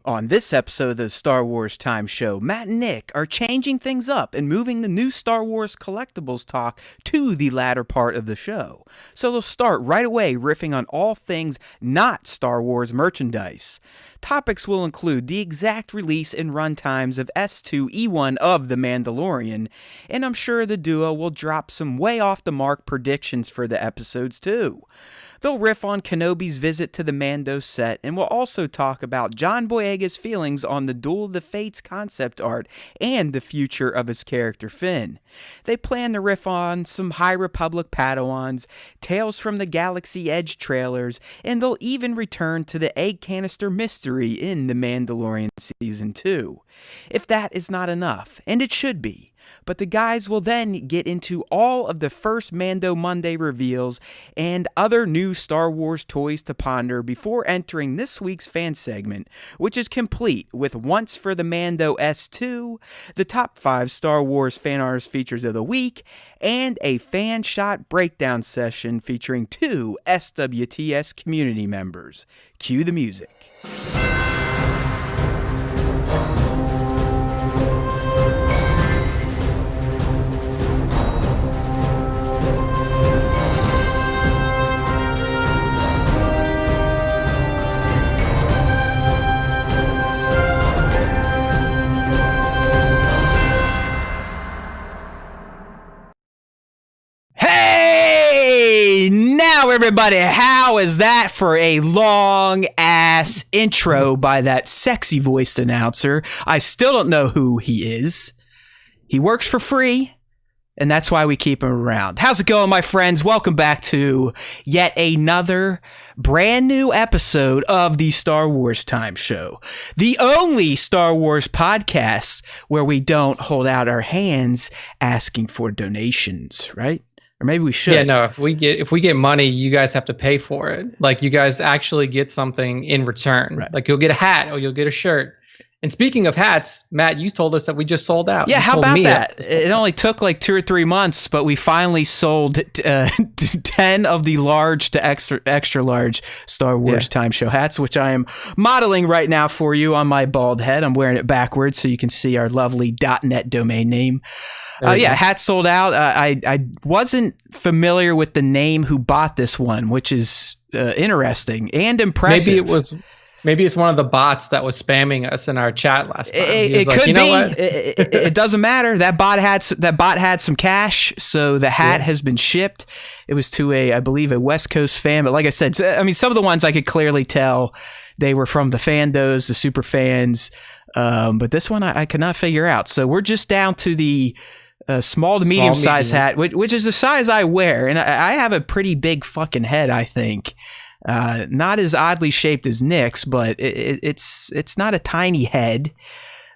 On this episode of the Star Wars Time Show, Matt and Nick are changing things up and moving the new Star Wars collectibles talk to the latter part of the show. So they'll start right away riffing on all things not Star Wars merchandise. Topics will include the exact release and runtimes of S2E1 of The Mandalorian, and I'm sure the duo will drop some way off the mark predictions for the episodes too. They'll riff on Kenobi's visit to the Mando set, and we'll also talk about John Boyega's feelings on the Duel of the Fates concept art and the future of his character Finn. They plan to riff on some High Republic Padawans, Tales from the Galaxy Edge trailers, and they'll even return to the egg canister mystery in The Mandalorian Season 2. If that is not enough, and it should be, but the guys will then get into all of the first Mando Monday reveals and other new Star Wars toys to ponder before entering this week's fan segment, which is complete with Once for the Mando S2, the top 5 Star Wars fan artist features of the week, and a fan shot breakdown session featuring 2 SWTS community members. Cue the music. Now, everybody, how is that for a long-ass intro by that sexy-voiced announcer? I still don't know who he is. He works for free, and that's why we keep him around. How's it going, my friends? Welcome back to yet another brand new episode of the Star Wars Time Show, the only Star Wars podcast where we don't hold out our hands asking for donations, right? Or maybe we should. Yeah, no, if we get money, you guys have to pay for it. Like, you guys actually get something in return. Right. Like, you'll get a hat or you'll get a shirt. And speaking of hats, Matt, you told us that we just sold out. Yeah, how about that? It only took like 2 or 3 months, but we finally sold 10 of the large to extra large Star Wars Time Show hats, which I am modeling right now for you on my bald head. I'm wearing it backwards so you can see our lovely .net domain name. Hats sold out. I wasn't familiar with the name who bought this one, which is interesting and impressive. Maybe it's one of the bots that was spamming us in our chat last time. It could be. It doesn't matter. That bot had some cash, so the hat has been shipped. It was to I believe a West Coast fan. But like I said, I mean, some of the ones I could clearly tell they were from the fandos, the super fans. But this one I could not figure out. So we're just down to the small to medium size hat, which is the size I wear, and I have a pretty big fucking head, I think. Not as oddly shaped as Nick's, but it's not a tiny head.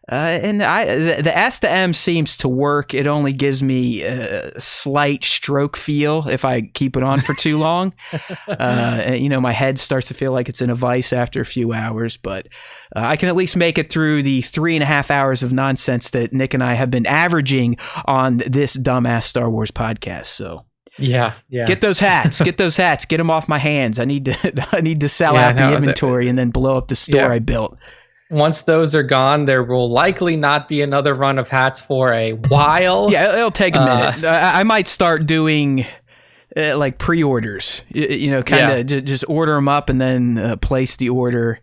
And the S to M seems to work. It only gives me a slight stroke feel if I keep it on for too long. My head starts to feel like it's in a vice after a few hours, but I can at least make it through the 3.5 hours of nonsense that Nick and I have been averaging on this dumbass Star Wars podcast. So. Yeah. Get those hats. Get them off my hands. I need to sell out the inventory and then blow up the store I built. Once those are gone, there will likely not be another run of hats for a while. Yeah, it'll take a minute. I might start doing like pre-orders. Just order them up and then place the order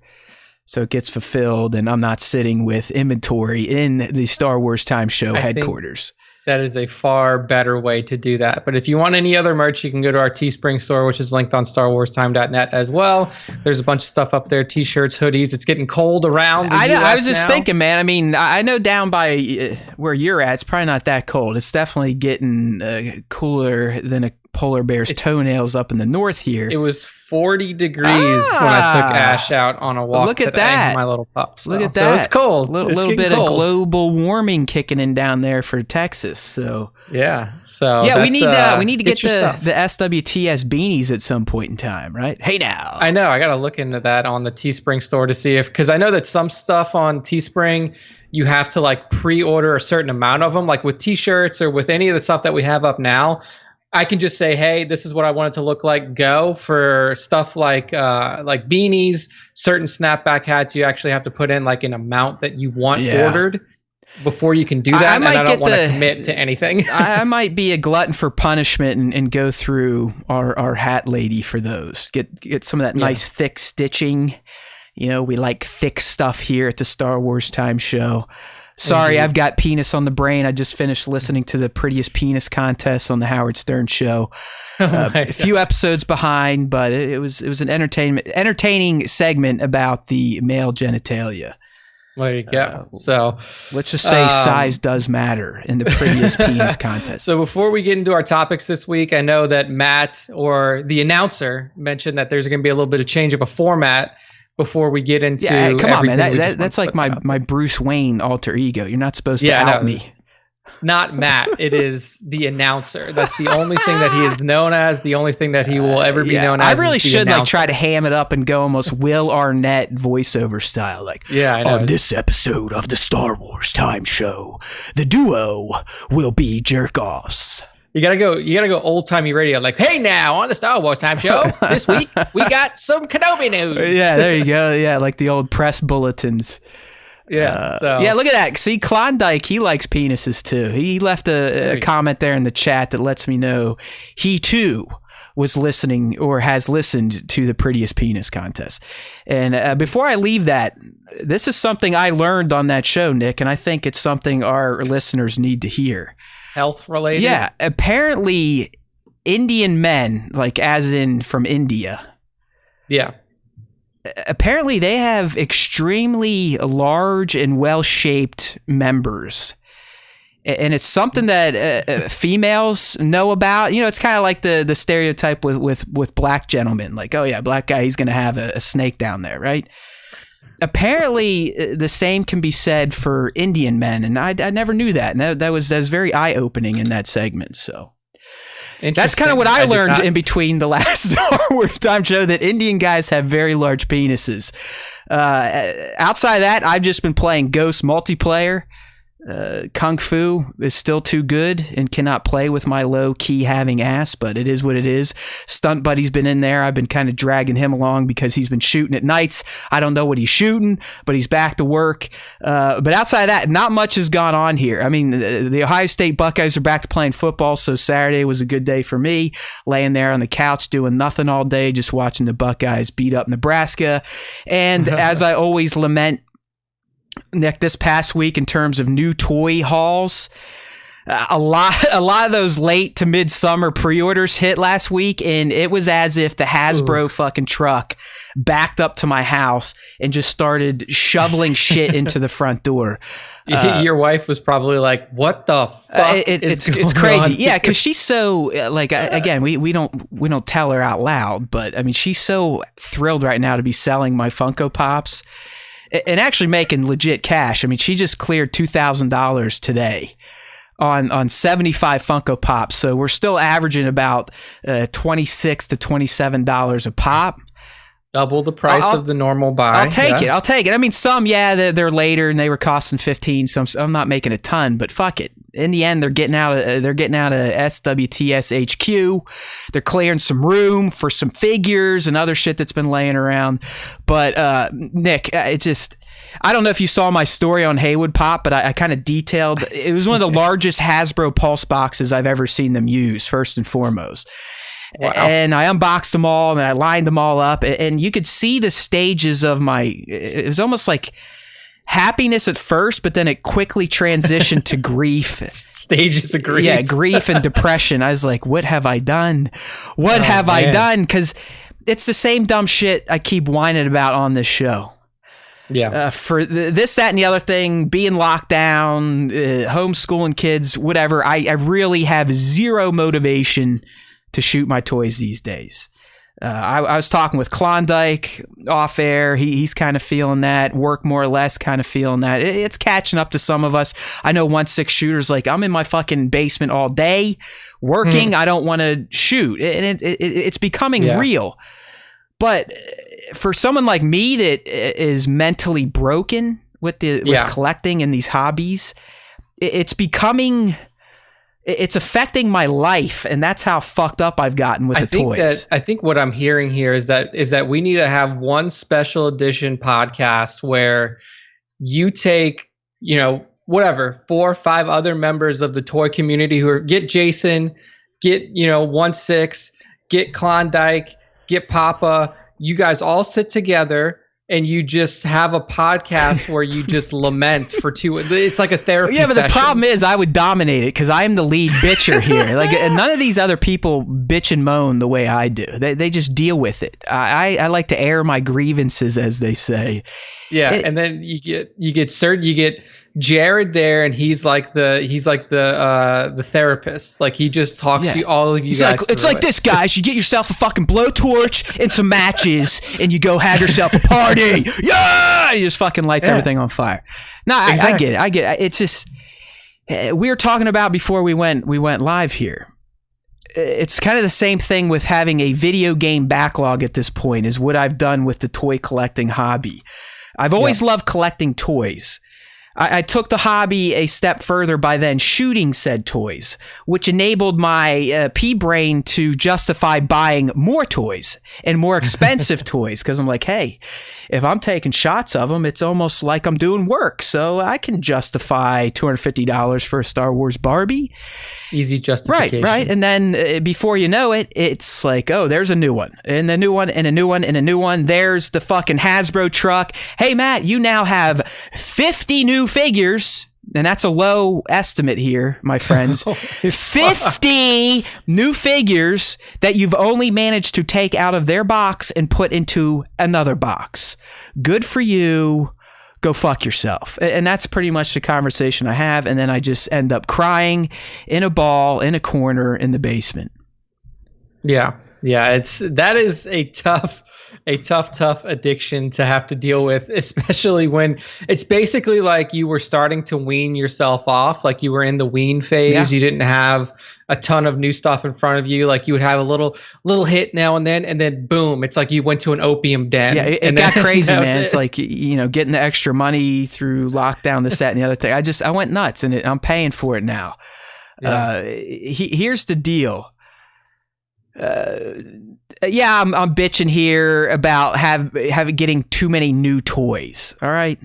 so it gets fulfilled, and I'm not sitting with inventory in the Star Wars Time Show headquarters. That is a far better way to do that. But if you want any other merch, you can go to our Teespring store, which is linked on StarWarsTime.net as well. There's a bunch of stuff up there, t-shirts, hoodies. It's getting cold around the US I was just now. thinking, man. I mean, I know down by where you're at, it's probably not that cold. It's definitely getting cooler than a polar bear's toenails up in the north here. It was 40 degrees when I took Ash out on a walk. Look at today, that. My little pup. Look at that. So it's cold. A little bit of global warming kicking in down there for Texas. So yeah. We need to get the SWTS beanies at some point in time, right? Hey now. I know. I got to look into that on the Teespring store to see because I know that some stuff on Teespring you have to like pre-order a certain amount of them, like with t-shirts or with any of the stuff that we have up now. I can just say, hey, this is what I want it to look like. Go. For stuff like beanies, certain snapback hats, you actually have to put in like an amount that you want ordered before you can do that. And I don't want to commit to anything. I might be a glutton for punishment and go through our hat lady for those. Get some of that nice thick stitching. You know, we like thick stuff here at the Star Wars Time Show. Sorry, I've got penis on the brain. I just finished listening to the prettiest penis contest on the Howard Stern show. A few episodes behind, but it was an entertaining segment about the male genitalia. There you go. So let's just say size does matter in the prettiest penis contest. So before we get into our topics this week, I know that Matt, or the announcer, mentioned that there's going to be a little bit of change of a format before we get into come on, man. That's like my Bruce Wayne alter ego. You're not supposed to out me. It's not Matt. It is the announcer. That's the only thing that he is known as. The only thing that he will ever be known as. I really should try to ham it up and go almost Will Arnett voiceover style. Like, on this episode of the Star Wars Time Show, the duo will be jerk-offs. You gotta go old timey radio. Like, hey, now on the Star Wars Time Show this week we got some Kenobi news. Yeah, there you go. Yeah, like the old press bulletins. Yeah. Look at that. See, Klondike, he likes penises too. He left a comment there in the chat that lets me know he too was listening or has listened to the prettiest penis contest. And before I leave that, this is something I learned on that show, Nick, and I think it's something our listeners need to hear. Health related? Yeah. Apparently, Indian men, like as in from India. Yeah. Apparently, they have extremely large and well-shaped members. And it's something that females know about. You know, it's kind of like the stereotype with black gentlemen. Like, oh, yeah, black guy, he's going to have a snake down there, right? Apparently, the same can be said for Indian men, and I never knew that. And that was very eye-opening in that segment. So that's kind of what I learned in between the last Star Wars Time Show, that Indian guys have very large penises. Outside of that, I've just been playing Ghost multiplayer. Kung Fu is still too good and cannot play with my low-key having ass, but it is what it is. Stunt Buddy's been in there. I've been kind of dragging him along because he's been shooting at nights. I don't know what he's shooting, but he's back to work. But outside of that, not much has gone on here. I mean, the Ohio State Buckeyes are back to playing football, so Saturday was a good day for me, laying there on the couch doing nothing all day, just watching the Buckeyes beat up Nebraska. And as I always lament, Nick, this past week in terms of new toy hauls, a lot of those late to midsummer pre-orders hit last week, and it was as if the Hasbro fucking truck backed up to my house and just started shoveling shit into the front door. Your wife was probably like, "What the fuck?" It's crazy, yeah, because she's so like again, we don't tell her out loud, but I mean, she's so thrilled right now to be selling my Funko Pops. And actually making legit cash. I mean, she just cleared $2,000 today on 75 Funko Pops. So we're still averaging about $26 to $27 a pop. Double the price of the normal buy. I'll take it. I mean, some, they're later and they were costing 15. So I'm not making a ton, but fuck it. In the end, they're getting out of SWTS HQ. They're clearing some room for some figures and other shit that's been laying around. But Nick, I don't know if you saw my story on Haywood Pop, but I kind of detailed. It was one of the largest Hasbro Pulse boxes I've ever seen them use, first and foremost. Wow. And I unboxed them all and I lined them all up, and you could see the stages of it was almost like happiness at first, but then it quickly transitioned to grief. Stages of grief. Yeah, grief and depression. I was like, what have I done? What have I done? Because it's the same dumb shit I keep whining about on this show. Yeah. For this, that, and the other thing, being locked down, homeschooling kids, whatever, I really have zero motivation to shoot my toys these days. I was talking with Klondike off air. He's kind of feeling that. Work more or less kind of feeling that. It's catching up to some of us. I know 1/6 shooters like, I'm in my fucking basement all day working. I don't want to shoot. And it's becoming real. But for someone like me that is mentally broken with collecting and these hobbies, it's becoming It's affecting my life, and that's how fucked up I've gotten with the toys. I think what I'm hearing here is that we need to have one special edition podcast where you take, whatever, 4 or 5 other members of the toy community get Jason, get 1-6, get Klondike, get Papa. You guys all sit together and you just have a podcast where you just lament for 2. It's like a therapy session. The problem is I would dominate it because I am the lead bitcher here. Like none of these other people bitch and moan the way I do. They just deal with it. I like to air my grievances, as they say. Yeah, and then you get Jared there, and he's like the therapist. Like he just talks to all of you guys. It's like this, guys. You get yourself a fucking blowtorch and some matches, and you go have yourself a party. Yeah, he just fucking lights everything on fire. No, exactly. I get it. It's just we were talking about before we went live here. It's kind of the same thing with having a video game backlog at this point as what I've done with the toy collecting hobby. I've always loved collecting toys. I took the hobby a step further by then shooting said toys, which enabled my pea-brain to justify buying more toys and more expensive toys, because I'm like, hey, if I'm taking shots of them, it's almost like I'm doing work, so I can justify $250 for a Star Wars Barbie. Easy justification. Right. And then before you know it, it's like, oh, there's a new one, and a new one, and a new one, and a new one. There's the fucking Hasbro truck. Hey, Matt, you now have 50 new figures, and that's a low estimate here, my friends. 50 new figures that you've only managed to take out of their box and put into another box. Good for you. Go fuck yourself. And that's pretty much the conversation I have, and then I just end up crying in a ball in a corner in the basement. Yeah, that is a tough addiction to have to deal with, especially when it's basically like you were starting to wean yourself off, like you were in the wean phase. Yeah. You didn't have a ton of new stuff in front of you. Like you would have a little hit now and then boom, it's like you went to an opium den. Yeah, it got crazy, man. It's like, getting the extra money through lockdown, this, that, and the other thing. I went nuts, and I'm paying for it now. Yeah. Here's the deal. I'm bitching here about getting too many new toys. All right,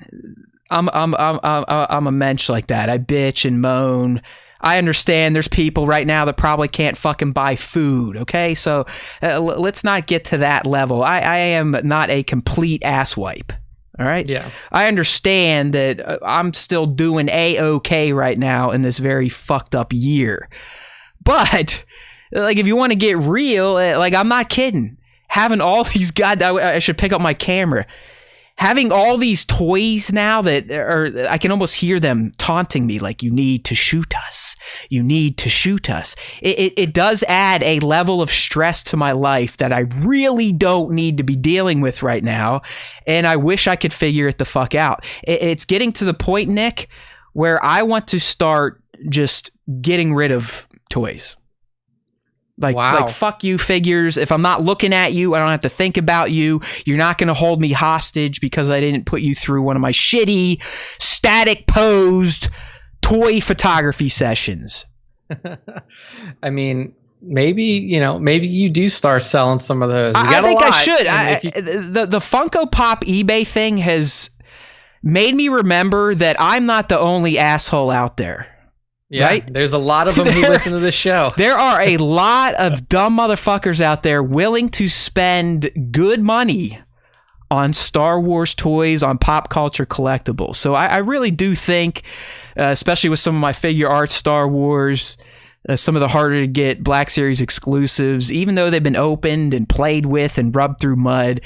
I'm a mensch like that. I bitch and moan. I understand there's people right now that probably can't fucking buy food. Okay, so let's not get to that level. I am not a complete asswipe. All right. Yeah. I understand that I'm still doing A-okay right now in this very fucked up year, but. Like, if you want to get real, like, I'm not kidding. Having all these I should pick up my camera. Having all these toys now that are, I can almost hear them taunting me, like, you need to shoot us. You need to shoot us. It does add a level of stress to my life that I really don't need to be dealing with right now. And I wish I could figure it the fuck out. It's getting to the point, Nick, where I want to start just getting rid of toys. Like, fuck you, figures. If I'm not looking at you, I don't have to think about you. You're not going to hold me hostage because I didn't put you through one of my shitty, static posed toy photography sessions. I mean, maybe you do start selling some of those. I think I should. The Funko Pop eBay thing has made me remember that I'm not the only asshole out there. Yeah, right? There's a lot of them who listen to this show. There are a lot of dumb motherfuckers out there willing to spend good money on Star Wars toys, on pop culture collectibles. So I really do think, especially with some of my figure art Star Wars, some of the harder to get Black Series exclusives, even though they've been opened and played with and rubbed through mud,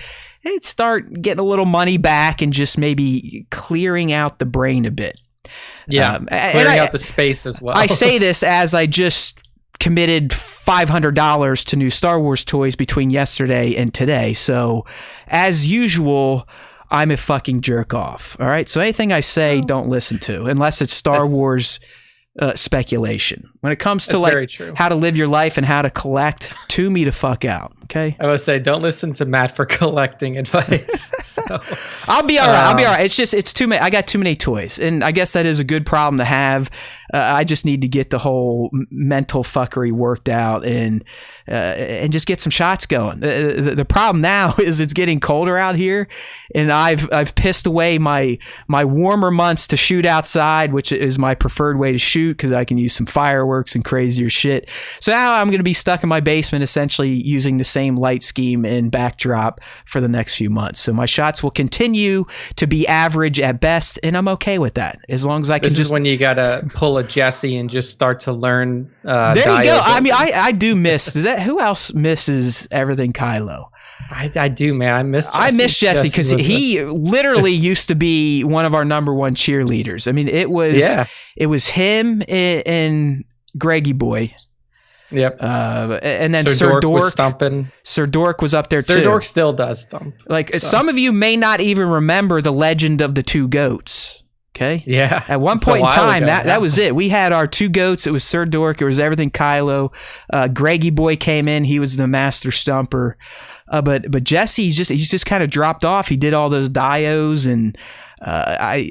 they'd start getting a little money back and just maybe clearing out the brain a bit. Yeah, clearing out the space as well. I say this as I just committed $500 to new Star Wars toys between yesterday and today. So, as usual, I'm a fucking jerk off. All right? So anything I say, don't listen to, unless it's Star Wars speculation. When it comes to like how to live your life and how to collect, to me the fuck out. Okay. I would say don't listen to Matt for collecting advice. So, I'll be all right. I'll be all right. It's too many. I got too many toys, and I guess that is a good problem to have. I just need to get the whole mental fuckery worked out and just get some shots going. The problem now is it's getting colder out here, and I've pissed away my warmer months to shoot outside, which is my preferred way to shoot because I can use some fireworks and crazier shit. So now I'm going to be stuck in my basement, essentially using the same light scheme and backdrop for the next few months. So my shots will continue to be average at best, and I'm okay with that as long as I can. This is when you gotta pull a Jesse and just start to learn. There you go. I mean, I do miss. Is that who else misses everything Kylo? I do, man. I miss Jesse because he literally used to be one of our number one cheerleaders. I mean, it was him and Greggy Boy. Yep. And then Sir Dork was stumping. Sir Dork was up there too. Sir Dork still does stump. Like some of you may not even remember the legend of the two goats. Okay. Yeah. At one point in time, that was it. We had our two goats. It was Sir Dork. It was everything Kylo. Greggy Boy came in. He was the master stumper. But Jesse, he's just kind of dropped off. He did all those dios, and I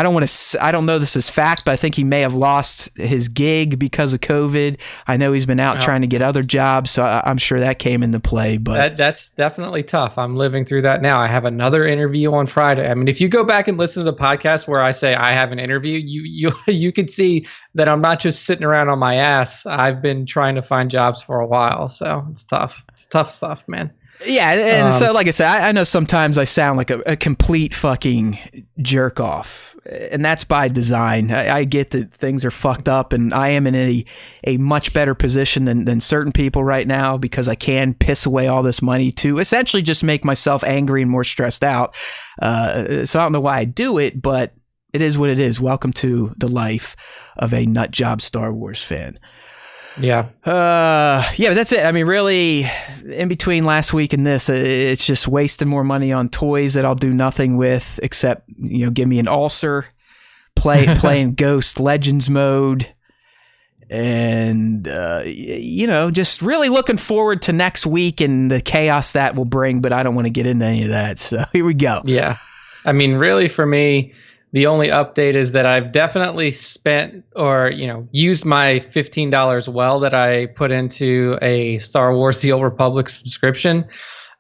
don't know this is fact, but I think he may have lost his gig because of COVID. I know he's been out trying to get other jobs, so I'm sure that came into play. But that's definitely tough. I'm living through that now. I have another interview on Friday. I mean, if you go back and listen to the podcast where I say I have an interview, you could see that I'm not just sitting around on my ass. I've been trying to find jobs for a while, so it's tough. It's tough stuff, man. Yeah, and so like I said, I know sometimes I sound like a complete fucking jerk off, and that's by design. I get that things are fucked up, and I am in a much better position than certain people right now because I can piss away all this money to essentially just make myself angry and more stressed out. So I don't know why I do it, but it is what it is. Welcome to the life of a nut job Star Wars fan. Yeah. But that's it. I mean, really, in between last week and this, it's just wasting more money on toys that I'll do nothing with except, give me an ulcer, playing Ghost Legends mode, and, just really looking forward to next week and the chaos that will bring, but I don't want to get into any of that. So here we go. Yeah. I mean, really, for me, the only update is that I've definitely spent or, used my $15 well that I put into a Star Wars The Old Republic subscription.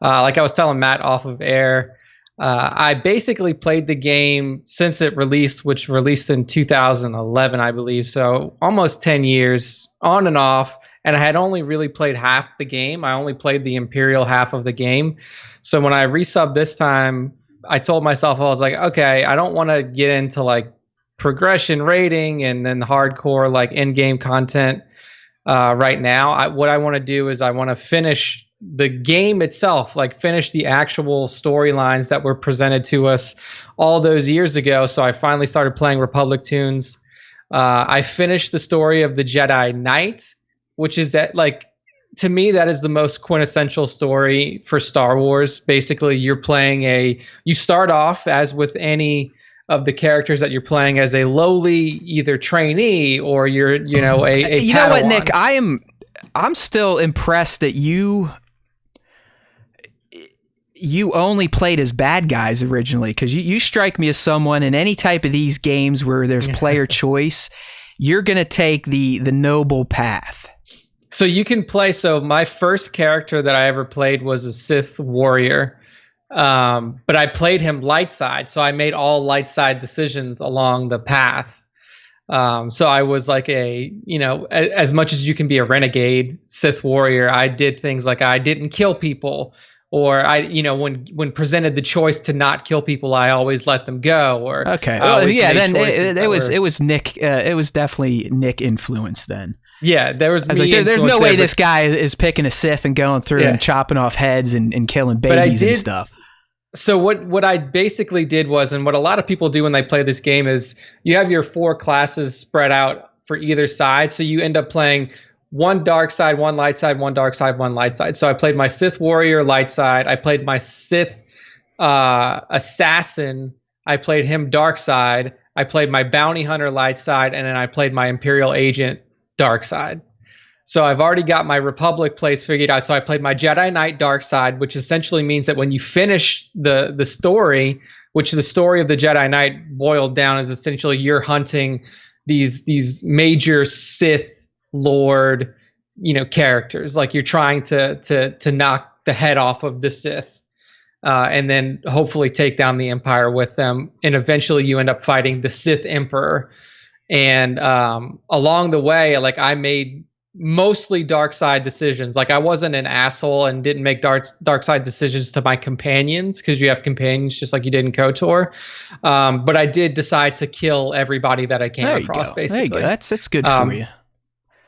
Like I was telling Matt off of air, I basically played the game since it released, which released in 2011, I believe. So almost 10 years on and off. And I had only really played half the game. I only played the Imperial half of the game. So when I resubbed this time, I told myself, I was like, okay, I don't want to get into like progression rating and then hardcore like in-game content right now. What I want to do is I want to finish the game itself, like finish the actual storylines that were presented to us all those years ago. So I finally started playing Republic Tunes. I finished the story of the Jedi Knight, which is that like, to me, that is the most quintessential story for Star Wars. Basically, you start off as with any of the characters that you're playing as a lowly either trainee or you're, a Padawan. You know what, Nick? I'm still impressed that you only played as bad guys originally, because you strike me as someone in any type of these games where there's player choice, you're going to take the noble path. So you can play. So my first character that I ever played was a Sith warrior, but I played him light side. So I made all light side decisions along the path. So I was like as much as you can be a renegade Sith warrior, I did things like I didn't kill people, or when presented the choice to not kill people, I always let them go. Or okay, then it was Nick. It was definitely Nick influence then. Yeah, there was. There's no way this guy is picking a Sith and going through and chopping off heads and killing babies and stuff. So what I basically did was, and what a lot of people do when they play this game is, you have your 4 classes spread out for either side. So you end up playing one dark side, one light side, one dark side, one light side. So I played my Sith warrior light side. I played my Sith assassin. I played him dark side. I played my bounty hunter light side, and then I played my Imperial agent dark side. So I've already got my Republic place figured out. So I played my Jedi Knight dark side, which essentially means that when you finish the story, which the story of the Jedi Knight boiled down is essentially you're hunting these major Sith Lord, characters. Like you're trying to knock the head off of the Sith. And then hopefully take down the Empire with them. And eventually you end up fighting the Sith Emperor. And along the way, like I made mostly dark side decisions. Like I wasn't an asshole and didn't make dark side decisions to my companions, because you have companions just like you did in KOTOR. But I did decide to kill everybody that I came across, basically. There you go. That's good for you.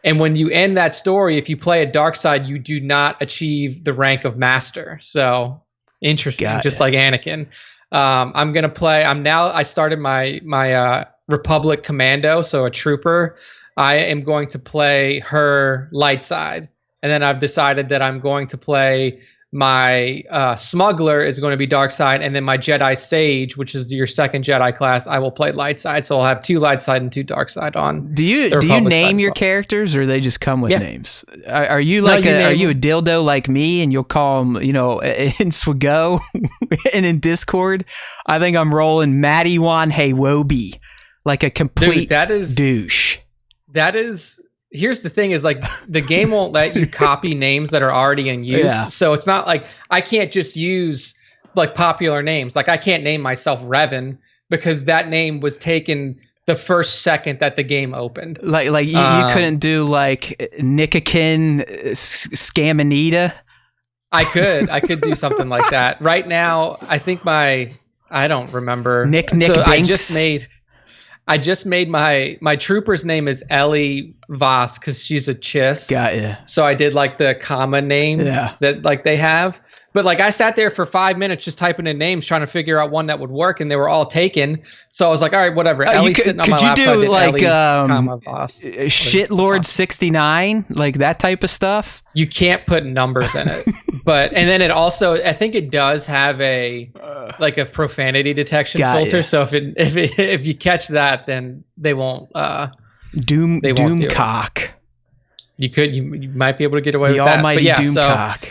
And when you end that story, if you play a dark side, you do not achieve the rank of master. So interesting, just like Anakin. I'm gonna play. I started my Republic Commando, so a trooper. I am going to play her light side, and then I've decided that I'm going to play my smuggler is going to be dark side, and then my Jedi Sage, which is your second Jedi class, I will play light side. So I'll have 2 light side and 2 dark side on. Do you name your characters, or they just come with names? Are you like are you a dildo like me, and you'll call them in Swago and in Discord? I think I'm rolling Madiwan Haywobi, like a complete douche. That is. Here's the thing is like the game won't let you copy names that are already in use. Yeah. So it's not like I can't just use like popular names. Like I can't name myself Revan because that name was taken the first second that the game opened. Like you couldn't do like Nikakin Scamanita. I could do something like that. Right now, I think I don't remember. Nick Binks. I just made my trooper's name is Ellie Voss because she's a Chiss. Got ya. So I did like the common name that like they have. But like I sat there for 5 minutes just typing in names trying to figure out one that would work, and they were all taken. So I was like, all right, whatever. Ellie's sitting on my lap. Could you do like Voss. Shitlord 69, like that type of stuff? You can't put numbers in it. And then it also, I think it does have a profanity detection filter. So if you catch that, then they won't. Doomcock. You might be able to get away with that. The almighty Doomcock.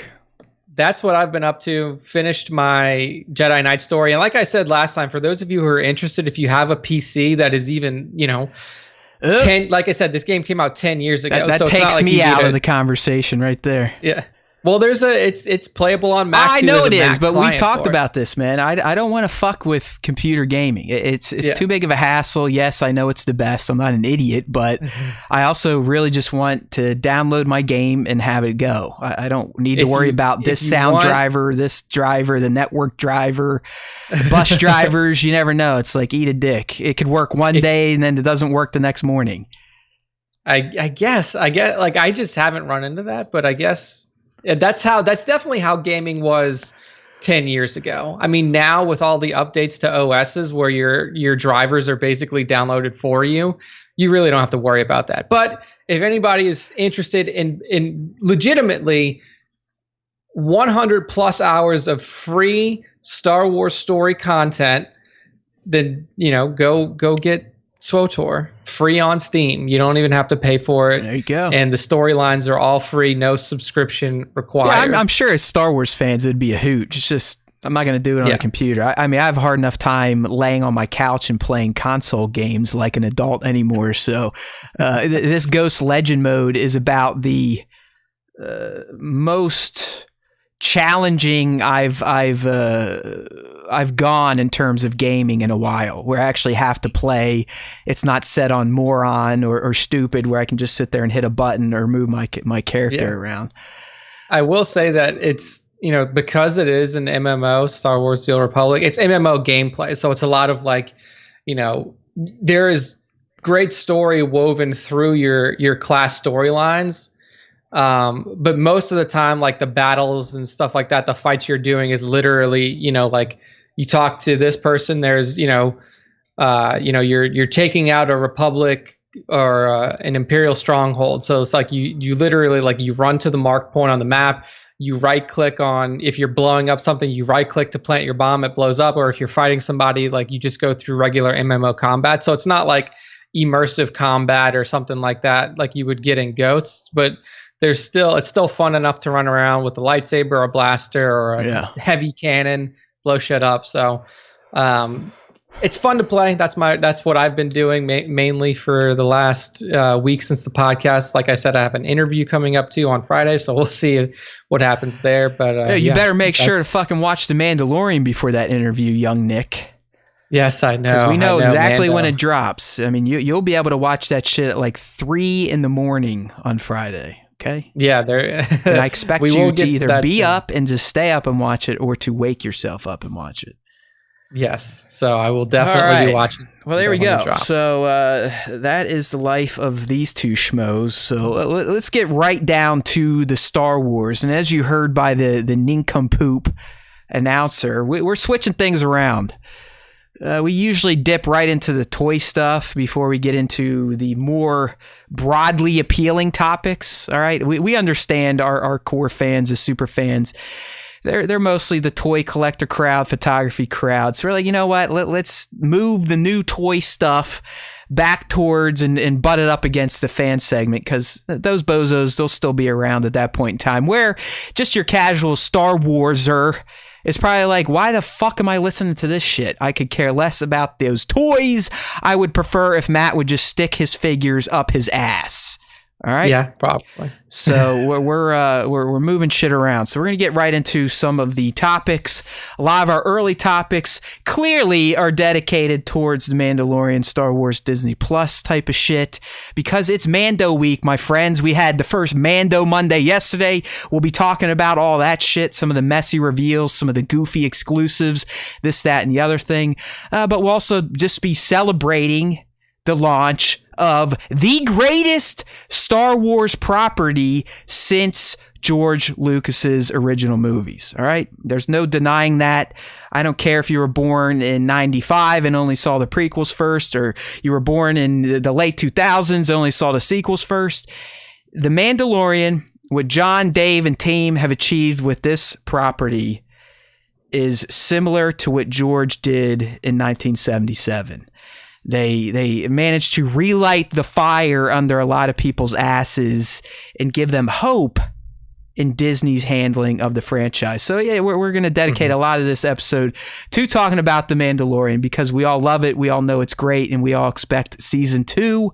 That's what I've been up to. Finished my Jedi Knight story. And like I said last time, for those of you who are interested, if you have a PC that is even, 10, like I said, this game came out 10 years ago. That takes me out of the conversation right there. Yeah. Well, it's playable on Mac. I know it is, but we've talked about this, man. I don't want to fuck with computer gaming. It's too big of a hassle. Yes, I know it's the best. I'm not an idiot, but I also really just want to download my game and have it go. I don't need to worry about this sound driver, this driver, the network driver, bus drivers. You never know. It's like eat a dick. It could work one day and then it doesn't work the next morning. I guess like I just haven't run into that, but I guess. That's definitely how gaming was 10 years ago. I mean, now with all the updates to OSs where your drivers are basically downloaded for you, you really don't have to worry about that. But if anybody is interested in legitimately 100 plus hours of free Star Wars story content, then, go get SWTOR free on Steam. You don't even have to pay for it. There you go. And the storylines are all free, no subscription required. Yeah, I'm sure as Star Wars fans, it'd be a hoot. It's just I'm not going to do it on a computer. I mean, I have a hard enough time laying on my couch and playing console games like an adult anymore. So this Ghost Legend mode is about the most challenging I've gone in terms of gaming in a while, where I actually have to play. It's not set on moron or stupid, where I can just sit there and hit a button or move my character around. I will say that it's, because it is an MMO, Star Wars The Old Republic, it's MMO gameplay. So it's a lot of like, there is great story woven through your class storylines. But most of the time, like the battles and stuff like that, the fights you're doing is literally, like you talk to this person, there's, you're taking out a Republic or an Imperial stronghold. So it's like you literally like you run to the mark point on the map, you right click on, if you're blowing up something, you right click to plant your bomb, it blows up. Or if you're fighting somebody, like you just go through regular MMO combat. So it's not like, immersive combat or something like that, like you would get in Ghosts, but it's still fun enough to run around with a lightsaber or a blaster or a heavy cannon, blow shit up. So it's fun to play. That's what I've been doing mainly for the last week since the podcast. Like I said, I have an interview coming up too on Friday, so we'll see what happens there. But you better make sure to fucking watch The Mandalorian before that interview, young Nick. Yes, I know. Because we know exactly when it drops. I mean, you'll be able to watch that shit at like 3 a.m. on Friday. Okay. Yeah, and I expect you to either be up and just stay up and watch it, or to wake yourself up and watch it. Yes, so I will definitely be watching. Well, there we go. So that is the life of these two schmoes. So let's get right down to the Star Wars. And as you heard by the nincompoop announcer, we're switching things around. We usually dip right into the toy stuff before we get into the more broadly appealing topics. All right, we understand our core fans, the super fans. They're mostly the toy collector crowd, photography crowd. So we're like, you know what? Let's move the new toy stuff back towards and butt it up against the fan segment, because those bozos, they'll still be around at that point in time, where just your casual Star Warser is probably like, why the fuck am I listening to this shit? I could care less about those toys. I would prefer if Matt would just stick his figures up his ass. All right. Yeah, probably. So we're moving shit around. So we're gonna get right into some of the topics. A lot of our early topics clearly are dedicated towards the Mandalorian, Star Wars, Disney Plus type of shit, because it's Mando week, my friends. We had the first Mando Monday yesterday. We'll be talking about all that shit, some of the messy reveals, some of the goofy exclusives, this, that, and the other thing. But we'll also just be celebrating the launch of the greatest Star Wars property since George Lucas's original movies. All right. There's no denying that. I don't care if you were born in 95 and only saw the prequels first, or you were born in the late 2000s and only saw the sequels first. The Mandalorian, what John, Dave, and team have achieved with this property is similar to what George did in 1977. They managed to relight the fire under a lot of people's asses and give them hope in Disney's handling of the franchise. So yeah, we're going to dedicate a lot of this episode to talking about The Mandalorian, because we all love it, we all know it's great, and we all expect season 2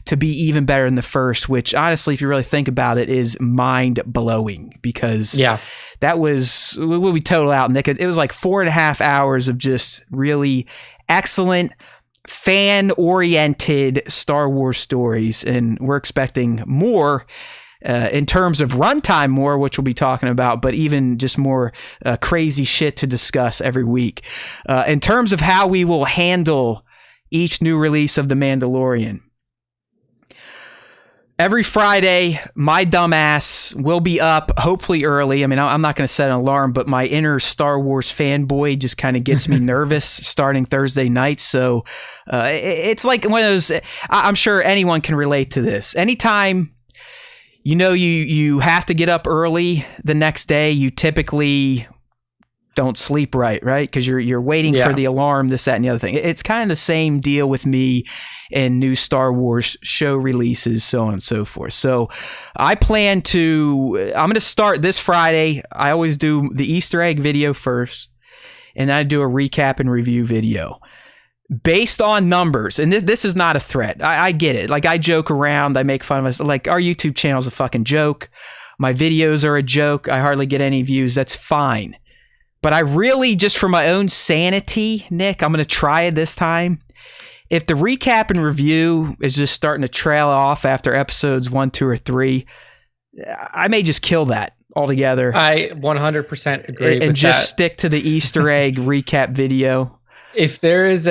to be even better than the first, which honestly, if you really think about it, is mind-blowing, because that was, what we total out, Nick, it was like 4.5 hours of just really excellent, fan-oriented Star Wars stories, and we're expecting more in terms of runtime, more, which we'll be talking about, but even just more crazy shit to discuss every week. In terms of how we will handle each new release of The Mandalorian, every Friday, my dumbass will be up, hopefully early. I mean, I'm not going to set an alarm, but my inner Star Wars fanboy just kind of gets me nervous starting Thursday night. So it's like one of those, I'm sure anyone can relate to this. Anytime you have to get up early the next day, you typically don't sleep right? Because you're waiting for the alarm, this, that, and the other thing. It's kind of the same deal with me and new Star Wars show releases, so on and so forth. So I'm going to start this Friday. I always do the Easter egg video first, and then I do a recap and review video based on numbers. And this is not a threat. I get it. Like, I joke around, I make fun of myself. Like, our YouTube channel is a fucking joke. My videos are a joke. I hardly get any views. That's fine. But I really, just for my own sanity, Nick, I'm going to try it this time. If the recap and review is just starting to trail off after episodes 1, 2, or 3, I may just kill that altogether. I 100% agree and just stick to the Easter egg recap video. If there is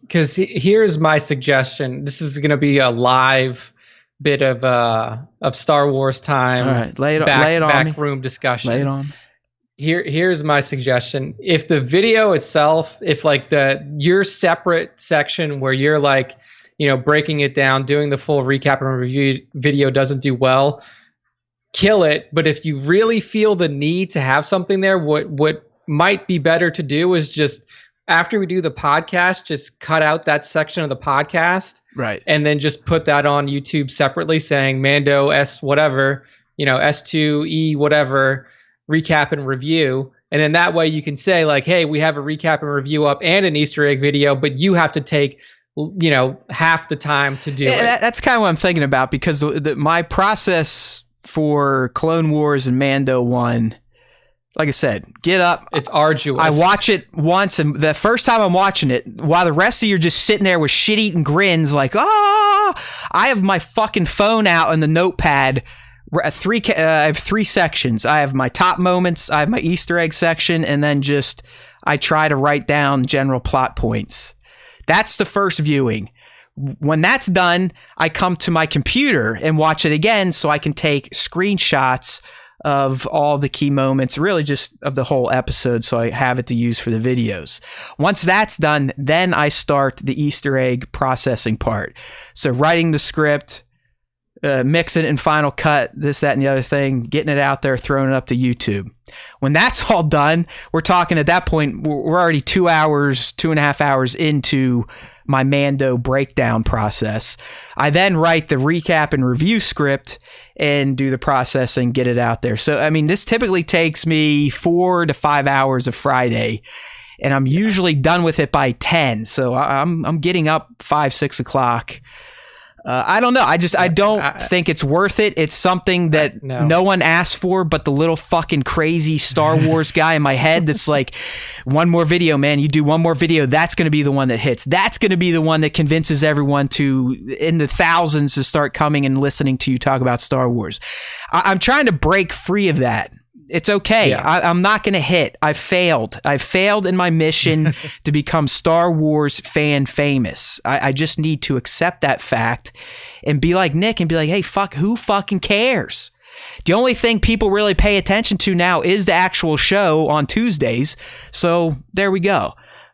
because here's my suggestion. This is going to be a live bit of Star Wars time. All right, lay it on me. Backroom discussion. Lay it on. Here's my suggestion. If the video itself, if like your separate section where you're like, breaking it down, doing the full recap and review video doesn't do well, kill it. But if you really feel the need to have something there, what might be better to do is just after we do the podcast, just cut out that section of the podcast, right, and then just put that on YouTube separately, saying Mando S whatever, S2E whatever, recap and review. And then that way you can say like, hey, we have a recap and review up and an Easter egg video, but you have to take, half the time to do it. That's kind of what I'm thinking about, because my process for Clone Wars and Mando 1, like I said, get up. It's arduous. I watch it once, and the first time I'm watching it, while the rest of you are just sitting there with shit-eating grins like, I have my fucking phone out in the notepad. I have 3 sections. I have my top moments, I have my Easter egg section, and then I try to write down general plot points. That's the first viewing. When that's done, I come to my computer and watch it again so I can take screenshots of all the key moments, really just of the whole episode, so I have it to use for the videos. Once that's done, then I start the Easter egg processing part. So writing the script, mixing it in Final Cut, this, that, and the other thing, getting it out there, throwing it up to YouTube. When that's all done, we're talking at that point, we're already 2.5 hours into my Mando breakdown process. I then write the recap and review script and do the processing, get it out there. So, I mean, this typically takes me 4 to 5 hours of Friday, and I'm usually done with it by 10. So I'm getting up 5, 6 o'clock. I don't know. I don't think it's worth it. It's something that no one asked for, but the little fucking crazy Star Wars guy in my head that's like, one more video, man. You do one more video, that's going to be the one that hits. That's going to be the one that convinces everyone in the thousands, to start coming and listening to you talk about Star Wars. I'm trying to break free of that. It's okay. Yeah. I'm not going to hit. I've failed in my mission to become Star Wars fan famous. I just need to accept that fact and be like Nick and be like, hey, who fucking cares? The only thing people really pay attention to now is the actual show on Tuesdays. So there we go.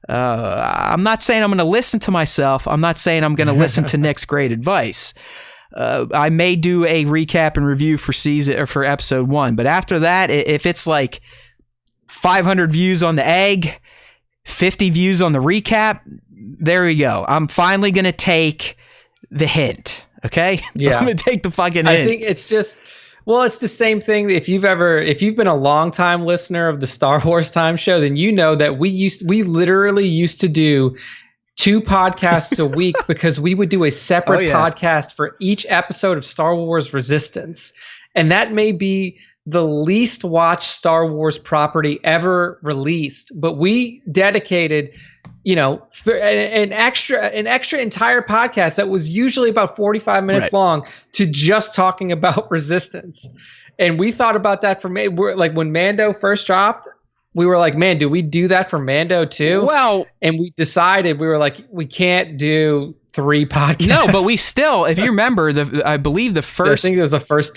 I'm not saying I'm going to listen to myself. I'm not saying I'm going to listen to Nick's great advice. I may do a recap and review for episode 1, but after that, if it's like 500 views on the egg, 50 views on the recap, there you go. I'm finally gonna take the hint. Okay, yeah, I'm gonna take the fucking hint. I think it's just. Well, it's the same thing. If you've been a long time listener of the Star Wars Time Show, then you know that we literally used to do 2 podcasts a week because we would do a separate podcast for each episode of Star Wars Resistance. And that may be the least watched Star Wars property ever released, but we dedicated, an extra entire podcast that was usually about 45 minutes long to just talking about Resistance. And we thought about that when Mando first dropped. We were like, man, do we do that for Mando too? Well, and we decided, we were like, we can't do 3 podcasts. No, but we still, if you remember, I believe the first... I think it was the first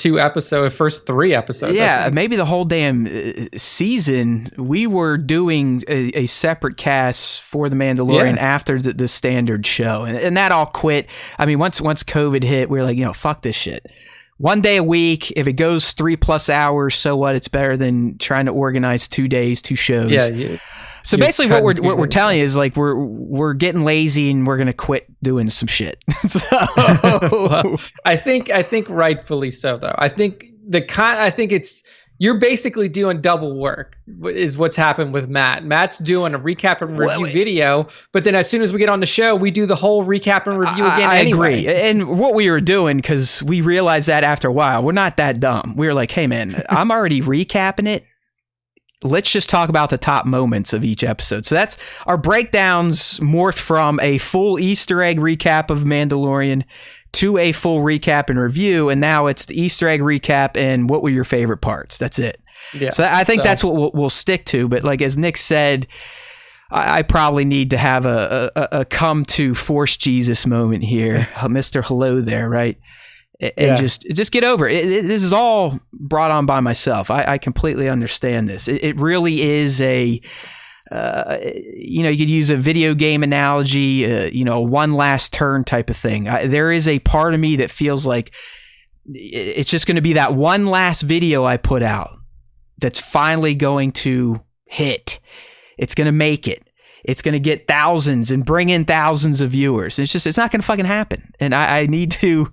3 episodes. Yeah, maybe the whole damn season, we were doing a separate cast for The Mandalorian after the standard show. And that all quit. I mean, once COVID hit, we were like, fuck this shit. 1 day a week. If it goes 3+ hours, so what? It's better than trying to organize 2 days, 2 shows. Yeah. So basically, what we're telling you is like we're getting lazy and we're gonna quit doing some shit. So well, I think rightfully so, though. I think you're basically doing double work is what's happened with Matt. Matt's doing a recap and review video, but then as soon as we get on the show, we do the whole recap and review again anyway. I agree. And what we were doing, because we realized that after a while, we're not that dumb. We were like, hey, man, I'm already recapping it. Let's just talk about the top moments of each episode. So that's our breakdowns morphed from a full Easter egg recap of Mandalorian to a full recap and review, and now it's the Easter egg recap and what were your favorite parts. That's it. Yeah. So I think that's what we'll stick to. But like as Nick said, I probably need to have a come to Force Jesus moment here, Mr. Hello there, right? And just get over it. This is all brought on by myself. I completely understand this. It really is a. You could use a video game analogy, a one last turn type of thing. There is a part of me that feels like it's just going to be that one last video I put out that's finally going to hit. It's going to make it. it's going to get thousands and bring in thousands of viewers. It's not going to fucking happen. And I need to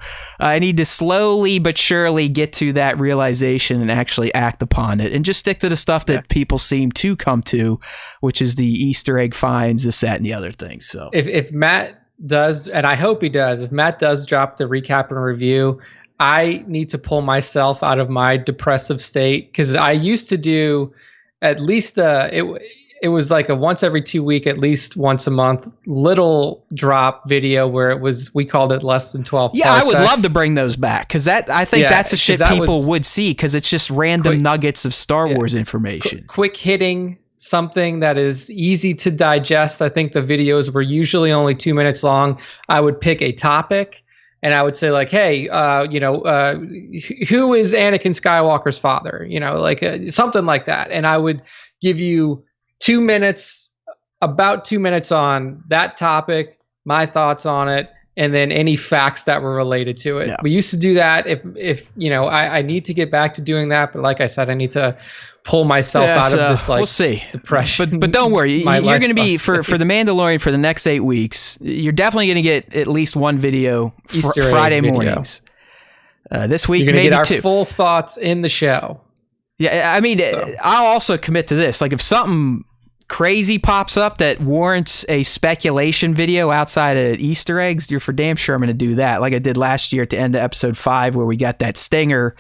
slowly but surely get to that realization and actually act upon it, and just stick to the stuff that people seem to come to, which is the Easter egg finds, this, that, and the other things. So if Matt does, and I hope he does, if Matt does drop the recap and review, I need to pull myself out of my depressive state, because I used to do at least it was like a once every 2 week, at least once a month, little drop video where we called it less than 12 parsecs. I would love to bring bring those back, because I think that's the shit people would see, because it's just random nuggets of Star Wars information. Quick hitting, something that is easy to digest. I think the videos were usually only 2 minutes long. I would pick a topic, and I would say like, hey, who is Anakin Skywalker's father? Something like that. And I would give you 2 minutes, about 2 minutes on that topic, my thoughts on it, and then any facts that were related to it. Yeah. We used to do that. If I need to get back to doing that, but like I said, I need to pull myself out of this we'll see. Depression. But don't worry, you're going to be for the Mandalorian for the next 8 weeks. You're definitely going to get at least one video Friday mornings. This week, you're maybe get our two. Full thoughts in the show. Yeah, I mean, I'll also commit to this. Like, if something crazy pops up that warrants a speculation video outside of Easter eggs, you're for damn sure I'm going to do that. Like I did last year at the end of episode 5, where we got that stinger,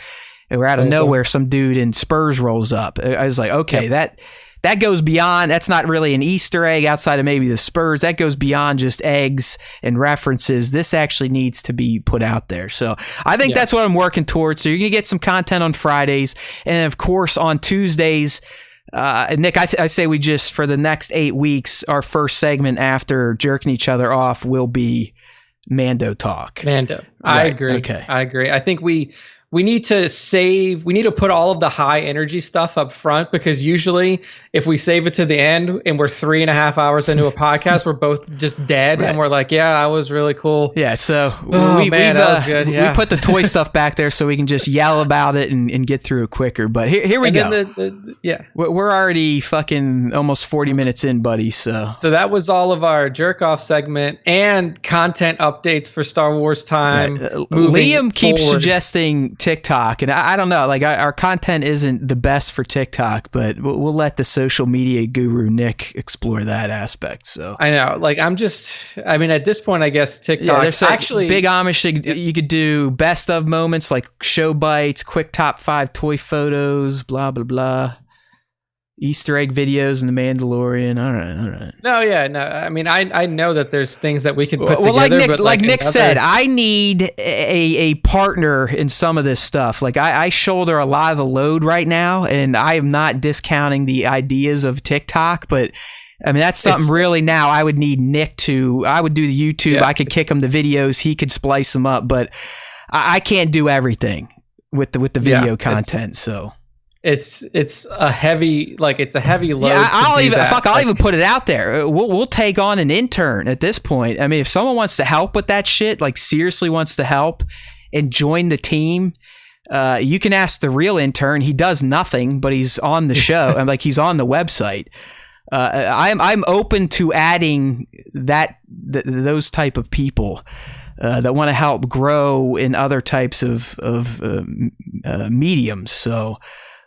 and we're out of nowhere, some dude in Spurs rolls up. I was like, okay, that goes beyond. That's not really an Easter egg outside of maybe the Spurs. That goes beyond just eggs and references. This actually needs to be put out there. So I think that's what I'm working towards. So you're going to get some content on Fridays, and of course on Tuesdays. Nick, I say we just, for the next 8 weeks, our first segment after jerking each other off will be Mando talk. Mando. Right. I agree. Okay. I agree. I think we need to put all of the high energy stuff up front, because usually if we save it to the end and we're 3.5 hours into a podcast, we're both just dead. Right. And we're like, yeah, that was really cool. Yeah. So that was good. Yeah. We put the toy stuff back there so we can just yell about it and get through it quicker. But here we go. We're already fucking almost 40 minutes in, buddy. So that was all of our jerk off segment and content updates for Star Wars time. Right. Liam keeps suggesting TikTok, and I don't know, like our content isn't the best for TikTok, but we'll let the social media guru Nick explore that aspect. So I know, like at this point, I guess TikTok. There's actually big Amish. You could do best of moments, like show bites, quick top 5 toy photos, blah blah blah. Easter egg videos in the Mandalorian. All right. No, yeah, no. I mean, I know that there's things that we can put together. Like Nick said, I need a partner in some of this stuff. Like I shoulder a lot of the load right now, and I am not discounting the ideas of TikTok, but I mean, that's something really now I would need Nick to. I would do the YouTube. I could kick him the videos. He could splice them up, but I can't do everything with the video content. So. It's a heavy load. Yeah, I'll even put it out there. We'll take on an intern at this point. I mean, if someone wants to help with that shit, like seriously wants to help and join the team, you can ask the real intern. He does nothing, but he's on the show. I'm like, he's on the website. I'm open to adding those type of people that want to help grow in other types of mediums. So.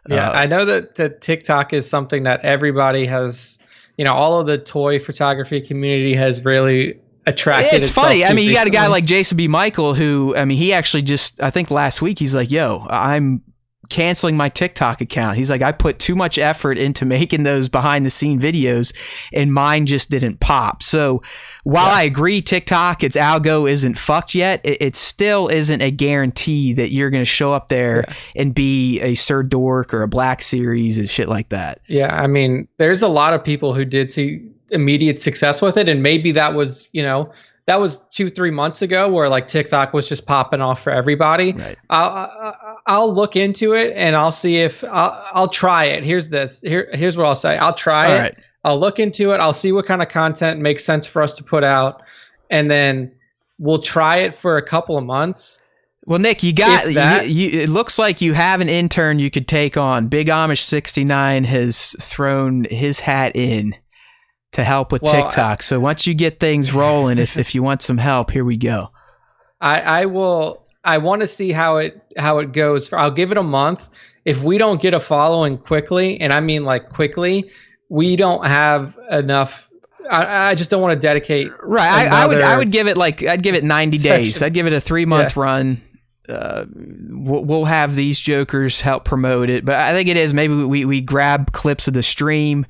Yeah, I know that TikTok is something that everybody has, all of the toy photography community has really attracted. It's funny. I mean, you recently. Got a guy like Jason B. Michael who, I mean, he actually just, I think last week, he's like, yo, I'm canceling my TikTok account. He's like, I put too much effort into making those behind the scene videos and mine just didn't pop. So while I agree TikTok, its algo isn't fucked yet, it still isn't a guarantee that you're going to show up there and be a Sir Dork or a Black Series and shit like that. Yeah. I mean, there's a lot of people who did see immediate success with it. And maybe that was, that was 2-3 months ago where like TikTok was just popping off for everybody. Right. I'll look into it and I'll see if I'll try it. Here's what I'll say. I'll try it. Right. I'll look into it. I'll see what kind of content makes sense for us to put out. And then we'll try it for a couple of months. Well, Nick, you got it looks like you have an intern you could take on. Big Amish 69 has thrown his hat in to help with TikTok. So once you get things rolling, if you want some help, here we go. I want to see how it goes. I'll give it a month. If we don't get a following quickly, and I mean like quickly, we don't have enough. I just don't want to dedicate. Right. I would give it I'd give it 90 days. I'd give it a 3-month run. We'll have these jokers help promote it, but I think it is maybe we grab clips of the stream,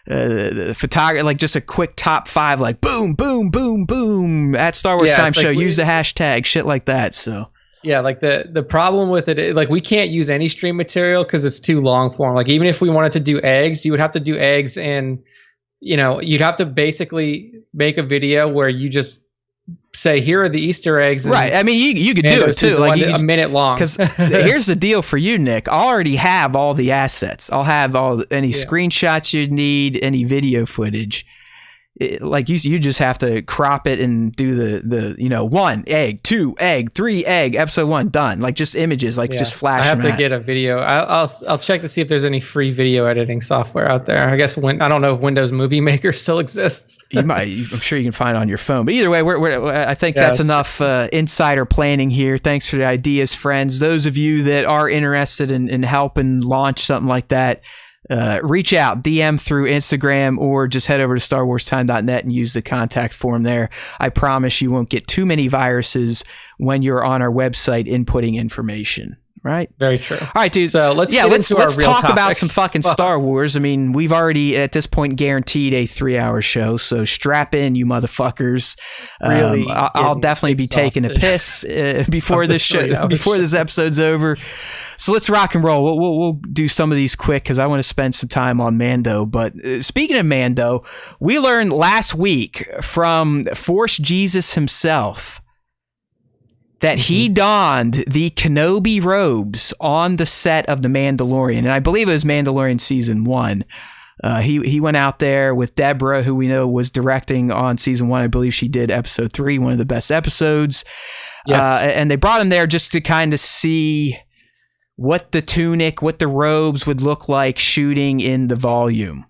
the photography, like just a quick top 5, like boom, boom, boom, boom at Star Wars Time Show. Use the hashtag, shit like that. So. Yeah, like the problem with it, like we can't use any stream material because it's too long form. Like even if we wanted to do eggs, you would have to do eggs, and you'd have to basically make a video where you just say, here are the Easter eggs. Right. I mean, you could do it too. Like a minute long. Because here's the deal for you, Nick. I already have all the assets. I'll have any screenshots you need, any video footage. Like you just have to crop it and do the 1 egg, 2 egg, 3 egg, episode 1 done. Like just images, just flash. I have to get a video. I'll check to see if there's any free video editing software out there. I guess I don't know if Windows Movie Maker still exists. I'm sure you can find it on your phone. But either way, I think that's enough insider planning here. Thanks for the ideas, friends. Those of you that are interested in helping launch something like that, reach out, DM through Instagram, or just head over to StarWarsTime.net and use the contact form there. I promise you won't get too many viruses when you're on our website inputting information. Right? Very true. All right, dude. So let's talk about some fucking Star Wars. I mean, we've already at this point guaranteed a 3-hour show, so strap in, you motherfuckers. Really, I'll definitely be taking a piss before this show, before this episode's over. So let's rock and roll. We'll do some of these quick because I want to spend some time on Mando. But speaking of Mando, we learned last week from Force Jesus himself that he donned the Kenobi robes on the set of The Mandalorian. And I believe it was Mandalorian Season 1. He went out there with Deborah, who we know was directing on Season 1. I believe she did Episode 3, one of the best episodes. Yes. And they brought him there just to kind of see what the tunic, what the robes would look like shooting in the volume.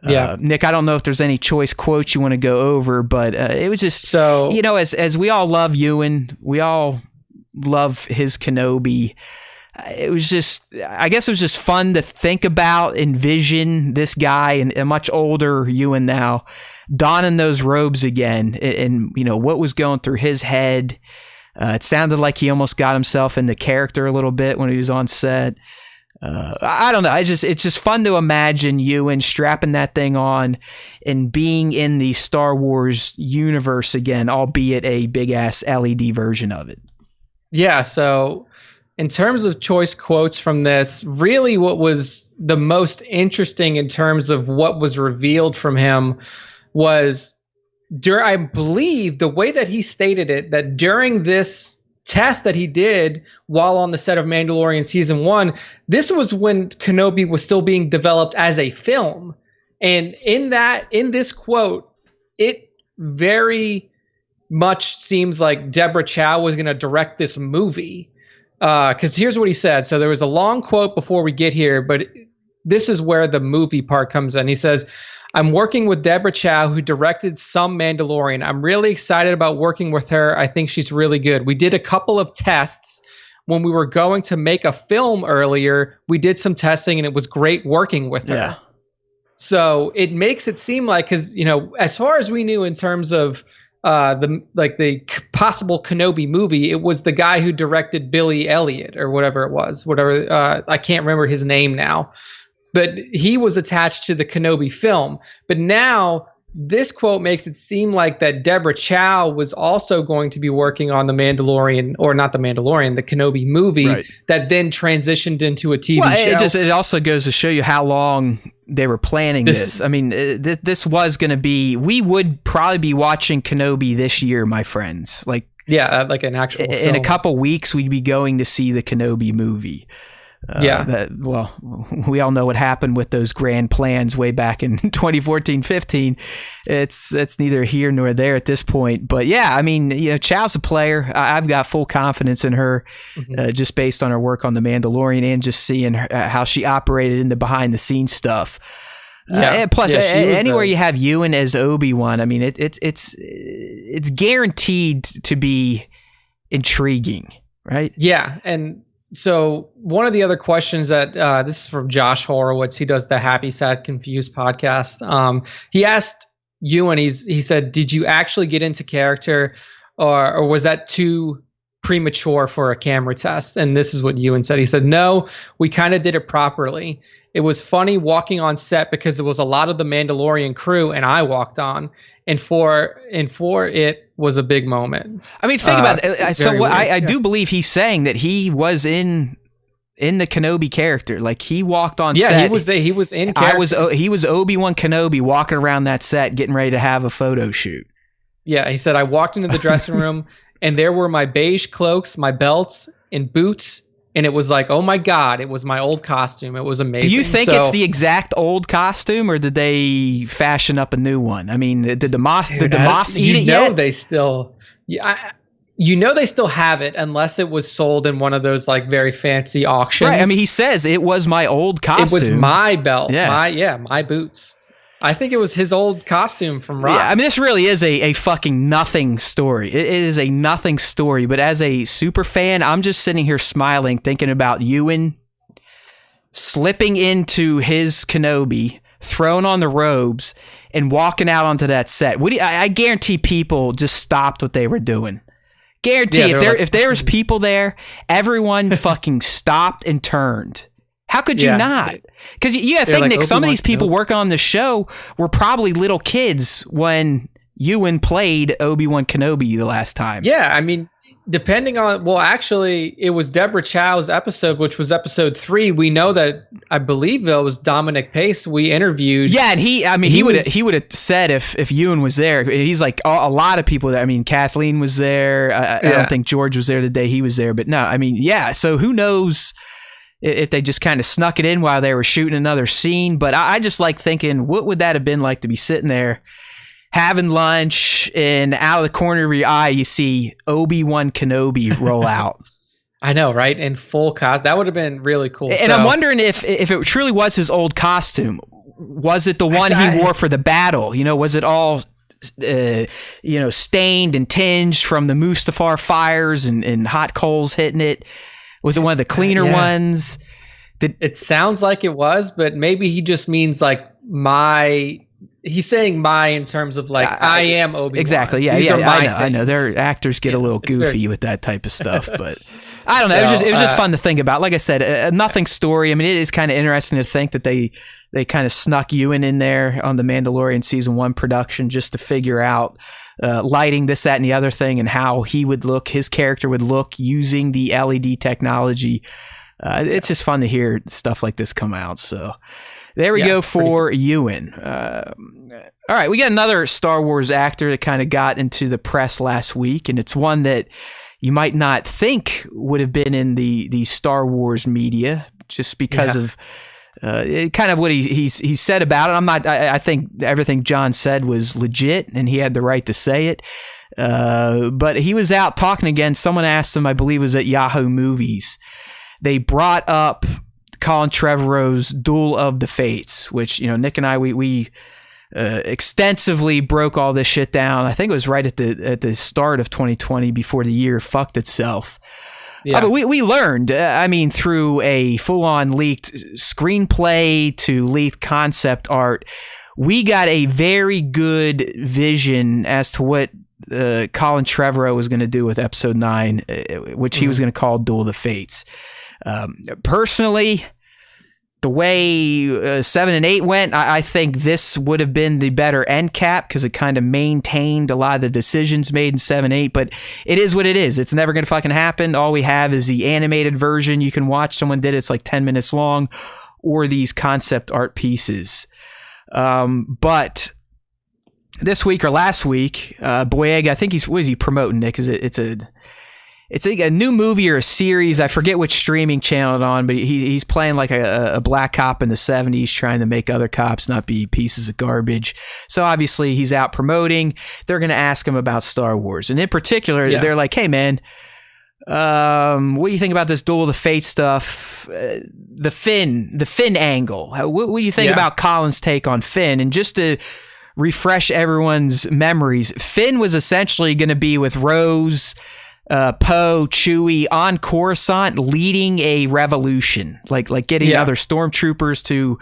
Nick, I don't know if there's any choice quotes you want to go over, but it was just so, as we all love Ewan, we all love his Kenobi. It was just, I guess it was just fun to think about, envision this guy, and a much older Ewan now, donning those robes again, and what was going through his head. It sounded like he almost got himself in the character a little bit when he was on set. I don't know. It's just fun to imagine Ewan strapping that thing on and being in the Star Wars universe again, albeit a big ass LED version of it. Yeah. So in terms of choice quotes from this, really what was the most interesting in terms of what was revealed from him was, I believe the way that he stated it, that during this test that he did while on the set of Mandalorian Season 1, this was when Kenobi was still being developed as a film. And in this quote, it very much seems like Deborah Chow was going to direct this movie. Because here's what he said. So there was a long quote before we get here, but this is where the movie part comes in. He says, I'm working with Deborah Chow, who directed some Mandalorian. I'm really excited about working with her. I think she's really good. We did a couple of tests when we were going to make a film earlier. We did some testing, and it was great working with her. Yeah. So it makes it seem like, because as far as we knew in terms of the possible Kenobi movie, it was the guy who directed Billy Elliot or whatever it was. I can't remember his name now. But he was attached to the Kenobi film. But now this quote makes it seem like that Deborah Chow was also going to be working on the Mandalorian, or not the Mandalorian, the Kenobi movie, that then transitioned into a TV show. It also goes to show you how long they were planning this. I mean, this was going to be, we would probably be watching Kenobi this year, my friends. Like an actual film. In a couple weeks, we'd be going to see the Kenobi movie. We all know what happened with those grand plans way back in 2014-15. It's neither here nor there at this point. But yeah, I mean, Chow's a player. I've got full confidence in her, just based on her work on The Mandalorian and just seeing how she operated in the behind the scenes stuff. Plus, anywhere you have Ewan as Obi-Wan, I mean, it's guaranteed to be intriguing, right? Yeah, and so one of the other questions that this is from Josh Horowitz. He does the Happy, Sad, Confused podcast. He asked Ewan. He said, "Did you actually get into character, or was that too premature for a camera test?" And this is what Ewan said. He said, "No, we kind of did it properly. It was funny walking on set because it was a lot of the Mandalorian crew, and I walked on, and for it was a big moment." I mean, think about it. So what, I do believe he's saying that he was in the Kenobi character. Like, he walked on set. Yeah, he was in character. He was Obi-Wan Kenobi walking around that set getting ready to have a photo shoot. Yeah, he said, "I walked into the dressing room and there were my beige cloaks, my belts and boots. And it was like, oh my God, it was my old costume. It was amazing." Do you think it's the exact old costume, or did they fashion up a new one? I mean, did the Moss eat it yet? They still, they still have it, unless it was sold in one of those like very fancy auctions. Right. I mean, he says it was my old costume. It was my belt. Yeah. My boots. I think it was his old costume from Rock. Yeah, I mean, this really is a fucking nothing story. It is a nothing story, but as a super fan, I'm just sitting here smiling, thinking about Ewan slipping into his Kenobi, throwing on the robes, and walking out onto that set. I guarantee people just stopped what they were doing. Guarantee if there's people there, everyone fucking stopped and turned. How could you not? Because you got to think, Nick, some of these people working on the show were probably little kids when Ewan played Obi-Wan Kenobi the last time. Yeah, I mean, depending on, well, actually, it was Deborah Chow's episode, which was episode 3. We know that, I believe it was Dominic Pace we interviewed. Yeah, and he would have said if Ewan was there. He's like, a lot of people there. I mean, Kathleen was there. I don't think George was there the day he was there. But no, I mean, yeah, so who knows if they just kind of snuck it in while they were shooting another scene. But I just like thinking, what would that have been like to be sitting there having lunch, and out of the corner of your eye you see Obi-Wan Kenobi roll out. I know, right? In full costume. That would have been really cool. And I'm wondering if it truly was his old costume. Was it the one he wore for the battle? You know, was it all stained and tinged from the Mustafar fires and hot coals hitting it? Was it one of the cleaner ones? It sounds like it was, but maybe he just means like he's saying my in terms of like, I am Obi-Wan. Exactly. Yeah. I know. Their actors get a little goofy with that type of stuff, but I don't know. It was just fun to think about. Like I said, a nothing story. I mean, it is kind of interesting to think that they kind of snuck Ewan in there on the Mandalorian season 1 production just to figure out lighting, this, that, and the other thing, and how he would look, his character would look using the LED technology. It's just fun to hear stuff like this come out. So there we go for Ewan. All right, we got another Star Wars actor that kind of got into the press last week, and it's one that you might not think would have been in the Star Wars media just because of kind of what he said about it. I think everything John said was legit, and he had the right to say it. But he was out talking again. Someone asked him, I believe it was at Yahoo Movies. They brought up Colin Trevorrow's Duel of the Fates, which, Nick and I, we extensively broke all this shit down. I think it was right at the start of 2020, before the year fucked itself. Yeah. But we learned, through a full-on leaked screenplay to leaked concept art, we got a very good vision as to what Colin Trevorrow was going to do with Episode 9, which he was going to call Duel of the Fates. Personally, the way 7 and 8 went, I think this would have been the better end cap, because it kind of maintained a lot of the decisions made in 7 8, but it is what it is. It's never going to fucking happen. All we have is the animated version you can watch. Someone did it. It's like 10 minutes long, or these concept art pieces. But this week or last week, Boyega, I think what is he promoting, Nick? It's like a new movie or a series. I forget which streaming channel it's on, but he's playing like a black cop in the 70s, trying to make other cops not be pieces of garbage. So obviously he's out promoting. They're going to ask him about Star Wars. And in particular, they're like, hey man, What do you think about this Duel of the Fates stuff? The Finn angle. What do you think about Colin's take on Finn? And just to refresh everyone's memories, Finn was essentially going to be with Rose, Poe, Chewie on Coruscant, leading a revolution, like getting other stormtroopers to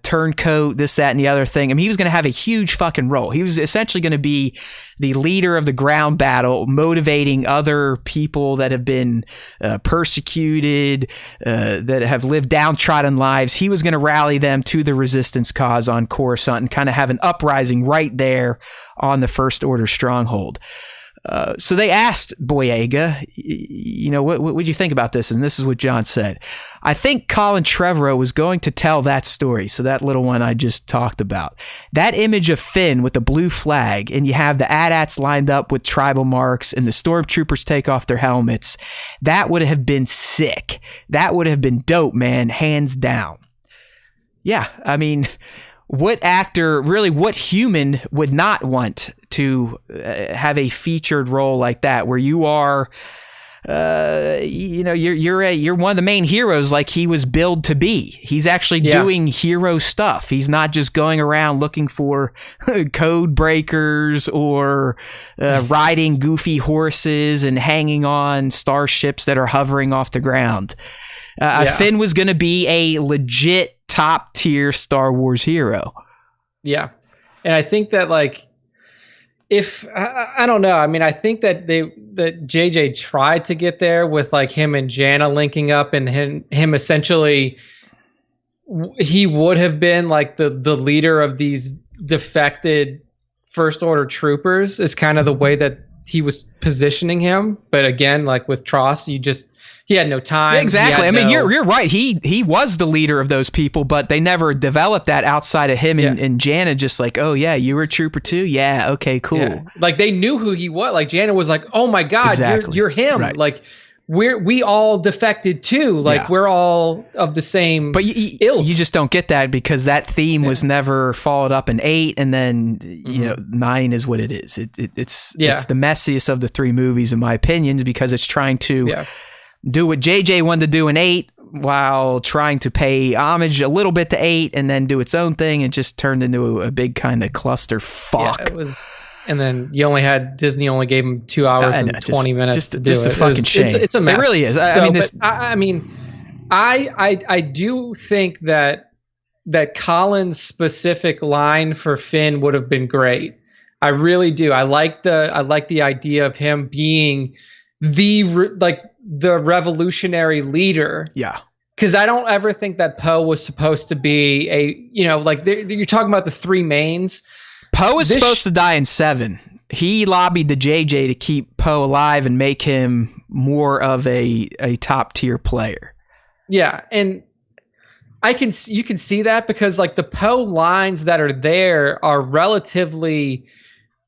turncoat this, that, and the other thing. I mean, he was going to have a huge fucking role. He was essentially going to be the leader of the ground battle, motivating other people that have been persecuted, that have lived downtrodden lives. He was going to rally them to the resistance cause on Coruscant and kind of have an uprising right there on the First Order stronghold. So they asked Boyega, what would you think about this? And this is what John said. I think Colin Trevorrow was going to tell that story. So that little one I just talked about. That image of Finn with the blue flag, and you have the AT-ATs lined up with tribal marks, and the stormtroopers take off their helmets. That would have been sick. That would have been dope, man. Hands down. Yeah, I mean, what actor, really, what human would not want to have a featured role like that, where you are, you're one of the main heroes, like he was billed to be. He's actually doing hero stuff. He's not just going around looking for code breakers or riding goofy horses and hanging on starships that are hovering off the ground. Finn was going to be a legit top tier Star Wars hero. Yeah. And I think that, like, if I don't know, I mean, I think that JJ tried to get there with like him and Jana linking up, and him essentially, he would have been like the leader of these defected First Order troopers, is kind of the way that he was positioning him. But again, like with Tross, he had no time. Exactly. I mean, you're right. He was the leader of those people, but they never developed that outside of him and Jana. Just like, oh yeah, you were a trooper too. Yeah. Okay. Cool. Yeah. Like they knew who he was. Like Jana was like, oh my god, you're him. Right. Like we all defected too. Like we're all of the same. But you just don't get that because that theme was never followed up in 8, and then 9 is what it is. It's the messiest of the 3 movies in my opinion, because it's trying to do what JJ wanted to do in 8 while trying to pay homage a little bit to 8 and then do its own thing, and just turned into a big kind of cluster fuck. Yeah, it was, and then Disney only gave him 2 hours and 20 minutes to do it. Just a fucking shame. It's a mess. It really is. I do think that Colin's specific line for Finn would have been great. I really do. I like the idea of him being the revolutionary leader. Yeah. Because I don't ever think that Poe was supposed to be you're talking about the 3 mains. Poe is supposed to die in 7. He lobbied the JJ to keep Poe alive and make him more of a top tier player. Yeah, and you can see that because like the Poe lines that are there are relatively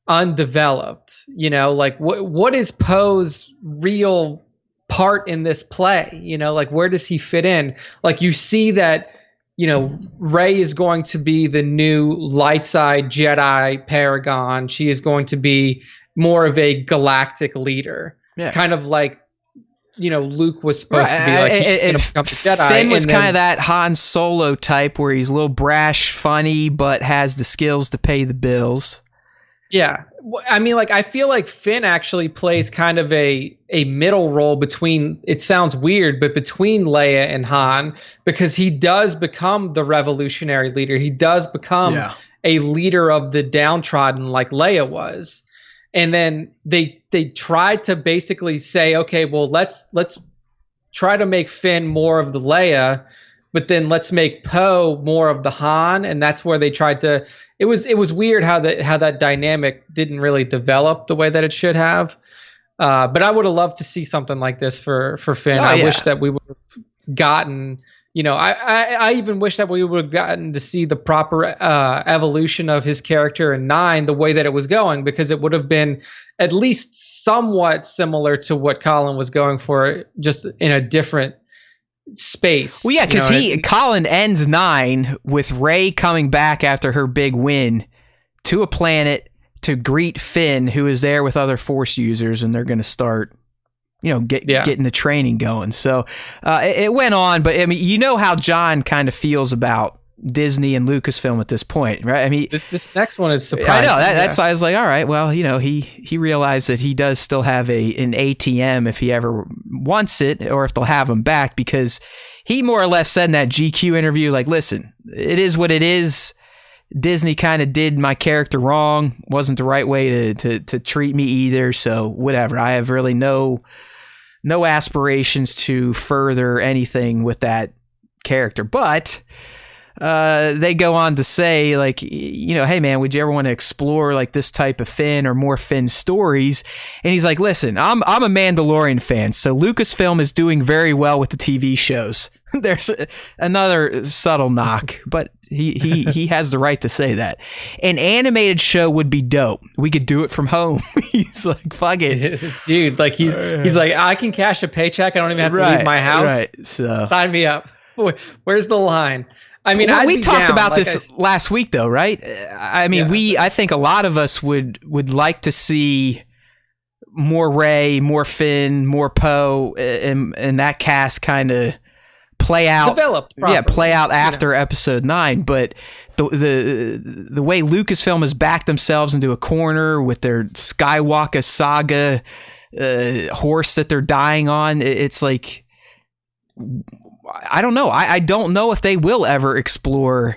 undeveloped. Like what is Poe's real part in this play? Like where does he fit in? Like you see that Rey is going to be the new light side Jedi paragon. She is going to be more of a galactic leader, kind of like Luke was supposed to be like he's going to become a Jedi. Finn was kind of that Han Solo type where he's a little brash, funny, but has the skills to pay the bills. Yeah. I mean, like, I feel like Finn actually plays kind of a middle role between, it sounds weird, but between Leia and Han, because he does become the revolutionary leader. He does become a leader of the downtrodden like Leia was. And then they tried to basically say, okay, well, let's try to make Finn more of the Leia, but then let's make Poe more of the Han. And that's where they tried to, it was weird how that dynamic didn't really develop the way that it should have. But I would have loved to see something like this for Finn. I wish that we would have gotten, I even wish that we would have gotten to see the proper evolution of his character in 9 the way that it was going, because it would have been at least somewhat similar to what Colin was going for, just in a different space. Well, yeah, because Colin ends 9 with Rey coming back after her big win to a planet to greet Finn, who is there with other Force users, and they're going to start, getting the training going. So it went on, but I mean, you know how John kind of feels about Disney and Lucasfilm at this point, right? I mean, this next one is surprising. I know that's why I was like, all right, well, he realized that he does still have an ATM if he ever wants it, or if they'll have him back, because he more or less said in that GQ interview, like, listen, it is what it is. Disney kind of did my character wrong. Wasn't the right way to treat me either. So whatever. I have really no aspirations to further anything with that character. But they go on to say, like, hey man, would you ever want to explore like this type of Finn or more Finn stories? And he's like, listen, I'm a Mandalorian fan, so Lucasfilm is doing very well with the TV shows. There's another subtle knock, but he has the right to say that. An animated show would be dope. We could do it from home. He's like, fuck it, dude. Like he's like, I can cash a paycheck. I don't even have to leave my house. Right. So sign me up. Where's the line? I mean, we talked about this last week, though, right? I mean, I think a lot of us would like to see more Rey, more Finn, more Poe, and that cast kind of play out, developed properly. Play out after Episode 9. But the way Lucasfilm has backed themselves into a corner with their Skywalker saga horse that they're dying on, it's like, I don't know. I don't know if they will ever explore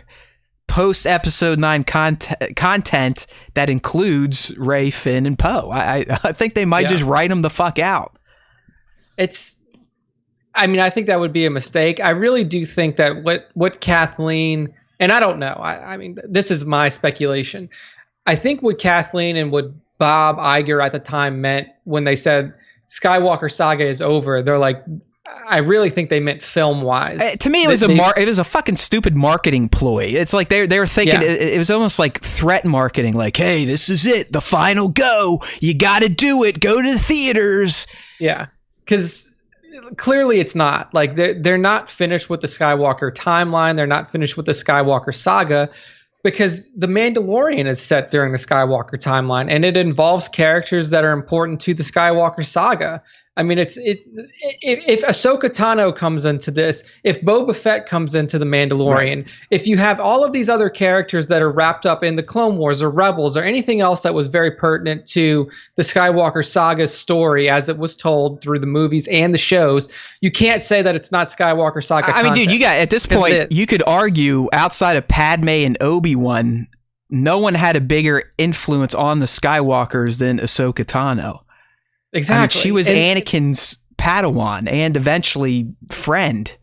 post Episode 9 content that includes Rey, Finn, and Poe. I think they might just write them the fuck out. I think that would be a mistake. I really do think that what Kathleen, and I don't know, I mean, this is my speculation. I think what Kathleen and what Bob Iger at the time meant when they said Skywalker saga is over, they're like, I really think they meant film-wise. To me, it was a fucking stupid marketing ploy. It's like they were thinking it was almost like threat marketing. Like, hey, this is it, the final go. You got to do it. Go to the theaters. Yeah, because clearly it's not. Like they're not finished with the Skywalker timeline. They're not finished with the Skywalker saga, because The Mandalorian is set during the Skywalker timeline, and it involves characters that are important to the Skywalker saga. I mean, it's if Ahsoka Tano comes into this, if Boba Fett comes into The Mandalorian, if you have all of these other characters that are wrapped up in the Clone Wars or Rebels or anything else that was very pertinent to the Skywalker saga story as it was told through the movies and the shows, you can't say that it's not Skywalker saga content. I mean, dude, you got, at this point, you could argue outside of Padme and Obi-Wan, no one had a bigger influence on the Skywalkers than Ahsoka Tano. Exactly. I mean, she was Anakin's Padawan and eventually friend.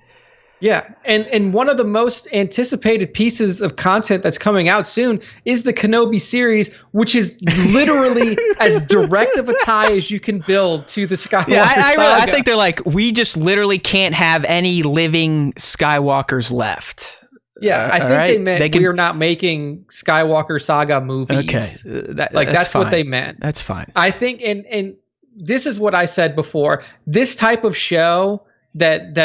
Yeah, and one of the most anticipated pieces of content that's coming out soon is the Kenobi series, which is literally as direct of a tie as you can build to the Skywalker saga. I think they're like, we just literally can't have any living Skywalkers left. Yeah, I think they meant we are not making Skywalker saga movies. Okay, that's what they meant. That's fine. I think, and this is what I said before. This type of show that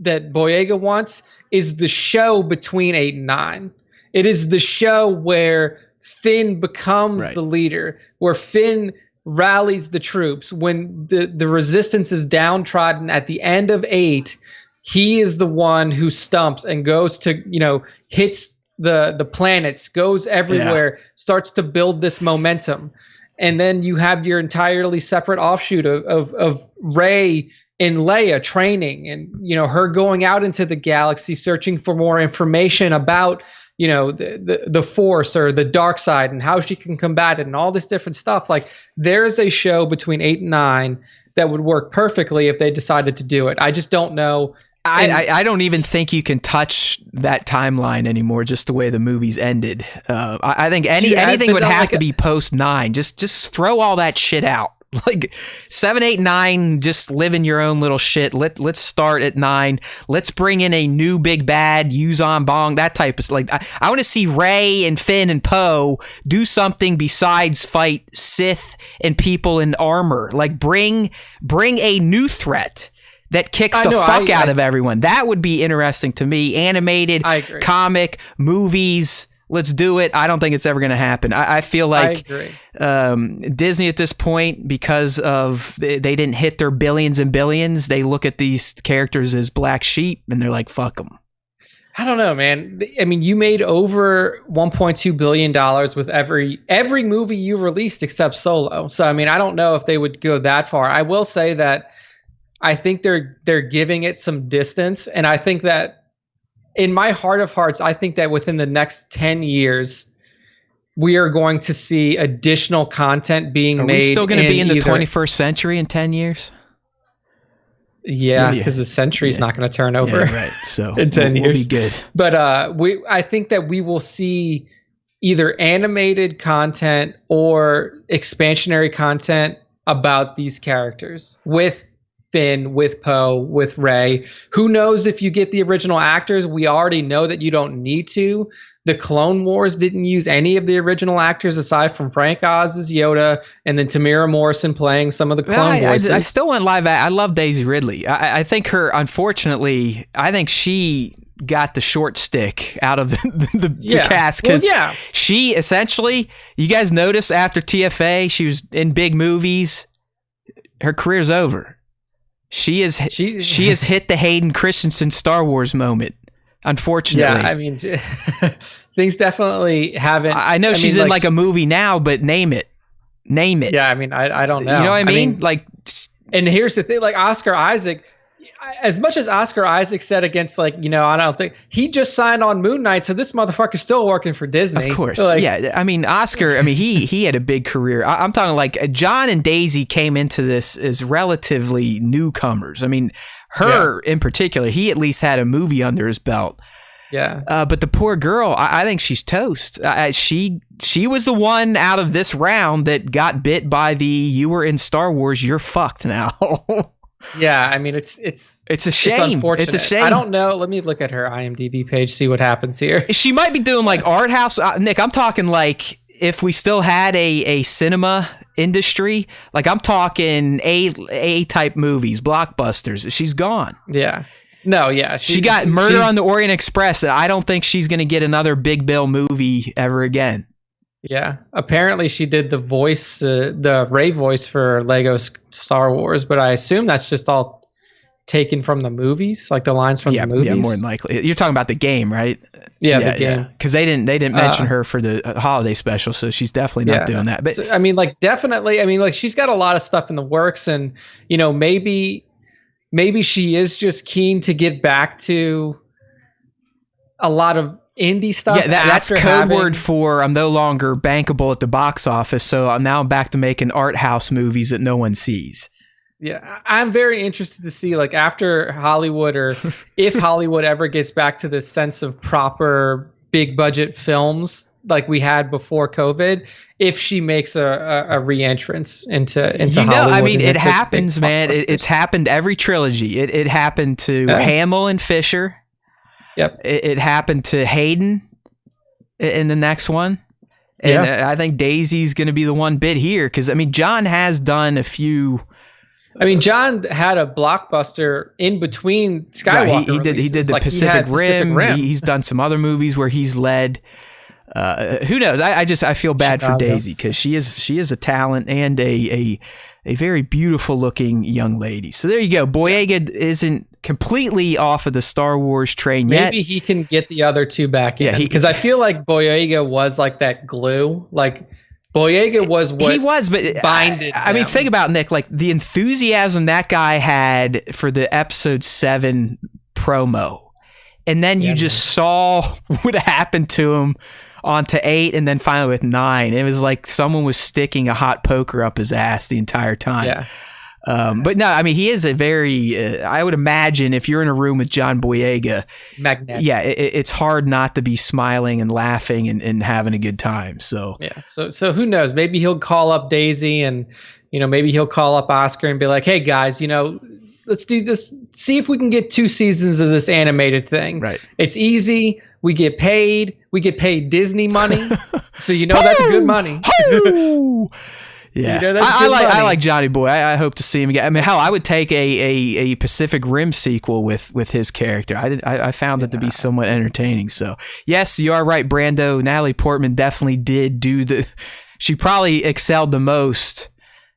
Boyega wants is the show between 8 and 9. It is the show where Finn becomes the leader, where Finn rallies the troops. When the resistance is downtrodden at the end of 8, he is the one who stumps and goes to, hits the planets, goes everywhere, starts to build this momentum. And then you have your entirely separate offshoot of Rey and Leia training, and her going out into the galaxy searching for more information about the Force or the dark side and how she can combat it and all this different stuff. Like, there's a show between 8 and 9 that would work perfectly if they decided to do it. I just don't know. I don't even think you can touch that timeline anymore, just the way the movies ended. I think anything would have to be post 9. Just throw all that shit out. Like 7, 8, 9, just live in your own little shit. Let's start at 9. Let's bring in a new big bad, Yuzon Bong, that type of like. I want to see Rey and Finn and Poe do something besides fight Sith and people in armor. Like bring a new threat that kicks the fuck out of everyone. That would be interesting to me. Animated, comic, movies, Let's do it. I don't think it's ever going to happen. I feel like Disney at this point, because of they didn't hit their billions and billions, they look at these characters as black sheep and they're like, fuck them. I don't know, man. I mean, you made over $1.2 billion with every movie you released except Solo. So, I mean, I don't know if they would go that far. I will say that I think they're giving it some distance, and I think that in my heart of hearts, I think that within the next 10 years, we are going to see additional content being made. Are we still going to be in the 21st century in 10 years? Yeah, because the century's not going to turn over. Yeah, right. So in 10 years. We'll be good. But I think that we will see either animated content or expansionary content about these characters with Finn, with Poe, with Rey. Who knows if you get the original actors? We already know that you don't need to. The Clone Wars didn't use any of the original actors aside from Frank Oz as Yoda and then Tamira Morrison playing some of the clone voices. I still want live. I love Daisy Ridley. I think her, unfortunately, I think she got the short stick out of the cast because she essentially, you guys notice after TFA, she was in big movies. Her career's over. She has hit the Hayden Christensen Star Wars moment, unfortunately. Yeah, I mean, things definitely haven't. I know she's in like a movie now, but name it. Yeah, I mean, I don't know. You know what I mean? Like, and here's the thing: like Oscar Isaac, as much as Oscar Isaac said against, like, you know, I don't think he just signed on Moon Knight, so this motherfucker's still working for Disney. Of course, like, yeah. I mean, Oscar. I mean, he had a big career. I'm talking like John and Daisy came into this as relatively newcomers. I mean, her in particular, he at least had a movie under his belt. Yeah. But the poor girl, I think she's toast. She was the one out of this round that got bit by the "you were in Star Wars, you're fucked now." Yeah, I mean, it's a shame. It's unfortunate. It's a shame. I don't know. Let me look at her IMDb page, see what happens here. She might be doing like art house. Nick, I'm talking like if we still had a cinema industry, like I'm talking A type movies, blockbusters. She's gone. Yeah. No, yeah. She got Murder on the Orient Express, and I don't think she's going to get another big bill movie ever again. Yeah, apparently she did the voice, the Rey voice for Lego Star Wars, but I assume that's just all taken from the movies, like the lines from the movies. Yeah, more than likely. You're talking about the game, right? Yeah, the game. Because they didn't mention her for the holiday special, so she's definitely not doing that. But so, I mean, like, definitely. I mean, like, she's got a lot of stuff in the works, and you know, maybe she is just keen to get back to a lot of indie stuff. Yeah, that's code word for I'm no longer bankable at the box office, so I'm now back to making art house movies that no one sees. Yeah, I'm very interested to see, like, after Hollywood, or if Hollywood ever gets back to this sense of proper big budget films like we had before COVID, if she makes a re-entrance into Hollywood. I mean, it happens, man. It's happened every trilogy. It happened to Hamill and Fisher. Yep. It happened to Hayden in the next one. And I think Daisy's going to be the one bit here. Because, I mean, John has done a few. I mean, John had a blockbuster in between Skywalker. Right, he did the Pacific Rim. He's done some other movies where he's led. Who knows? I feel bad for Daisy because she is a talent and a very beautiful looking young lady. So there you go. Boyega isn't completely off of the Star Wars train yet. Maybe he can get the other two back in. Because I feel like Boyega was like that glue. Like, Boyega was what he was, but binded. I mean, think about Nick, like the enthusiasm that guy had for the episode 7 promo. And then you just saw what happened to him onto 8 and then finally with 9. It was like someone was sticking a hot poker up his ass the entire time. Yeah. But no, I mean, he is a very, I would imagine if you're in a room with John Boyega, magnetic. Yeah, it's hard not to be smiling and laughing and having a good time. So, yeah. So who knows? Maybe he'll call up Daisy and, you know, maybe he'll call up Oscar and be like, hey guys, you know, let's do this. See if we can get 2 seasons of this animated thing. Right. It's easy. We get paid. We get paid Disney money. So, you know, that's good money. Yeah, that's I good money. like Johnny Boy. I hope to see him again. I mean, hell, I would take a Pacific Rim sequel with his character. I found it to be somewhat entertaining. So yes, you are right, Brando. Natalie Portman definitely did do she probably excelled the most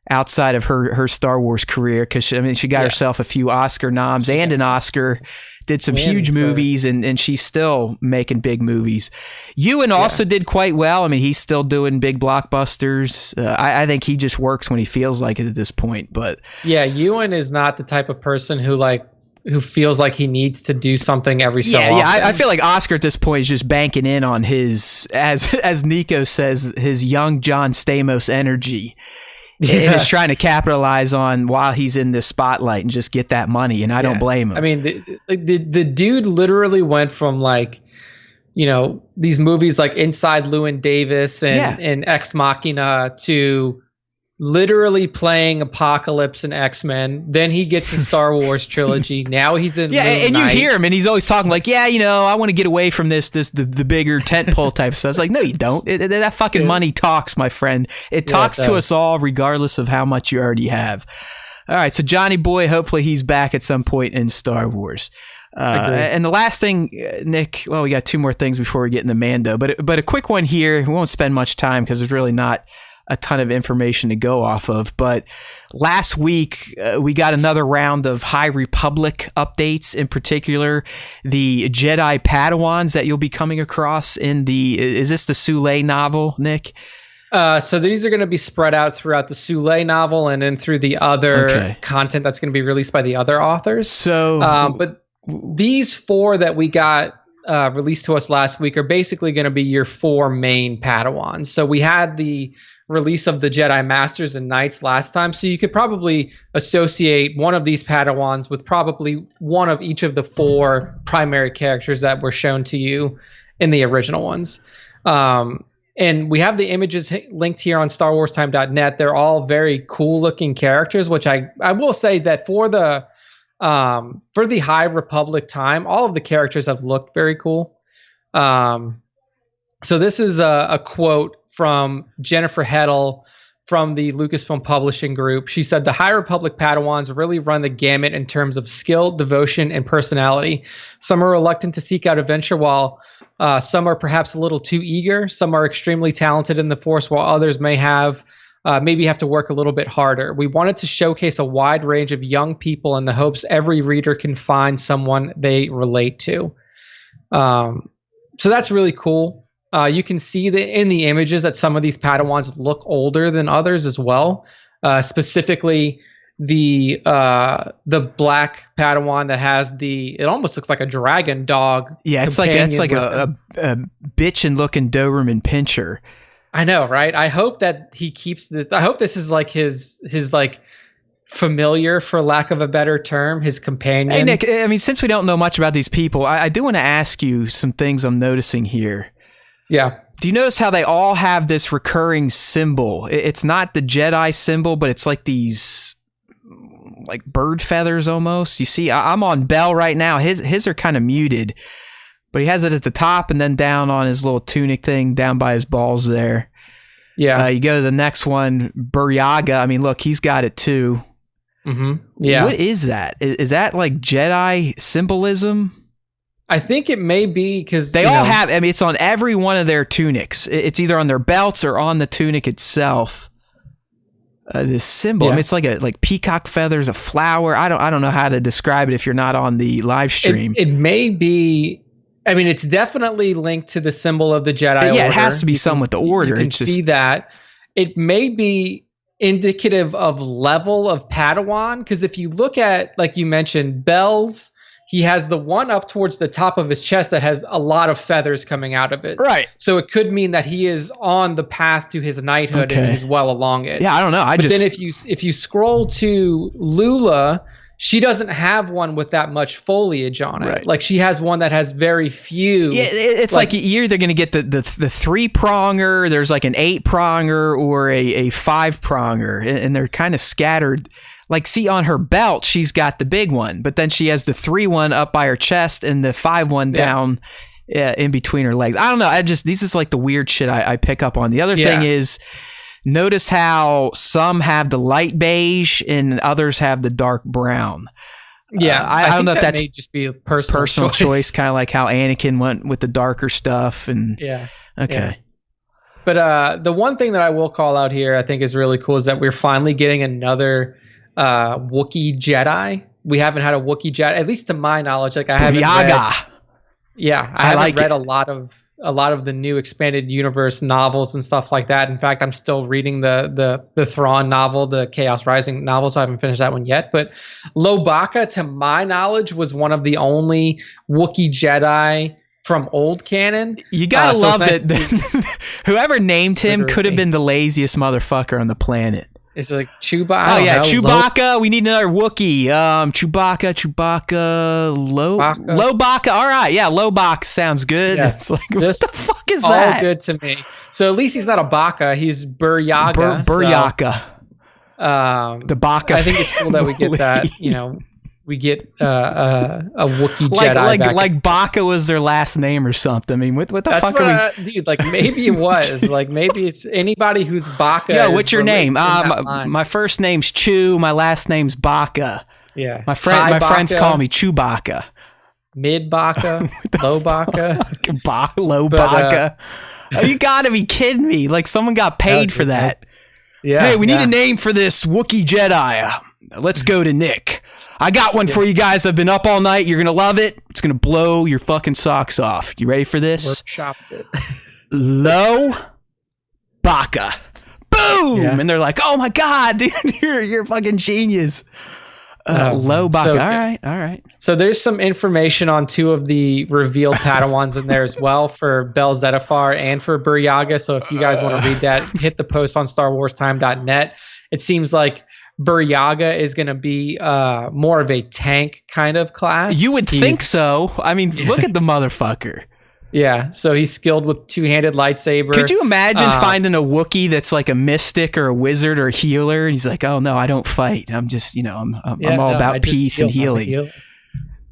outside of her Star Wars career, because she got herself a few Oscar noms and an Oscar. Did some huge movies, and she's still making big movies. Ewan also did quite well. I mean, he's still doing big blockbusters. I think he just works when he feels like it at this point. But yeah, Ewan is not the type of person who feels like he needs to do something every so often. Yeah, I feel like Oscar at this point is just banking in on his, as Nico says, his young John Stamos energy. And is trying to capitalize on while he's in this spotlight and just get that money, and I don't blame him. I mean, the dude literally went from these movies like Inside Llewyn Davis and Ex Machina to literally playing Apocalypse and X-Men. Then he gets the Star Wars trilogy. Now he's in Moon Knight. You hear him, and he's always talking like, I want to get away from the bigger tentpole type stuff. It's like, no, you don't. That fucking money talks, my friend. It talks to us all, regardless of how much you already have. All right, so Johnny Boy, hopefully he's back at some point in Star Wars. And the last thing, Nick, well, we got two more things before we get into Mando, but a quick one here. We won't spend much time because there's really not a ton of information to go off of. But last week, we got another round of High Republic updates, in particular, the Jedi Padawans that you'll be coming across in is this the Sule novel, Nick? So these are going to be spread out throughout the Sule novel and then through the other content that's going to be released by the other authors. So, but these 4 that we got released to us last week are basically going to be your 4 main Padawans. So we had the release of the Jedi Masters and Knights last time, so you could probably associate one of these Padawans with probably one of each of the 4 primary characters that were shown to you in the original ones. And we have the images linked here on StarWarsTime.net. They're all very cool looking characters, which I will say that for the High Republic time, all of the characters have looked very cool. So this is a quote from Jennifer Heddle from the Lucasfilm Publishing Group. She said, "The High Republic Padawans really run the gamut in terms of skill, devotion, and personality. Some are reluctant to seek out adventure, while some are perhaps a little too eager. Some are extremely talented in the Force, while others maybe have to work a little bit harder. We wanted to showcase a wide range of young people in the hopes every reader can find someone they relate to." So that's really cool. You can see in the images that some of these Padawans look older than others as well. Specifically, the black Padawan that has it almost looks like a dragon dog. Yeah, it's like a bitchin' looking Doberman Pinscher. I know, right? I hope that he keeps this. I hope this is like his like familiar, for lack of a better term, his companion. Hey, Nick, I mean, since we don't know much about these people, I do want to ask you some things I'm noticing here. Yeah. Do you notice how they all have this recurring symbol? It's not the Jedi symbol, but it's like these like bird feathers almost. You see, I'm on Bell right now. His are kind of muted, but he has it at the top and then down on his little tunic thing down by his balls there. Yeah. You go to the next one, Buryaga. I mean, look, he's got it too. Mm-hmm. Yeah. What is that? Is that like Jedi symbolism? I think it may be because they all have. I mean, it's on every one of their tunics. It's either on their belts or on the tunic itself. This symbol. I mean, it's like peacock feathers, a flower. I don't know how to describe it if you're not on the live stream. It may be. I mean, it's definitely linked to the symbol of the Jedi Order. Yeah, it has to be some with the order. You can see that. It may be indicative of level of Padawan, because if you look at, like you mentioned, Bell's. He has the one up towards the top of his chest that has a lot of feathers coming out of it. Right. So it could mean that he is on the path to his knighthood and he's well along it. Yeah, I don't know. But then if you scroll to Lula, she doesn't have one with that much foliage on it. Right. Like she has one that has very few. Yeah, it's like you're either going to get the 3-pronger, there's like an 8-pronger or a 5-pronger, and they're kind of scattered. Like, see, on her belt, she's got the big one, but then she has the 3 one up by her chest and the 5 one down in between her legs. I don't know. This is like the weird shit I pick up on. The other thing is Notice how some have the light beige and others have the dark brown. Yeah, I don't know if that's may just be a personal choice, kind of like how Anakin went with the darker stuff. And yeah, okay. Yeah. But the one thing that I will call out here, I think is really cool, is that we're finally getting another Wookiee Jedi. We haven't had a Wookiee Jedi, at least to my knowledge. Like I haven't read a lot of the new expanded universe novels and stuff like that. In fact, I'm still reading the Thrawn novel, the Chaos Rising novel, so I haven't finished that one yet. But Lobaka, to my knowledge, was one of the only Wookiee Jedi from old canon. You gotta love that whoever named him could have been the laziest motherfucker on the planet. It's like Chewbacca. Oh yeah, Chewbacca. We need another Wookiee. Chewbacca. Lobaka. All right, yeah, Lobaka sounds good. Yeah. It's like, what the fuck is that? All good to me. So at least he's not a Baka. He's Buryaga. Buryaga. So, the Baka. I think it's cool that we get that. We get a Wookiee Jedi like Baka was their last name or something. I mean, what the fuck are we? Dude, like maybe it was. Like maybe it's anybody who's Baka. Yo, what's your name? My first name's Chew. My last name's Baka. Yeah. My friends call me Chewbacca. Mid Baka, low Baka, low Baka. Oh, you gotta be kidding me! Like someone got paid for that. Yeah. Hey, we need a name for this Wookiee Jedi. Let's go to Nick. I got one for you guys. I've been up all night. You're going to love it. It's going to blow your fucking socks off. You ready for this? Workshopped it. Low Baka. Boom! Yeah. And they're like, oh my God, dude, you're a fucking genius. Low Baka. So, all right. So there's some information on 2 of the revealed Padawans in there as well for Bel Zettifar and for Buryaga. So if you guys want to read that, hit the post on StarWarsTime.net. It seems like Buryaga is going to be more of a tank kind of class. You would think so. I mean, look at the motherfucker. Yeah, so he's skilled with 2-handed lightsaber. Could you imagine finding a Wookiee that's like a mystic or a wizard or a healer, and he's like, "Oh no, I don't fight. I'm just, I'm all about peace and healing."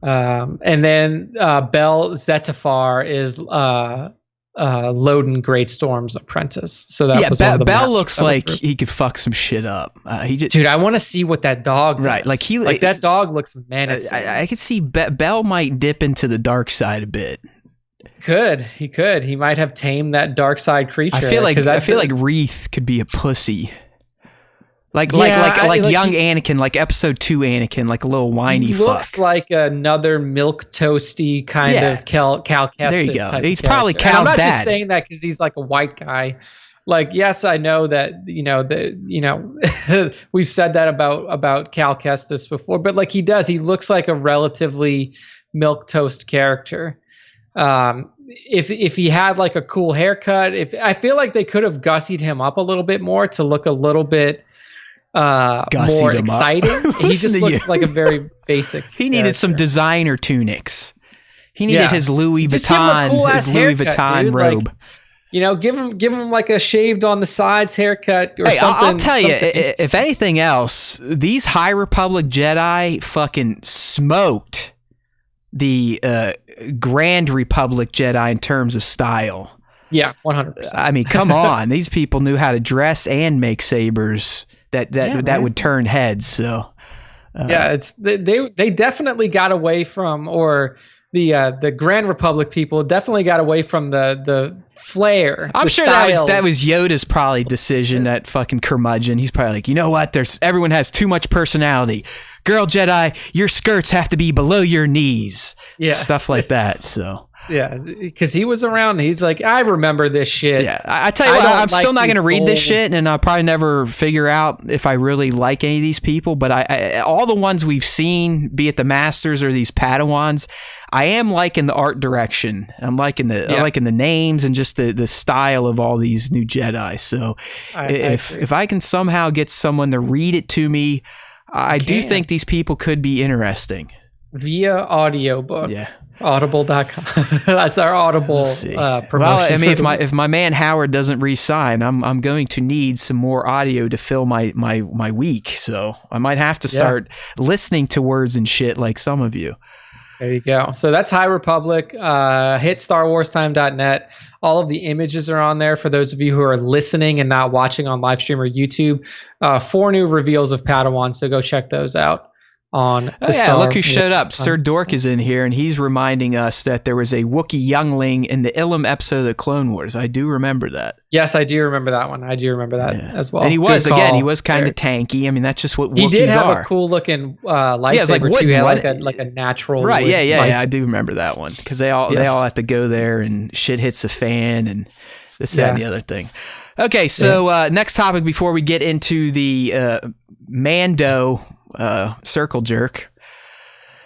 And then Bel Zettifar is Loden Greatstorm's apprentice. So that was one of the Bell looks like he could fuck some shit up. Dude, I want to see what that dog right does. That dog looks menacing. I could see Bell might dip into the dark side a bit. He could. He might have tamed that dark side creature. I feel like Wreath could be a pussy. Like young Anakin, like episode 2 Anakin, like a little whiny fuck. He looks like another milk toasty kind of Cal Kestis. There you go. He's character. probably Cal's I'm not dad. Just saying that because he's like a white guy. Like, yes, I know that we've said that about Cal Kestis before, but like he looks like a relatively milk toast character. If he had like a cool haircut, I feel like they could have gussied him up a little bit more to look a little bit more exciting. He just looks like a very basic. He needed some designer tunics. He needed his Louis Vuitton robe. Like, give him like a shaved on the sides haircut or something. I'll tell you, if anything else, these High Republic Jedi fucking smoked the Grand Republic Jedi in terms of style. Yeah, 100%. I mean, come on. These people knew how to dress and make sabers that would turn heads. So they definitely got away from, or the Grand Republic people definitely got away from the flair. I'm sure that was Yoda's probably decision. That fucking curmudgeon. He's probably like, you know what? Everyone has too much personality. Girl Jedi, your skirts have to be below your knees. Yeah, stuff like that. So. Yeah, because he was around. He's like, I remember this shit. Yeah, I tell you what, I'm still not going to read this shit, and I'll probably never figure out if I really like any of these people. But I all the ones we've seen, be it the Masters or these Padawans, I am liking the art direction. I'm liking the names and just the style of all these new Jedi. So if I can somehow get someone to read it to me, I do think these people could be interesting. Via audiobook. Yeah. Audible.com. That's our Audible promotion. Well, I mean, if my man Howard doesn't re-sign, I'm going to need some more audio to fill my week. So I might have to start listening to words and shit like some of you. There you go. So that's High Republic. Hit StarWarsTime.net. All of the images are on there for those of you who are listening and not watching on live stream or YouTube. 4 new reveals of Padawan, so go check those out. On look who showed up. Sir Dork is in here, and he's reminding us that there was a Wookiee youngling in the Ilum episode of the Clone Wars. I do remember that. Yes, I do remember that one. I do remember that as well. And he was kind of tanky. I mean, that's just what Wookiees are. He did have a cool looking lightsaber too. He had like a natural right. Yeah. I do remember that one because they all have to go there and shit hits the fan and this, that, and the other thing. Okay, so next topic before we get into the Mando circle jerk.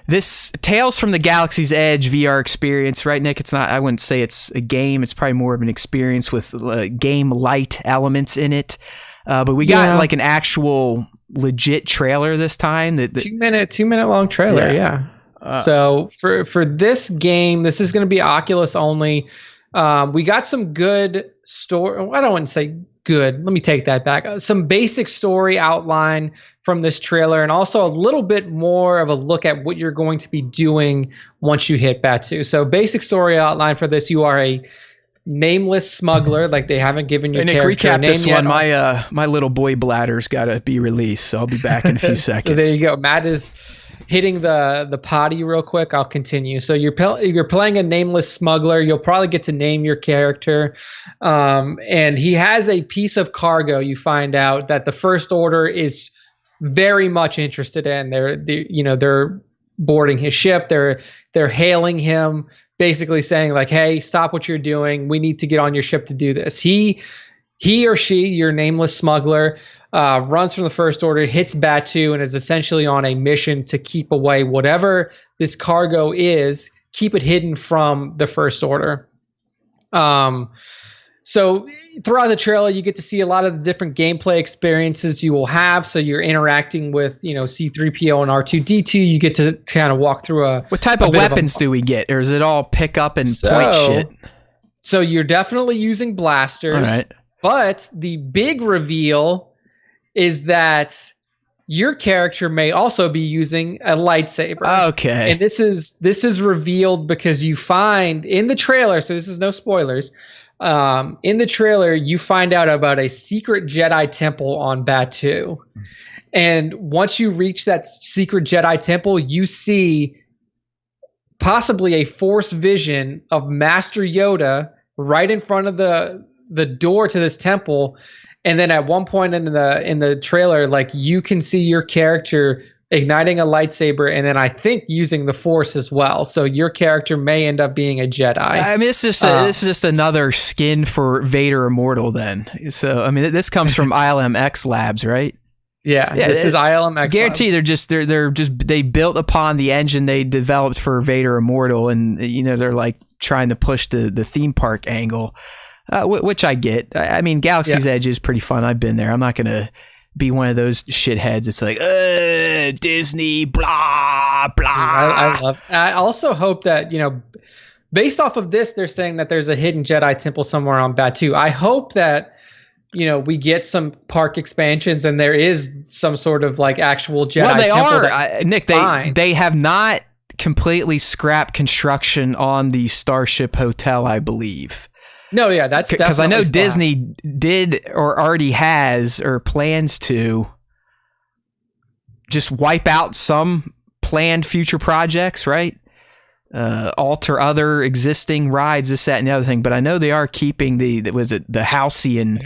This Tales from the Galaxy's Edge VR experience, right, Nick? It's not. I wouldn't say it's a game. It's probably more of an experience with game light elements in it. But we got like an actual legit trailer this time. That 2-minute long trailer. Yeah. So for this game, this is going to be Oculus only. We got some good story. I don't want to say good. Let me take that back. Some basic story outline from this trailer, and also a little bit more of a look at what you're going to be doing once you hit Batuu. So basic story outline for this: you are a nameless smuggler. Like they haven't given your character recap a name this yet. One. My little boy bladder's got to be released, so I'll be back in a few seconds. So there you go. Matt is hitting the potty real quick. I'll continue. So you're playing a nameless smuggler. You'll probably get to name your character, and he has a piece of cargo. You find out that the First Order is very much interested in. They're boarding his ship. They're hailing him, basically saying like, "Hey, stop what you're doing. We need to get on your ship to do this." He or she, your nameless smuggler, runs from the First Order, hits Batuu, and is essentially on a mission to keep away whatever this cargo is, keep it hidden from the First Order. So throughout the trailer, you get to see a lot of the different gameplay experiences you will have. So you're interacting with, C-3PO and R2-D2. You get to kind of walk through What type of weapons do we get? Or is it all pick up and point shit? So you're definitely using blasters. All right. But the big reveal is that your character may also be using a lightsaber. Okay. And this is revealed because you find in the trailer, so this is no spoilers, in the trailer you find out about a secret Jedi temple on Batuu. And once you reach that secret Jedi temple, you see possibly a Force vision of Master Yoda right in front of the door to this temple. And then at one point in the trailer, like you can see your character igniting a lightsaber, and then I think using the Force as well. So your character may end up being a Jedi. I mean, this is just another skin for Vader Immortal. Then, so I mean, this comes from ILMX Labs, right? Yeah, this is ILMX. Guarantee Labs. They built upon the engine they developed for Vader Immortal, and they're like trying to push the theme park angle. Which I get. I mean, Galaxy's Edge is pretty fun. I've been there. I'm not going to be one of those shitheads. It's like, Disney, blah, blah. I also hope that, based off of this, they're saying that there's a hidden Jedi temple somewhere on Batuu. I hope that, we get some park expansions and there is some sort of like actual Jedi temple. Well, Nick, they have not completely scrapped construction on the Starship Hotel, I believe. No, yeah, that's because I know Disney did or already has or plans to just wipe out some planned future projects, right? Alter other existing rides, this, that, and the other thing. But I know they are keeping the Halcyon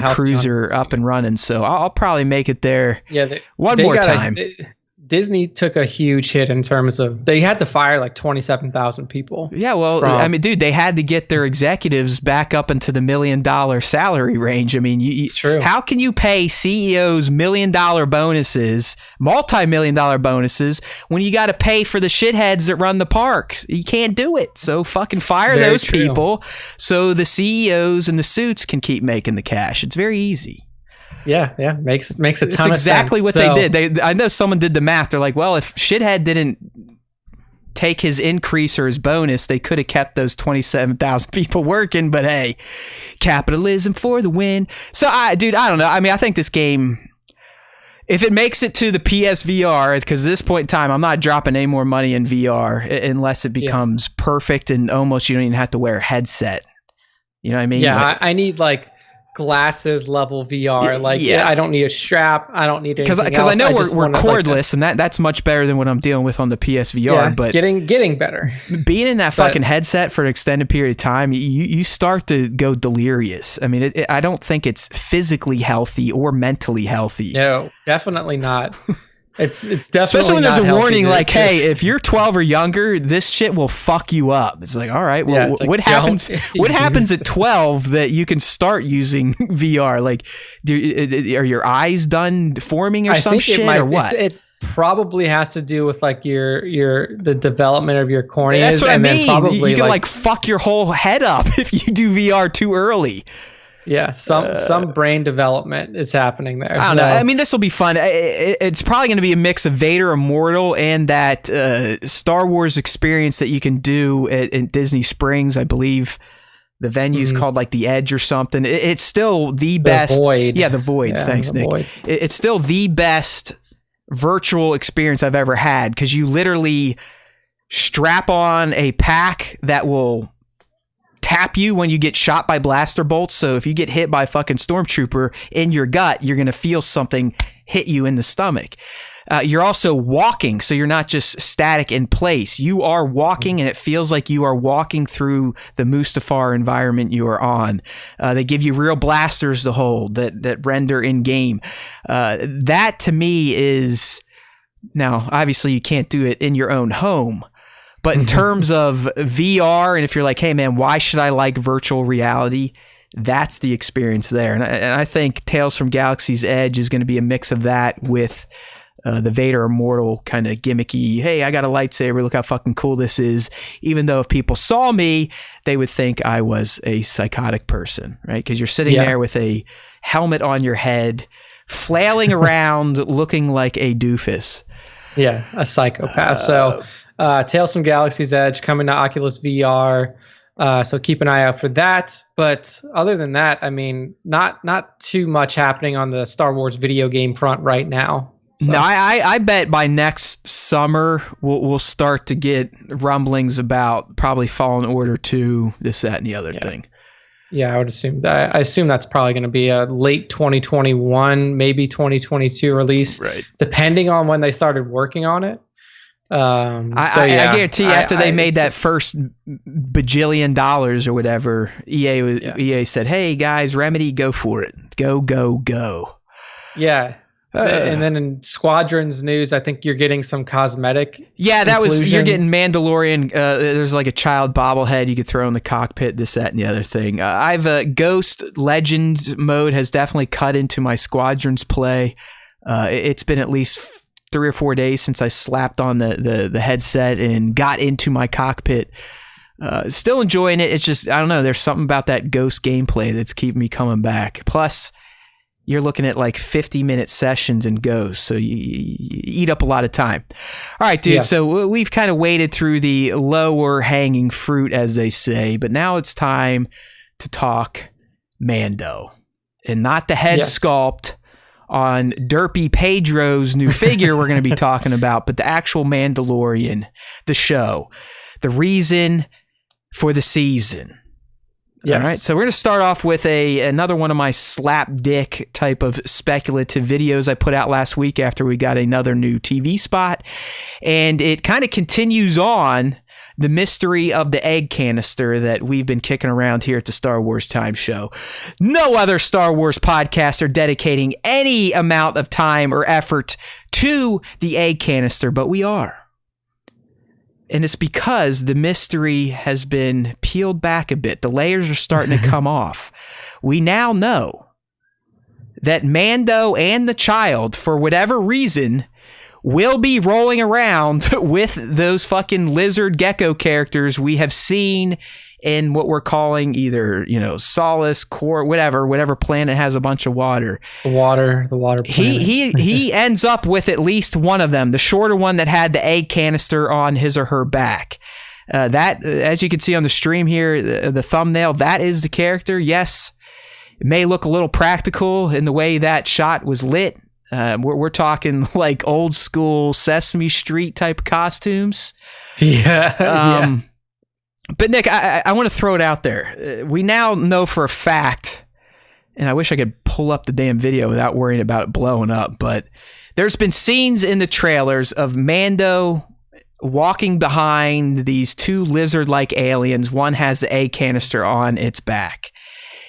cruiser up and running. So I'll probably make it there. One more time. Disney took a huge hit in terms of they had to fire like 27,000 people. Yeah, well, I mean, dude, they had to get their executives back up into the $1 million salary range. I mean, it's true. How can you pay CEOs $1 million bonuses, multi-million-dollar bonuses, when you got to pay for the shitheads that run the parks? You can't do it. So fucking fire those people so the CEOs and the suits can keep making the cash. It's very easy. Yeah, makes a ton of sense. It's exactly what they did. I know someone did the math. They're like, well, if Shithead didn't take his increase or his bonus, they could have kept those 27,000 people working. But hey, capitalism for the win. So, I don't know. I mean, I think this game, if it makes it to the PSVR, because at this point in time, I'm not dropping any more money in VR unless it becomes perfect and almost you don't even have to wear a headset. You know what I mean? Yeah, I need like glasses level VR. Like, I don't need a strap. I don't need anything else. Because I know we're cordless, and that's much better than what I'm dealing with on the PSVR. Yeah, but getting better. Being in that fucking headset for an extended period of time, you start to go delirious. I mean, I don't think it's physically healthy or mentally healthy. No, definitely not. It's definitely especially when there's a warning like, hey, if you're 12 or younger, this shit will fuck you up. It's like, all right, well, like, what happens? What happens at 12 that you can start using VR? Like, are your eyes done forming or some shit, or what? It probably has to do with like the development of your corneas. That's what I mean. Then probably you can like fuck your whole head up if you do VR too early. Yeah, some brain development is happening there. I don't know. I mean, this will be fun. It's probably going to be a mix of Vader Immortal and that Star Wars experience that you can do in Disney Springs. I believe the venue's called like the Edge or something. It's still the best. Void. Yeah, the Voids. Yeah, thanks, Nick. Void. It's still the best virtual experience I've ever had, because you literally strap on a pack that will tap you when you get shot by blaster bolts. So if you get hit by a fucking stormtrooper in your gut, you're going to feel something hit you in the stomach. You're also walking, so you're not just static in place. You are walking, and it feels like you are walking through the Mustafar environment you are on. They give you real blasters to hold that render in game. That to me is, now obviously you can't do it in your own home, but in terms of VR, and if you're like, hey man, why should I like virtual reality? That's the experience there. And I think Tales from Galaxy's Edge is going to be a mix of that with the Vader Immortal kind of gimmicky, hey, I got a lightsaber, look how fucking cool this is. Even though if people saw me, they would think I was a psychotic person, right? Because you're sitting there with a helmet on your head, flailing around looking like a doofus. Yeah, a psychopath. So Tales from Galaxy's Edge coming to Oculus VR. So keep an eye out for that. But other than that, I mean, not too much happening on the Star Wars video game front right now. So. No, I bet by next summer we'll start to get rumblings about probably Fallen Order 2, this, that, and the other thing. Yeah, I would assume that. I assume that's probably going to be a late 2021, maybe 2022 release, right? Depending on when they started working on it. I guarantee after they made that first bajillion dollars or whatever, EA said, "Hey guys, Remedy, go for it, go." Yeah. And then in Squadrons news, I think you're getting some cosmetic. Yeah, you're getting Mandalorian. There's like a child bobblehead you could throw in the cockpit, this, that, and the other thing. Ghost Legends mode has definitely cut into my Squadrons play. It's been at least 3 or 4 days since I slapped on the headset and got into my cockpit. Still enjoying it. It's just, I don't know, there's something about that Ghost gameplay that's keeping me coming back. Plus, you're looking at like 50-minute sessions in Ghost, so you eat up a lot of time. All right, dude, so we've kind of waded through the lower hanging fruit, as they say, but now it's time to talk Mando. And not the head sculpt on Derpy Pedro's new figure we're going to be talking about, but the actual Mandalorian, the show, the reason for the season. Yes. All right, so we're going to start off with another one of my slap dick type of speculative videos I put out last week after we got another new TV spot, and it kind of continues on the mystery of the egg canister that we've been kicking around here at the Star Wars Time Show. No other Star Wars podcasts are dedicating any amount of time or effort to the egg canister, but we are. And it's because the mystery has been peeled back a bit. The layers are starting to come off. We now know that Mando and the child, for whatever reason, will be rolling around with those fucking lizard gecko characters we have seen in what we're calling either, Solace, Core, whatever planet has a bunch of water. The water planet. He ends up with at least one of them, the shorter one that had the egg canister on his or her back. That, as you can see on the stream here, the thumbnail, that is the character. Yes, it may look a little practical in the way that shot was lit. We're talking like old school Sesame Street type costumes. Yeah. But Nick, I want to throw it out there. We now know for a fact, and I wish I could pull up the damn video without worrying about it blowing up, but there's been scenes in the trailers of Mando walking behind these two lizard-like aliens. One has the egg canister on its back.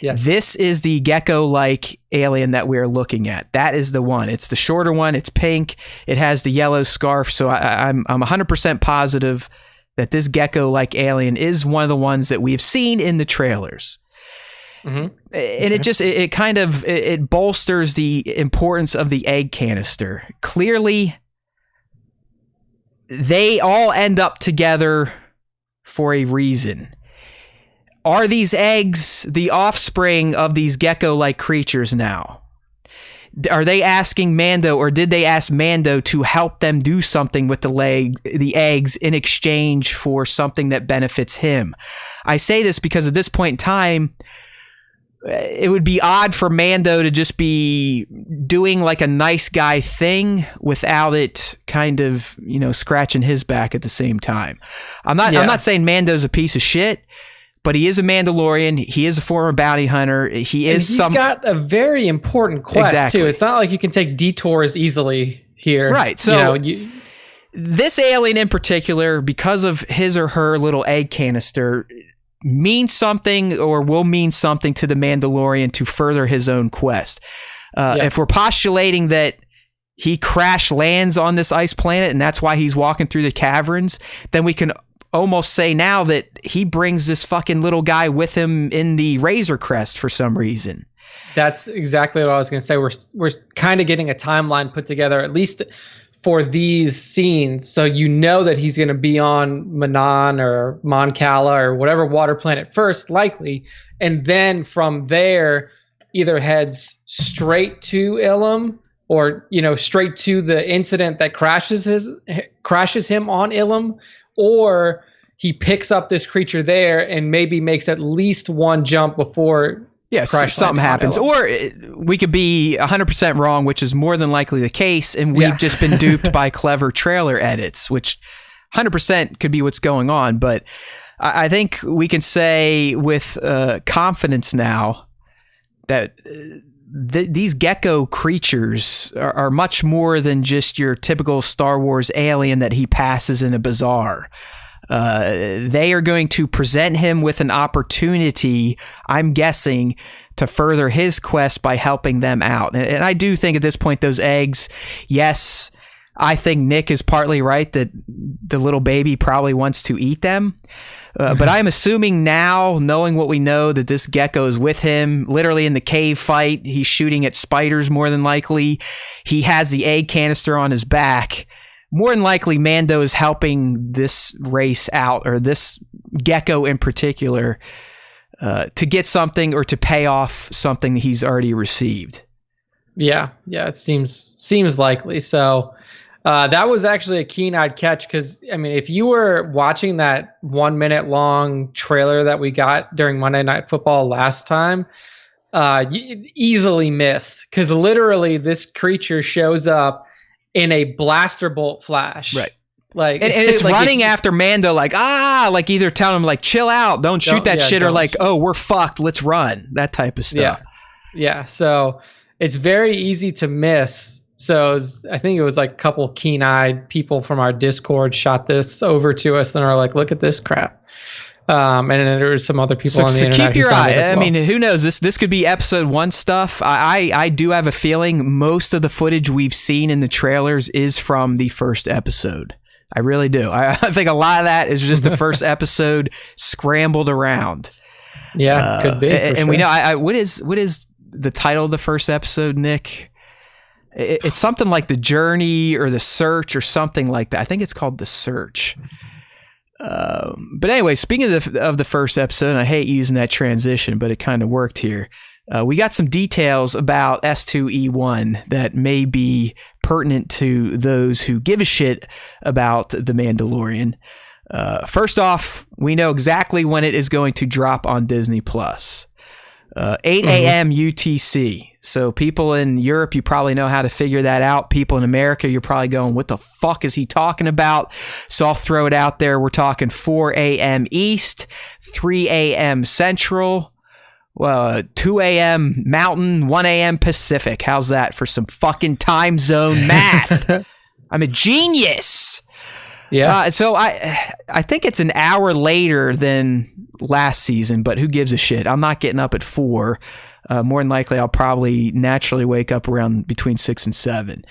Yes. This is the gecko-like alien that we're looking at. That is the one. It's the shorter one. It's pink. It has the yellow scarf. So I'm 100% positive that this gecko-like alien is one of the ones that we've seen in the trailers. Mm-hmm. And it kind of bolsters the importance of the egg canister. Clearly, they all end up together for a reason. Are these eggs the offspring of these gecko-like creatures now? Are they asking Mando, or did they ask Mando to help them do something with the eggs in exchange for something that benefits him? I say this because at this point in time, it would be odd for Mando to just be doing like a nice guy thing without it kind of, scratching his back at the same time. I'm not saying Mando's a piece of shit, but he is a Mandalorian. He is a former bounty hunter. He's got a very important quest too. It's not like you can take detours easily here. Right. So this alien in particular, because of his or her little egg canister, means something or will mean something to the Mandalorian to further his own quest. If we're postulating that he crash lands on this ice planet and that's why he's walking through the caverns, then we can almost say now that he brings this fucking little guy with him in the Razor Crest for some reason. That's exactly what I was going to say. We're kind of getting a timeline put together, at least for these scenes, so that he's going to be on Manan or Mon Cala or whatever water planet first, likely, and then from there either heads straight to Ilum or straight to the incident that crashes him on Ilum, or he picks up this creature there and maybe makes at least one jump before. Yes, something happens. Or we could be 100% wrong, which is more than likely the case, and we've just been duped by clever trailer edits, which 100% could be what's going on. But I think we can say with confidence now that these gecko creatures are much more than just your typical Star Wars alien that he passes in a bazaar. They are going to present him with an opportunity, I'm guessing, to further his quest by helping them out. And I do think at this point, those eggs, yes, I think Nick is partly right that the little baby probably wants to eat them. But I'm assuming now, knowing what we know, that this gecko is with him, literally in the cave fight. He's shooting at spiders more than likely. He has the egg canister on his back. More than likely, Mando is helping this race out, or this gecko in particular, to get something or to pay off something he's already received. Yeah, it seems likely. So that was actually a keen-eyed catch, because, if you were watching that 1 minute long trailer that we got during Monday Night Football last time, you easily missed, because literally this creature shows up in a blaster bolt flash. Right. And it's like running after Mando, like either telling him like, chill out, don't shoot that shit, or like, oh, we're fucked, let's run. That type of stuff. Yeah. So it's very easy to miss. So I think it was like a couple keen-eyed people from our Discord shot this over to us and are like, look at this crap. And then there were some other people on the internet. So keep your eye. Who knows? This could be episode 1 stuff. I do have a feeling most of the footage we've seen in the trailers is from the first episode. I really do. I think a lot of that is just the first episode scrambled around. Yeah, could be. And we know. What is the title of the first episode, Nick? It's something like The Journey or The Search or something like that. I think it's called The Search. But anyway, speaking of the first episode, and I hate using that transition, but it kind of worked here. We got some details about S2E1 that may be pertinent to those who give a shit about The Mandalorian. First off, we know exactly when it is going to drop on Disney+. 8 a.m. UTC. So people in Europe, you probably know how to figure that out. People in America, you're probably going, what the fuck is he talking about? So I'll throw it out there. We're talking 4 a.m. East, 3 a.m. Central, 2 a.m. Mountain, 1 a.m. Pacific. How's that for some fucking time zone math? I'm a genius. Yeah. So I think it's an hour later than last season, but who gives a shit? I'm not getting up at 4. More than likely, I'll probably naturally wake up around between 6 and 7.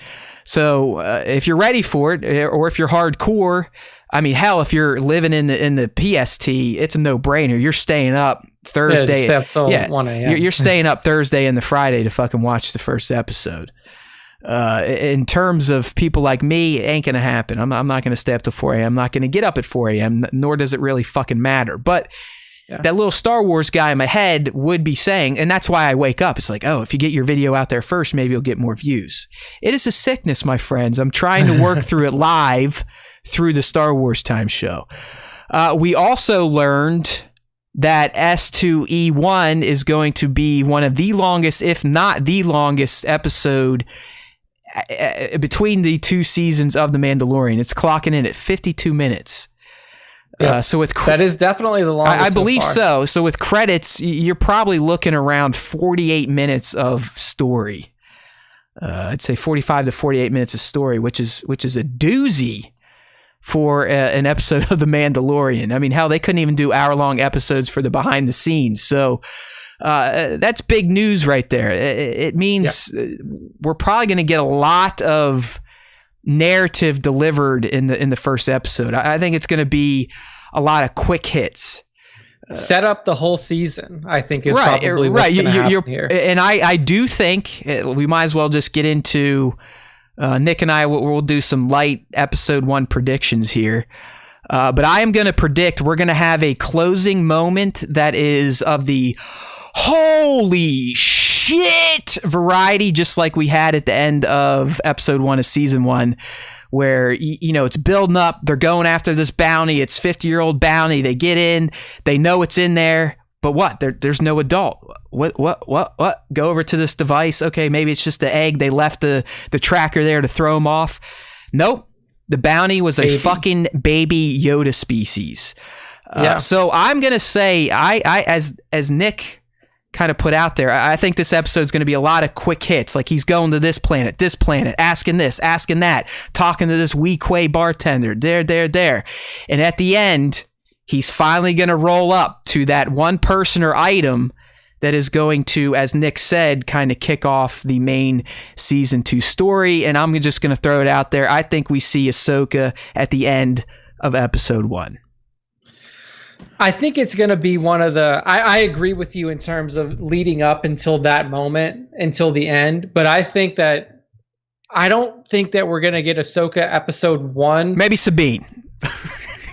So if you're ready for it, or if you're hardcore, I mean, hell, if you're living in the PST, it's a no-brainer. You're staying up Thursday. Yeah, 1 a.m. You're staying up Thursday and the Friday to fucking watch the first episode. In terms of people like me, it ain't gonna happen. I'm not gonna stay up to 4 a.m. I'm not gonna get up at 4 a.m. Nor does it really fucking matter. But that little Star Wars guy in my head would be saying, and that's why I wake up. It's like, oh, if you get your video out there first, maybe you'll get more views. It is a sickness, my friends. I'm trying to work through it live through the Star Wars Time show. We also learned that S2E1 is going to be one of the longest, if not the longest episode between the 2 seasons of The Mandalorian. It's clocking in at 52 minutes. Yeah. So with that is definitely the longest. I believe so far. so with credits, you're probably looking around 48 minutes of story. I'd say 45 to 48 minutes of story, which is a doozy for an episode of The Mandalorian. I mean, hell, they couldn't even do hour-long episodes for the behind the scenes. So that's big news right there. It means we're probably going to get a lot of narrative delivered in the first episode. I think it's going to be a lot of quick hits. Set up the whole season, I think, is probably what's going to happen here. And I do think we might as well just get into Nick and I will do some light episode 1 predictions here. But I am going to predict we're going to have a closing moment that is of the holy shit variety, just like we had at the end of episode 1 of season 1, where, you know, it's building up. They're going after this bounty. It's 50-year-old bounty. They get in. They know it's in there. But what? There's no adult. What? Go over to this device. Okay, maybe it's just the egg. They left the tracker there to throw them off. Nope. The bounty was a fucking baby Yoda species. So I'm going to say, as Nick kind of put out there, I think this episode is going to be a lot of quick hits. Like he's going to this planet, asking this, asking that, talking to this wee quay bartender, there. And at the end, he's finally going to roll up to that one person or item that is going to, as Nick said, kind of kick off the main season 2 story. And I'm just going to throw it out there. I think we see Ahsoka at the end of episode 1. I think it's going to be one of the... I agree with you in terms of leading up until that moment, until the end. But I think that... I don't think that we're going to get Ahsoka episode 1. Maybe Sabine.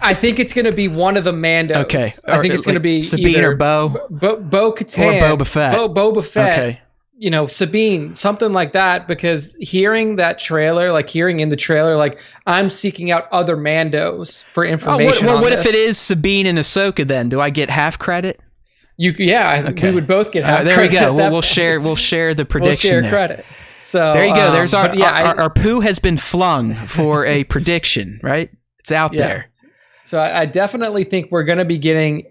I think it's going to be one of the Mandos. Okay. I think it's going to be Sabine or Bo. Bo-Katan. Or Boba Fett. Boba Fett. Okay. You know, Sabine, something like that, because hearing that trailer, like hearing in the trailer, like I'm seeking out other Mandos for information. What if it is Sabine and Ahsoka then? Do I get half credit? We would both get half credit. There we go. We'll share the prediction. We'll share credit. So there you go. There's our poo has been flung for a prediction, right? It's out there. So I definitely think we're going to be getting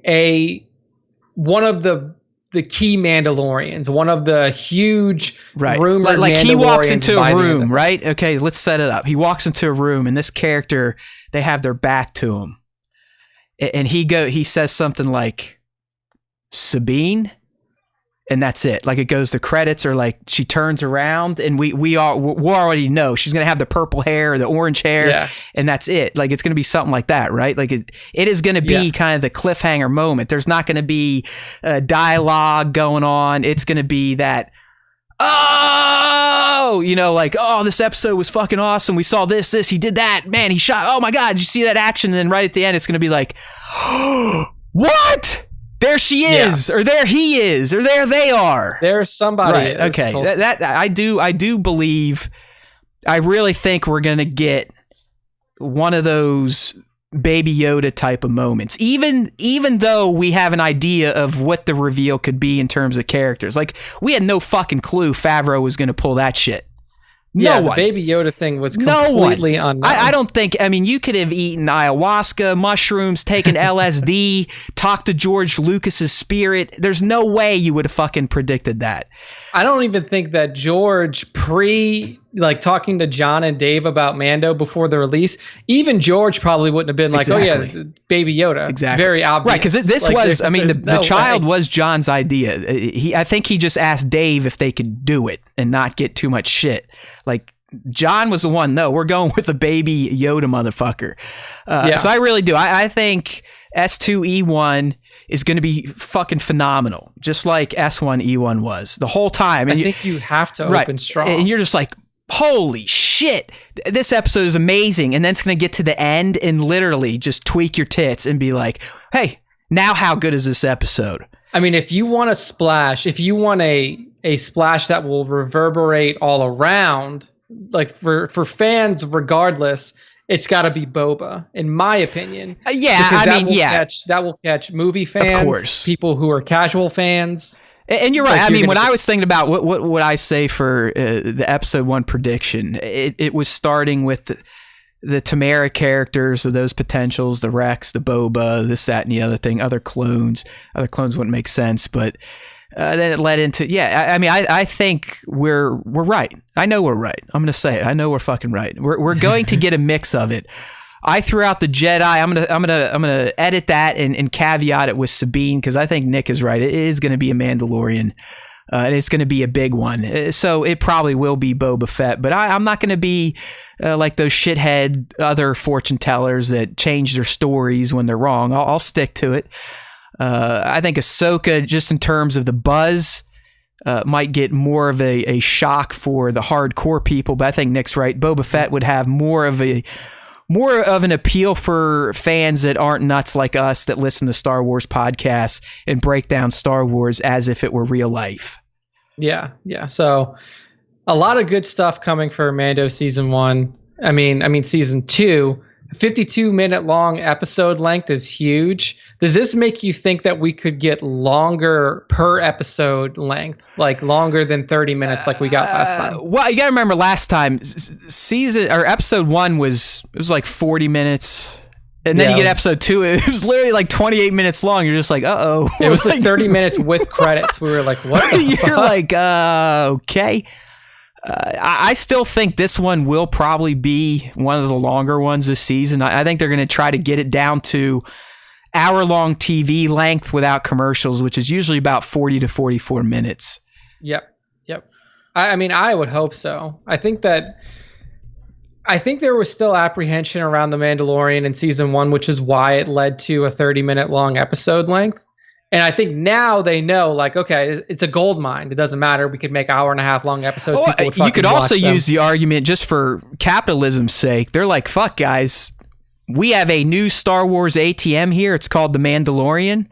one of the key Mandalorians, one of the huge rumored like he walks into a room, them. right? Okay, let's set it up. He walks into a room, and this character, they have their back to him, and he says something like Sabine, and that's it. Like it goes to credits, or like she turns around, and we already know she's gonna have the purple hair or the orange hair, and that's it. Like it's gonna be something like that, right? Like it is gonna be kind of the cliffhanger moment. There's not gonna be dialogue going on. It's gonna be that, this episode was fucking awesome. We saw this, he did that, man, he shot, oh my God, did you see that action? And then right at the end, it's gonna be like, what? There she is, or there he is, or there they are. There's somebody. Right. Okay. That I do believe. I really think we're gonna get one of those Baby Yoda type of moments, even though we have an idea of what the reveal could be in terms of characters. Like, we had no fucking clue Favreau was going to pull that shit. The Baby Yoda thing was completely unknown. I don't think, I mean, you could have eaten ayahuasca, mushrooms, taken LSD, talked to George Lucas's spirit. There's no way you would have fucking predicted that. I don't even think that George talking to John and Dave about Mando before the release, even George probably wouldn't have been like, oh yeah, Baby Yoda. Exactly. Very obvious. Right, because this was, I mean, the child was John's idea. I think he just asked Dave if they could do it and not get too much shit. Like, John was the one, no, we're going with a Baby Yoda motherfucker. So I really do. I think S2E1 is going to be fucking phenomenal, just like S1E1 was the whole time. And I think you have to open strong. And you're just like, holy shit, this episode is amazing. And then it's going to get to the end and literally just tweak your tits and be like, hey, now how good is this episode? I mean, if you want a splash, if you want a splash that will reverberate all around, like for fans regardless, it's got to be Boba, in my opinion. That will catch movie fans, of course, people who are casual fans. And you're right. I mean, when I was thinking about what would I say for the episode 1 prediction, it was starting with the Tamara characters, of those potentials, the Rex, the Boba, this, that, and the other thing, other clones. Other clones wouldn't make sense, but then it led into, I mean, I think we're right. I know we're right. I'm going to say it. I know we're fucking right. We're going to get a mix of it. I threw out the Jedi. I'm gonna edit that and caveat it with Sabine, because I think Nick is right. It is going to be a Mandalorian, and it's going to be a big one. So it probably will be Boba Fett, but I'm not going to be like those shithead other fortune tellers that change their stories when they're wrong. I'll stick to it. I think Ahsoka, just in terms of the buzz, might get more of a shock for the hardcore people, but I think Nick's right. Boba Fett would have more of an appeal for fans that aren't nuts like us, that listen to Star Wars podcasts and break down Star Wars as if it were real life. Yeah. So a lot of good stuff coming for Mando season 1. I mean season 2. 52-minute long episode length is huge. Does this make you think that we could get longer per episode length, like longer than 30 minutes like we got last time? Well, you got to remember last time episode 1 was like 40 minutes. And then you get episode 2, it was literally like 28 minutes long. You're just like, uh-oh. It was like 30 minutes with credits. We were like, what the You're fuck? like, okay. I still think this one will probably be one of the longer ones this season. I think they're going to try to get it down to hour-long TV length without commercials, which is usually about 40 to 44 minutes. Yep. I mean, I would hope so. I think there was still apprehension around The Mandalorian in season 1, which is why it led to a 30-minute long episode length. And I think now they know, like, okay, it's a gold mine. It doesn't matter. We could make hour-and-a-half long episodes. You could also use the argument, just for capitalism's sake. They're like, fuck, guys. We have a new Star Wars ATM here. It's called The Mandalorian.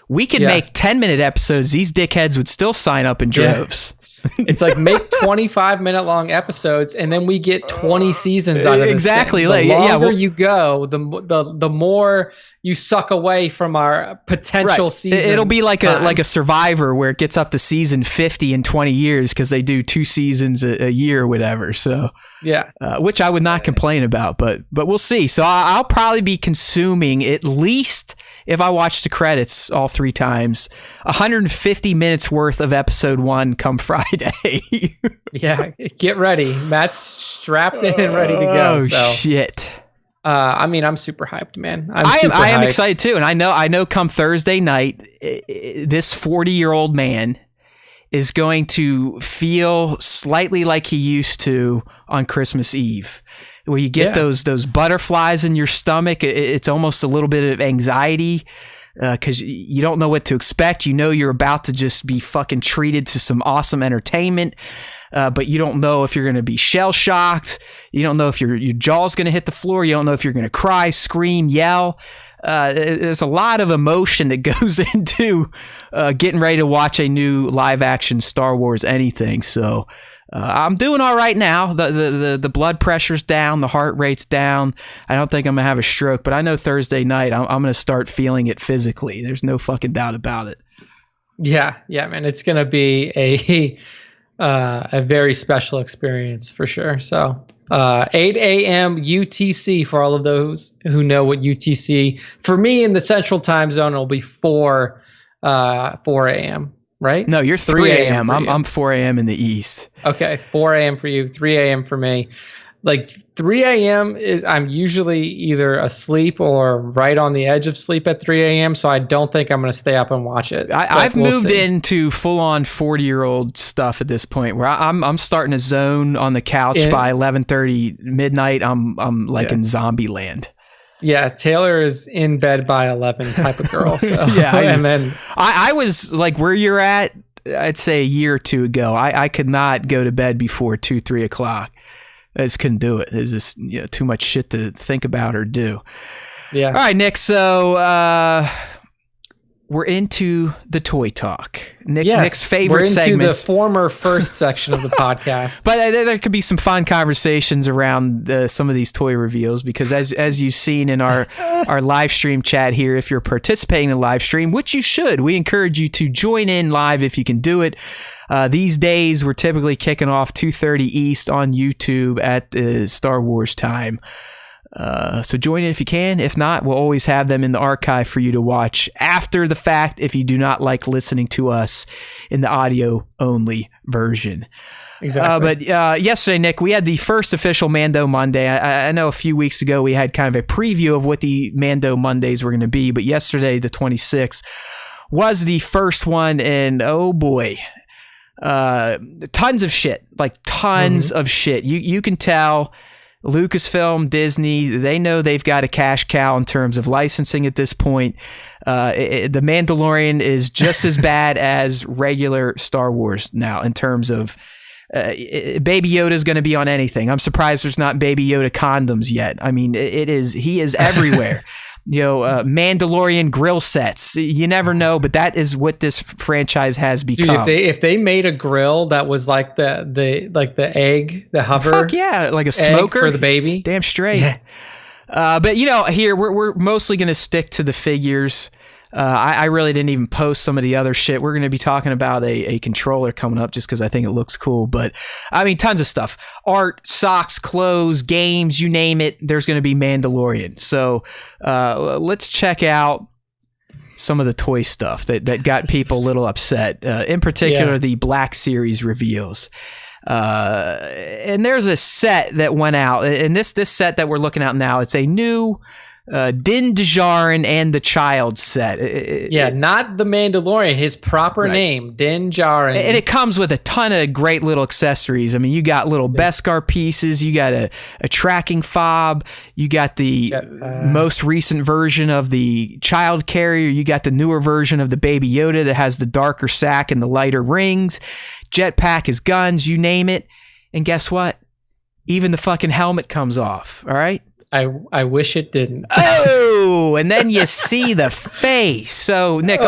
We could make 10-minute episodes. These dickheads would still sign up in droves. It's like, make 25-minute long episodes, and then we get 20 seasons out of it. Exactly. The longer you go, the more you suck away from our potential season. It'll be like a Survivor, where it gets up to season 50 in 20 years because they do 2 seasons a year or whatever. So which I would not complain about, but we'll see. So I'll probably be consuming, at least if I watch the credits all 3 times, 150 minutes worth of episode 1 come Friday. Yeah, get ready. Matt's strapped in and ready to go. Oh, shit. I mean, I'm super hyped, man. I am excited too, and I know come Thursday night, this 40-year-old man is going to feel slightly like he used to on Christmas Eve, where you get those butterflies in your stomach. It's almost a little bit of anxiety, because you don't know what to expect. You know you're about to just be fucking treated to some awesome entertainment, but you don't know if you're going to be shell-shocked. You don't know if your jaw's going to hit the floor. You don't know if you're going to cry, scream, yell. There's a lot of emotion that goes into getting ready to watch a new live-action Star Wars anything. So I'm doing all right now. The blood pressure's down, the heart rate's down. I don't think I'm gonna have a stroke, but I know Thursday night I'm gonna start feeling it physically. There's no fucking doubt about it. Yeah, man, it's gonna be a very special experience for sure. So 8 a.m. UTC for all of those who know what UTC. For me in the Central Time Zone, it'll be 4 a.m. Right? No, you're 3 a.m. I'm 4 a.m. in the East. Okay, 4 a.m. for you, 3 a.m. for me. Like 3 a.m. is I'm usually either asleep or right on the edge of sleep at 3 a.m. So I don't think I'm going to stay up and watch it. I've moved into full-on 40-year-old stuff at this point, where I'm starting to zone on the couch by 11:30 midnight. I'm like in zombie land. Yeah, Taylor is in bed by 11 type of girl. So. Yeah, and then I was like where you're at. I'd say a year or two ago. I could not go to bed before 2-3 o'clock. I just couldn't do it. There's just too much shit to think about or do. Yeah. All right, Nick. So we're into the toy talk. Nick's favorite segments. We're into the former first section of the podcast. But there could be some fun conversations around some of these toy reveals, because as you've seen in our live stream chat here, if you're participating in the live stream, which you should, we encourage you to join in live if you can do it. These days, we're typically kicking off 2:30 East on YouTube at the Star Wars time. So join in if you can. If not, we'll always have them in the archive for you to watch after the fact if you do not like listening to us in the audio-only version. Exactly. But yesterday, Nick, we had the first official Mando Monday. I know a few weeks ago we had kind of a preview of what the Mando Mondays were going to be, but yesterday, the 26th, was the first one, and oh boy, tons of shit, like tons of shit. You can tell Lucasfilm, Disney, they know they've got a cash cow in terms of licensing at this point. The Mandalorian is just as bad as regular Star Wars now in terms of Baby Yoda is going to be on anything. I'm surprised there's not Baby Yoda condoms yet. I mean, he is everywhere. Mandalorian grill sets. You never know, but that is what this franchise has become. Dude, if they made a grill that was like the egg, the hover, fuck yeah, like a smoker for the baby, damn straight. Yeah. But here we're mostly going to stick to the figures. I really didn't even post some of the other shit. We're going to be talking about a controller coming up just because I think it looks cool. But I mean, tons of stuff. Art, socks, clothes, games, you name it. There's going to be Mandalorian. So let's check out some of the toy stuff that got people a little upset. In particular, the Black Series reveals. And there's a set that went out. And this set that we're looking at now, it's a new Din Djarin and the Child set. Not the Mandalorian, his proper name, Din Djarin. And it comes with a ton of great little accessories. I mean, you got little Beskar pieces, you got a tracking fob, you got the most recent version of the child carrier, you got the newer version of the Baby Yoda that has the darker sack and the lighter rings, jetpack, his guns, you name it. And guess what? Even the fucking helmet comes off, all right? I wish it didn't. Oh, and then you see the face. So, Nick,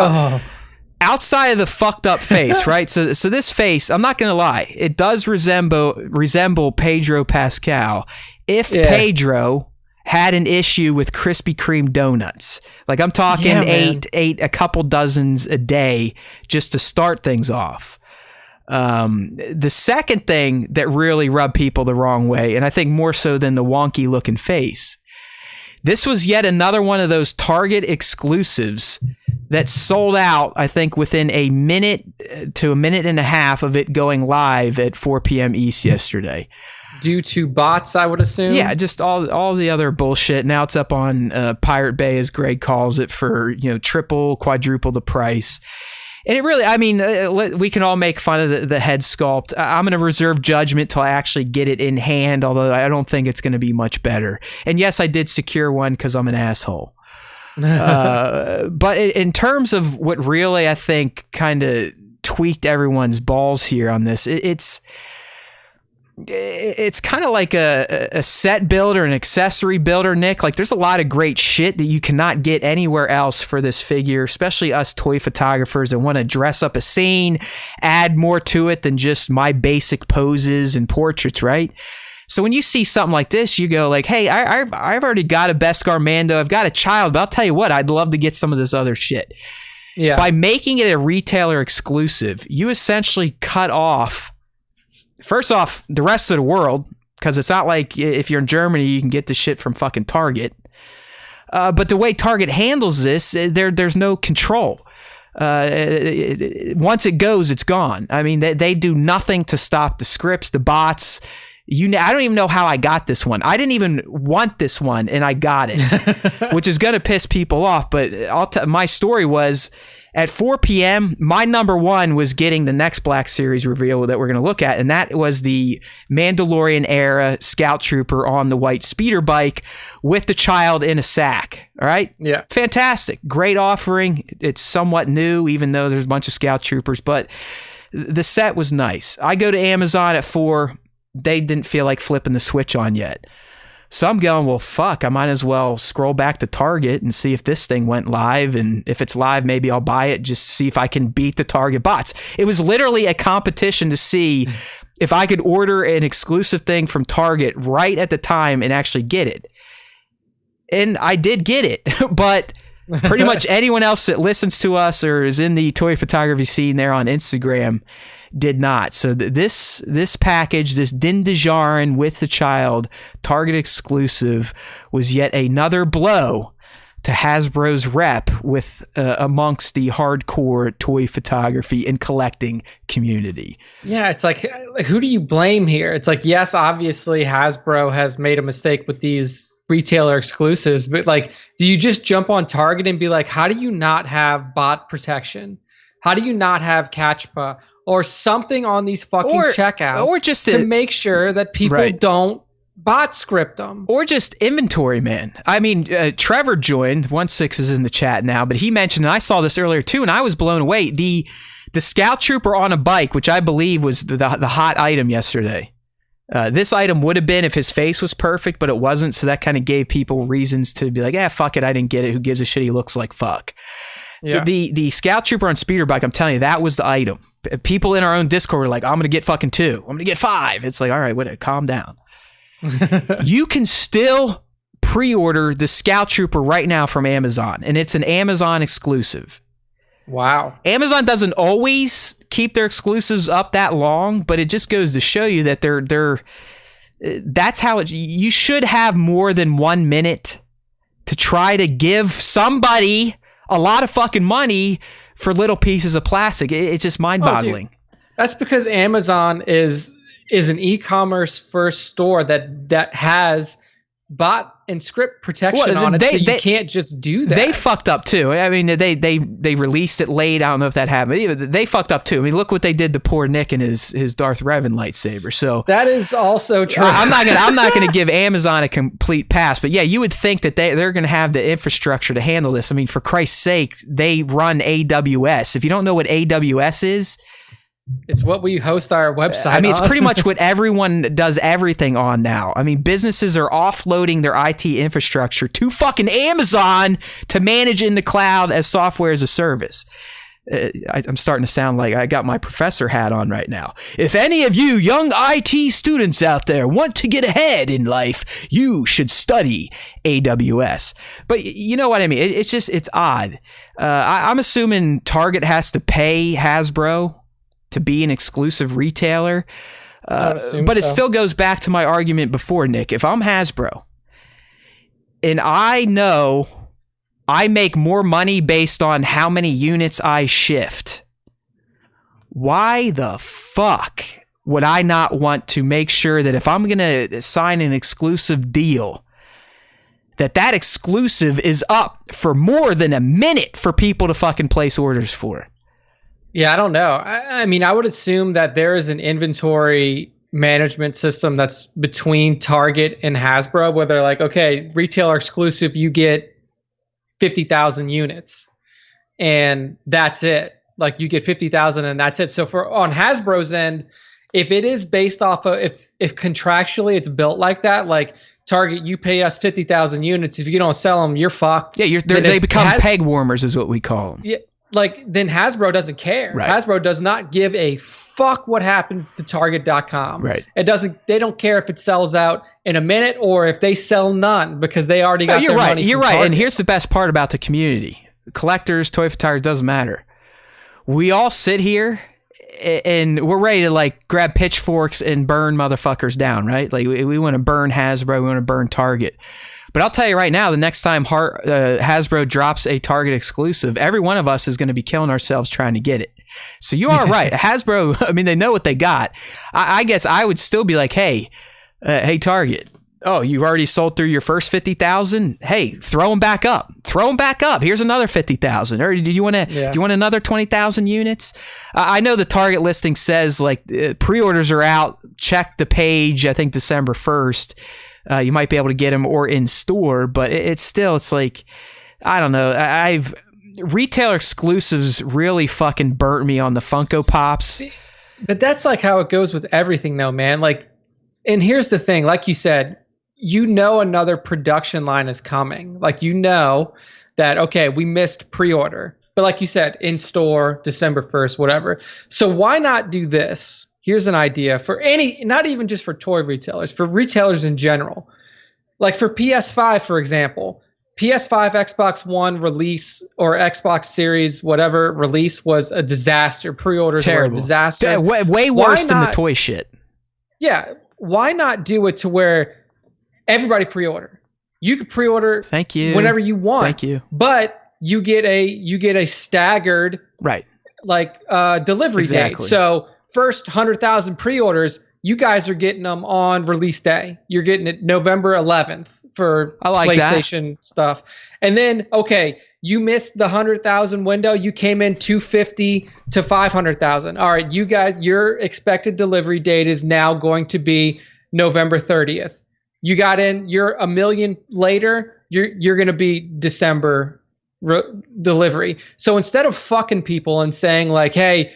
outside of the fucked up face, right? So this face, I'm not going to lie, it does resemble Pedro Pascal. If Pedro had an issue with Krispy Kreme donuts, like I'm talking ate a couple dozens a day just to start things off. The second thing that really rubbed people the wrong way, and I think more so than the wonky looking face, this was yet another one of those Target exclusives that sold out, I think, within a minute to a minute and a half of it going live at 4 p.m. East yesterday. Due to bots, I would assume? Yeah, just all the other bullshit. Now it's up on Pirate Bay, as Greg calls it, for triple, quadruple the price. And it really, I mean, we can all make fun of the head sculpt. I'm going to reserve judgment till I actually get it in hand, although I don't think it's going to be much better. And yes, I did secure one because I'm an asshole. But in terms of what really, I think, kind of tweaked everyone's balls here on this, it's it's kind of like a set builder, an accessory builder, Nick. Like, there's a lot of great shit that you cannot get anywhere else for this figure, especially us toy photographers that want to dress up a scene, add more to it than just my basic poses and portraits, right? So when you see something like this, you go like, hey, I've already got a Beskar Mando, I've got a child, but I'll tell you what, I'd love to get some of this other shit. Yeah. By making it a retailer exclusive, you essentially cut off, first off, the rest of the world, because it's not like if you're in Germany, you can get the shit from fucking Target. But the way Target handles this, there's no control. Once it goes, it's gone. I mean, they do nothing to stop the scripts, the bots. I don't even know how I got this one. I didn't even want this one, and I got it, which is going to piss people off. But my story was, at 4 p.m., my number one was getting the next Black Series reveal that we're going to look at, and that was the Mandalorian era Scout Trooper on the white speeder bike with the child in a sack. All right? Yeah. Fantastic. Great offering. It's somewhat new, even though there's a bunch of Scout Troopers, but the set was nice. I go to Amazon at 4. They didn't feel like flipping the switch on yet. So I'm going, well, fuck, I might as well scroll back to Target and see if this thing went live. And if it's live, maybe I'll buy it just to see if I can beat the Target bots. It was literally a competition to see if I could order an exclusive thing from Target right at the time and actually get it. And I did get it, but pretty much anyone else that listens to us or is in the toy photography scene there on Instagram did not. So this package, this Din Djarin with the child, Target exclusive, was yet another blow to Hasbro's rep with amongst the hardcore toy photography and collecting community. Yeah, it's like, who do you blame here? It's like, yes, obviously Hasbro has made a mistake with these retailer exclusives, but like, do you just jump on Target and be like, how do you not have bot protection? How do you not have CACHPA or something on these fucking checkouts, or just to make sure that people don't bot script them? Or just inventory, man. I mean, Trevor joined, 16 is in the chat now, but he mentioned, and I saw this earlier too, and I was blown away, the Scout Trooper on a bike, which I believe was the hot item yesterday. This item would have been if his face was perfect, but it wasn't, so that kind of gave people reasons to be like, fuck it, I didn't get it, who gives a shit, he looks like fuck. Yeah. The Scout Trooper on speeder bike, I'm telling you, that was the item. People in our own Discord were like, I'm going to get fucking 2. I'm going to get 5. It's like, all right, calm down. You can still pre-order the Scout Trooper right now from Amazon, and it's an Amazon exclusive. Wow. Amazon doesn't always keep their exclusives up that long, but it just goes to show you that they're that's how you should have more than 1 minute to try to give somebody a lot of fucking money for little pieces of plastic. It's just mind-boggling. That's because Amazon is an e-commerce first store that has bot and script protection on it, so you can't just do that. They fucked up too. I mean, they released it late. I don't know if that happened. They fucked up too. I mean, look what they did to poor Nick and his Darth Revan lightsaber. So that is also true. I'm not gonna give Amazon a complete pass, but yeah, you would think that they're gonna have the infrastructure to handle this. I mean, for Christ's sake, they run AWS. If you don't know what AWS is, it's what we host our website I mean, on. It's pretty much what everyone does everything on now. I mean, businesses are offloading their IT infrastructure to fucking Amazon to manage in the cloud as software as a service. I'm starting to sound like I got my professor hat on right now. If any of you young IT students out there want to get ahead in life, you should study AWS. But you know what I mean? It's odd. I'm assuming Target has to pay Hasbro to be an exclusive retailer. But it still goes back to my argument before, Nick. If I'm Hasbro and I know I make more money based on how many units I shift, why the fuck would I not want to make sure that if I'm going to sign an exclusive deal, that exclusive is up for more than a minute for people to fucking place orders for? Yeah, I don't know. I mean, I would assume that there is an inventory management system that's between Target and Hasbro, where they're like, okay, retailer exclusive, you get 50,000 units, and that's it. Like, you get 50,000 and that's it. So on Hasbro's end, if it is based off of if contractually it's built like that, like Target, you pay us 50,000 units. If you don't sell them, you're fucked. Yeah, they become peg warmers, is what we call them. Yeah, like then Hasbro doesn't care. Right. Hasbro does not give a fuck what happens to Target.com. Right. They don't care if it sells out in a minute or if they sell none because they already got their money. You're right. Target. And here's the best part about the community: collectors, toy photographers, doesn't matter. We all sit here and we're ready to like grab pitchforks and burn motherfuckers down, right? Like we want to burn Hasbro, we want to burn Target. But I'll tell you right now, the next time Hasbro drops a Target exclusive, every one of us is going to be killing ourselves trying to get it. So you are right. Hasbro, I mean, they know what they got. I guess I would still be like, hey, Target. Oh, you already sold through your first 50,000. Hey, throw them back up. Throw them back up. Here's another 50,000. Or do you want to? Do you want another 20,000 units? I know the Target listing says like pre-orders are out. Check the page. I think December 1st. You might be able to get them or in store, but it's like I don't know. Retailer exclusives really fucking burnt me on the Funko Pops. But that's like how it goes with everything, though, man. Like, and here's the thing, like you said. Another production line is coming. Like, that, okay, we missed pre-order. But like you said, in store, December 1st, whatever. So why not do this? Here's an idea for not even just for toy retailers, for retailers in general. Like for PS5, for example, PS5, Xbox One release or Xbox Series, whatever release was a disaster. Pre-orders were a disaster. Way worse than the toy shit. Yeah. Why not do it to where everybody pre-order? You could pre-order Thank you. whenever you want. Thank you. But you get a staggered delivery date. So first 100,000 pre-orders, you guys are getting them on release day. You're getting it November 11th for PlayStation stuff. And then, okay, you missed the 100,000 window. You came in 250 to 500,000. All right, you guys, your expected delivery date is now going to be November 30th. You got in, you're a million later, you're going to be December delivery. So instead of fucking people and saying like, hey,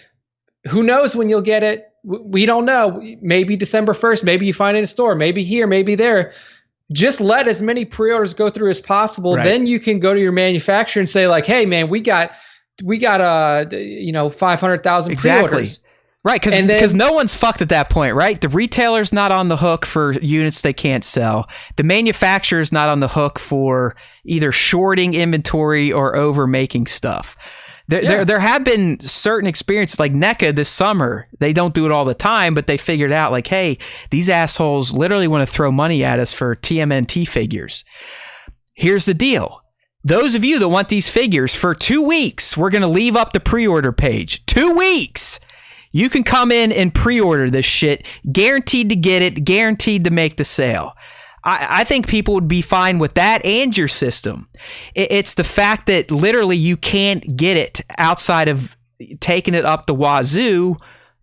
who knows when you'll get it? We don't know. Maybe December 1st, maybe you find it in a store, maybe here, maybe there. Just let as many pre-orders go through as possible. Right. Then you can go to your manufacturer and say like, hey man, we got 500,000 pre-orders. Right, because no one's fucked at that point, right? The retailer's not on the hook for units they can't sell. The manufacturer's not on the hook for either shorting inventory or over making stuff. There have been certain experiences like NECA this summer. They don't do it all the time, but they figured out like, hey, these assholes literally want to throw money at us for TMNT figures. Here's the deal. Those of you that want these figures for 2 weeks, we're going to leave up the pre-order page. 2 weeks. You can come in and pre-order this shit, guaranteed to get it, guaranteed to make the sale. I think people would be fine with that and your system. It's the fact that literally you can't get it outside of taking it up the wazoo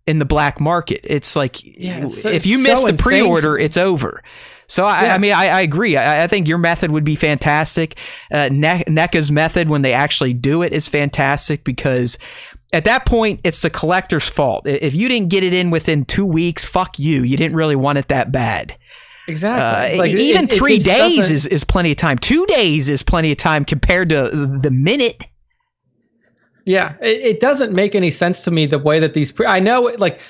in the black market. It's like if you miss the pre-order, it's over. So I mean, I agree. I think your method would be fantastic. NECA's method, when they actually do it, is fantastic because at that point, it's the collector's fault. If you didn't get it in within 2 weeks, fuck you. You didn't really want it that bad. Exactly. Even 3 days is plenty of time. 2 days is plenty of time compared to the minute. Yeah, it doesn't make any sense to me the way that these. I know, like,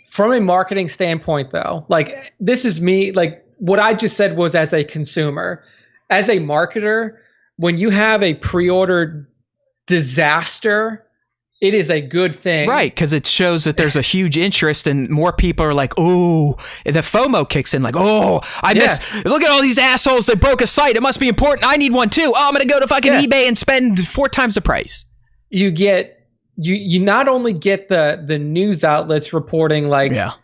from a marketing standpoint, though, like this is me. Like what I just said was as a consumer, as a marketer, when you have a pre-ordered disaster. It is a good thing. Right, because it shows that there's a huge interest and more people are like, oh, the FOMO kicks in like, oh, I missed. Look at all these assholes that broke a site. It must be important. I need one too. Oh, I'm going to go to fucking eBay and spend 4 times the price. You you not only get the news outlets reporting like. Yeah,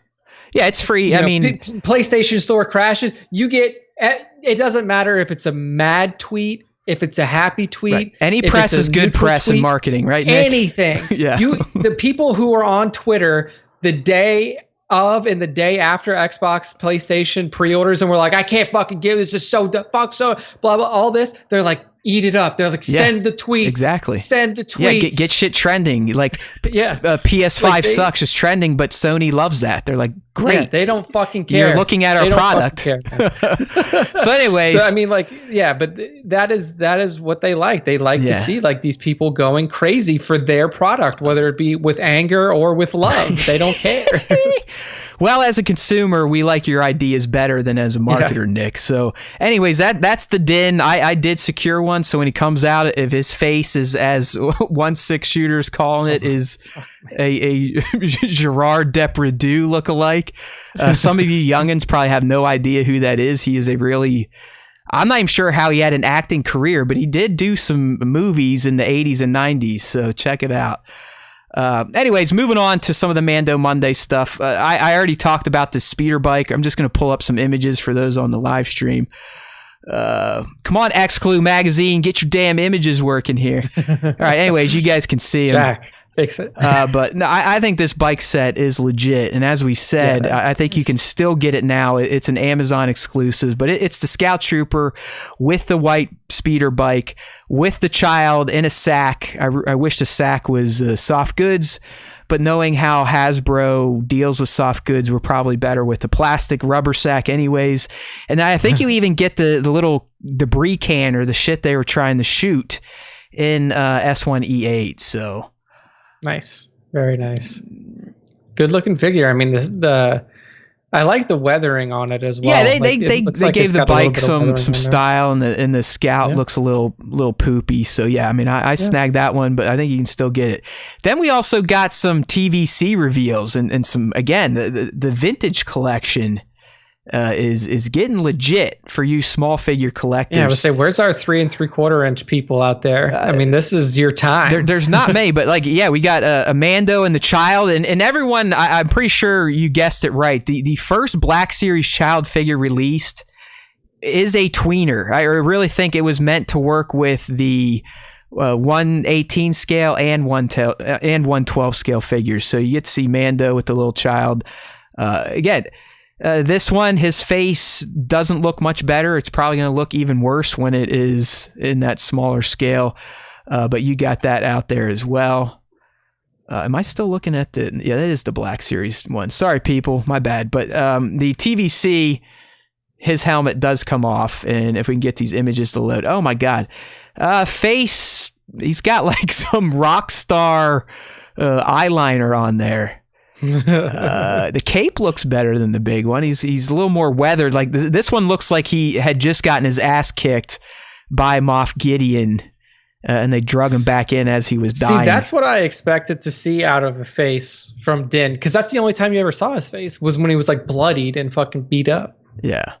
it's free. I mean. PlayStation Store crashes. You get, it doesn't matter if it's a mad tweet. If it's a happy tweet, right. Any press is good press in marketing, right, Nick? Anything. Yeah. The people who are on Twitter the day of and the day after Xbox, PlayStation pre-orders, and we're like, I can't fucking give this. Is so blah blah all this. They're like, eat it up. They're like, send the tweets. Exactly. Send the tweets. Yeah, get shit trending. Like, PS5 Like sucks is trending, but Sony loves that. They're like, great. Yeah, they don't fucking care. You're looking at our product. So anyways. So, I mean, like, yeah, but that is what they like. They like to see, like, these people going crazy for their product, whether it be with anger or with love. They don't care. Well, as a consumer, we like your ideas better than as a marketer, Nick. So anyways, that's the Din. I did secure one, so when he comes out, if his face is, as 1/6 shooters calling it, is a Gerard Depardieu lookalike. Some of you youngins probably have no idea who that is. He is a really... I'm not even sure how he had an acting career, but he did do some movies in the 80s and 90s, so check it out. Anyways, moving on to some of the Mando Monday stuff. I already talked about this speeder bike. I'm just going to pull up some images for those on the live stream. Come on, X-Clue Magazine, get your damn images working here. All right, anyways, you guys can see them. Jack, fix it. But no, I think this bike set is legit. And as we said, I think you can still get it now. It's an Amazon exclusive, but it's the Scout Trooper with the white speeder bike, with the child in a sack. I wish the sack was soft goods, but knowing how Hasbro deals with soft goods, we're probably better with the plastic rubber sack anyways. And I think you even get the little debris can or the shit they were trying to shoot in S1E8. So nice. Very nice. Good looking figure. I mean, I like the weathering on it as well. Yeah, they gave the bike some style, and the Scout looks a little poopy. So yeah, I mean, I snagged that one, but I think you can still get it. Then we also got some TVC reveals and some, again, the vintage collection is getting legit for you small figure collectors. Yeah, I would say, where's our 3 3/4 inch people out there? I mean, this is your time. There's not many, but like, yeah, we got a Mando and the child, and everyone. I'm pretty sure you guessed it right. The first Black Series child figure released is a tweener. I really think it was meant to work with the 1/18 scale and 1/12 scale figures. So you get to see Mando with the little child. Again. This one, his face doesn't look much better. It's probably going to look even worse when it is in that smaller scale. But you got that out there as well. Am I still looking at that is the Black Series one. Sorry, people. My bad. But the TVC, his helmet does come off. And if we can get these images to load. Oh, my God. Face, he's got like some rock star eyeliner on there. The cape looks better than the big one. He's a little more weathered. Like this one looks like he had just gotten his ass kicked by Moff Gideon, and they drug him back in as he was dying. See, that's what I expected to see out of a face from Din, because that's the only time you ever saw his face was when he was like bloodied and fucking beat up. Yeah.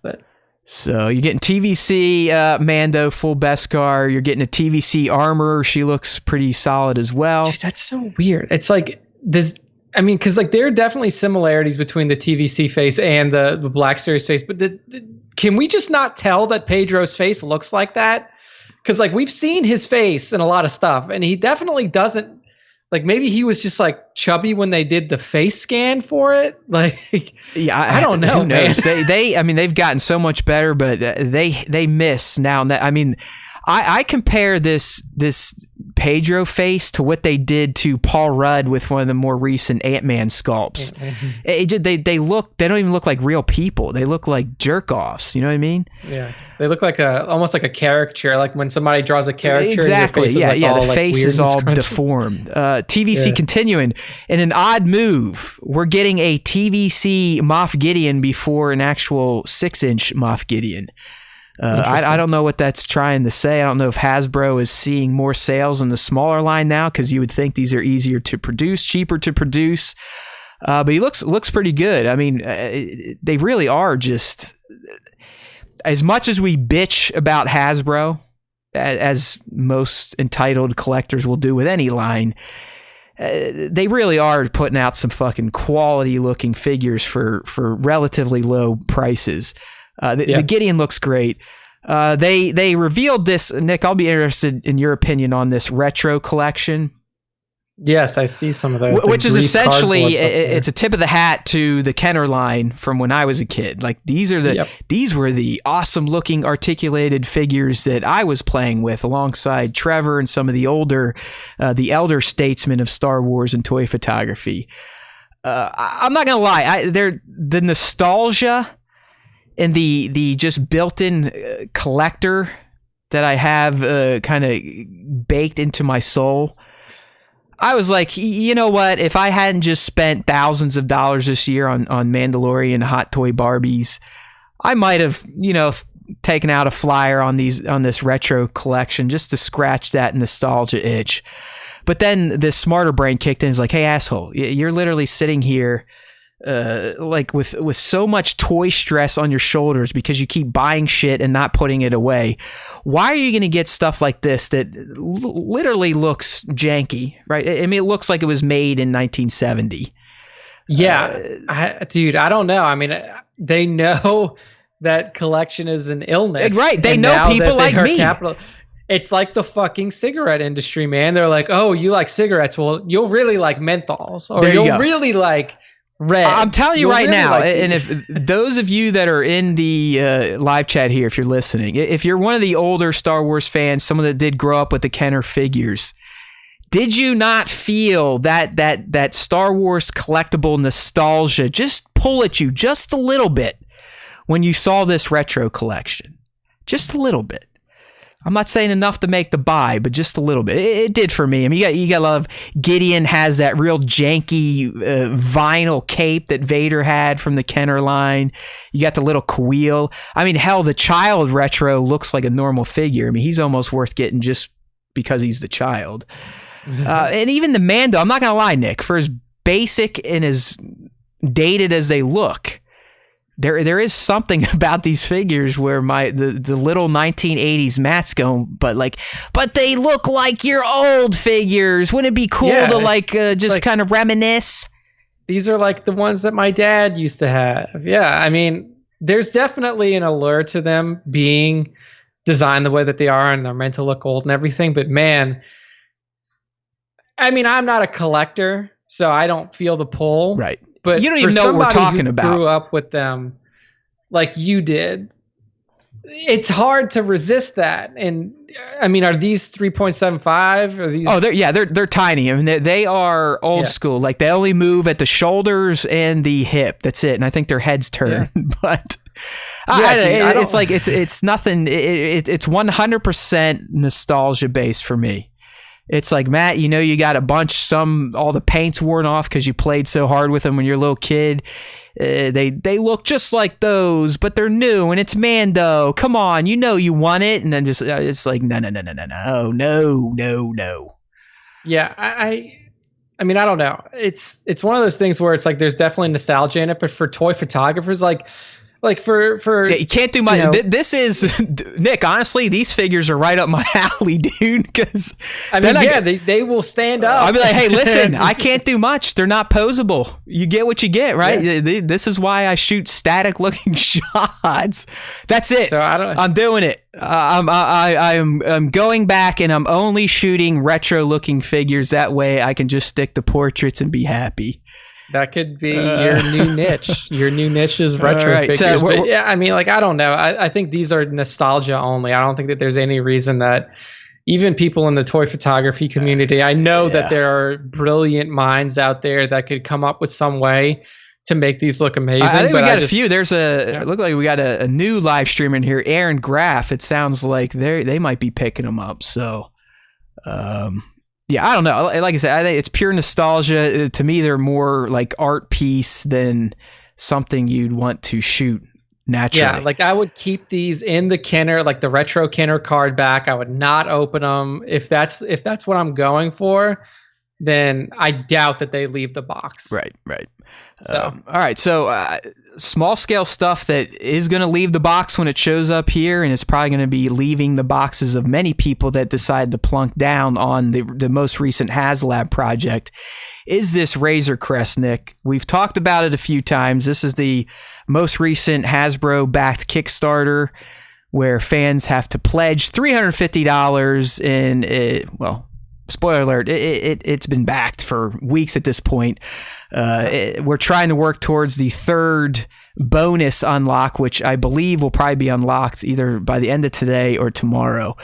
So you're getting TVC Mando full Beskar. You're getting a TVC armor. She looks pretty solid as well. Dude, that's so weird. It's like this. I mean, because like there are definitely similarities between the TVC face and the Black Series face, but can we just not tell that Pedro's face looks like that? Because like we've seen his face in a lot of stuff, and he definitely doesn't. Like maybe he was just like chubby when they did the face scan for it. Like, yeah, I don't know. Who knows? I mean, they've gotten so much better, but they miss now. I mean, I compare this Pedro face to what they did to Paul Rudd with one of the more recent Ant-Man sculpts. They don't even look like real people. They look like jerk-offs. You know what I mean? Yeah, they look like almost like a caricature. Like when somebody draws a caricature, exactly. Yeah, the face is all deformed. TVC continuing in an odd move. We're getting a TVC Moff Gideon before an actual 6-inch Moff Gideon. I don't know what that's trying to say. I don't know if Hasbro is seeing more sales in the smaller line now, because you would think these are easier to produce, cheaper to produce. But he looks pretty good. I mean, they really are just, as much as we bitch about Hasbro, as most entitled collectors will do with any line, they really are putting out some fucking quality looking figures for relatively low prices. The Gideon looks great. They revealed this, Nick. I'll be interested in your opinion on this retro collection. Yes, I see some of those. Which is essentially, it's a tip of the hat to the Kenner line from when I was a kid. Like these were the awesome looking articulated figures that I was playing with alongside Trevor and some of the the elder statesmen of Star Wars and toy photography. I'm not gonna lie, the nostalgia and the just built-in collector that I have kind of baked into my soul. I was like, you know what? If I hadn't just spent thousands of dollars this year on Mandalorian hot toy Barbies, I might have, taken out a flyer on this retro collection just to scratch that nostalgia itch. But then the smarter brain kicked in. It's like, hey, asshole, you're literally sitting here like with so much toy stress on your shoulders because you keep buying shit and not putting it away. Why are you going to get stuff like this that literally looks janky, right? I mean, it looks like it was made in 1970. Yeah, dude, I don't know. I mean, they know that collection is an illness, right? They know people like me. It's like the fucking cigarette industry, man. They're like, oh, you like cigarettes? Well, you'll really like menthols, or you'll really like red. I'm telling you right now, and if those of you that are in the live chat here, if you're listening, if you're one of the older Star Wars fans, someone that did grow up with the Kenner figures, did you not feel that Star Wars collectible nostalgia just pull at you just a little bit when you saw this retro collection? Just a little bit. I'm not saying enough to make the buy, but just a little bit. It did for me. I mean, you got to love Gideon has that real janky vinyl cape that Vader had from the Kenner line. You got the little Kuiil. I mean, hell, the child retro looks like a normal figure. I mean, he's almost worth getting just because he's the child. And even the Mando, I'm not going to lie, Nick, for as basic and as dated as they look, there is something about these figures where the little 1980s Matt's going, but they look like your old figures. Wouldn't it be cool to just kind of reminisce? These are like the ones that my dad used to have. Yeah, I mean, there's definitely an allure to them being designed the way that they are, and they're meant to look old and everything. But man, I mean, I'm not a collector, so I don't feel the pull. Right. But you don't even know what we're talking about. Grew up with them like you did. It's hard to resist that. And I mean, are these 3.75? Are these? Oh, they're tiny. I mean, they are old school. Like they only move at the shoulders and the hip. That's it. And I think their heads turn. Yeah. But it's nothing. It's 100% nostalgia based for me. It's like, Matt, you got a bunch, all the paint's worn off because you played so hard with them when you're a little kid. They look just like those, but they're new and it's Mando. Come on, you want it. And then just, it's like, no. Yeah, I mean, I don't know. It's one of those things where it's like, there's definitely nostalgia in it, but for toy photographers, like for you can't do much. This is Nick. Honestly, these figures are right up my alley, dude. Because I mean, they will stand up. I'll be like, hey, listen, I can't do much. They're not posable. You get what you get, right? Yeah. This is why I shoot static looking shots. That's it. So I'm doing it. I'm going back and I'm only shooting retro looking figures. That way, I can just stick to portraits and be happy. That could be your new niche. Your new niche is retro figures. So but yeah, I mean, like, I don't know. I think these are nostalgia only. I don't think that there's any reason that even people in the toy photography community, I know that there are brilliant minds out there that could come up with some way to make these look amazing. I think we got a few. There's it looked like we got a new live streamer in here, Aaron Graff. It sounds like they might be picking them up. So, yeah, I don't know. Like I said, I think it's pure nostalgia. To me, they're more like art piece than something you'd want to shoot naturally. Yeah, like I would keep these in the Kenner, like the retro Kenner card back. I would not open them. If that's what I'm going for, then I doubt that they leave the box. Right. So, all right. So, small scale stuff that is going to leave the box when it shows up here, and it's probably going to be leaving the boxes of many people that decide to plunk down on the most recent HasLab project, is this Razor Crest, Nick. We've talked about it a few times. This is the most recent Hasbro-backed Kickstarter where fans have to pledge $350 in, spoiler alert, it's been backed for weeks at this point. We're trying to work towards the third bonus unlock, which I believe will probably be unlocked either by the end of today or tomorrow.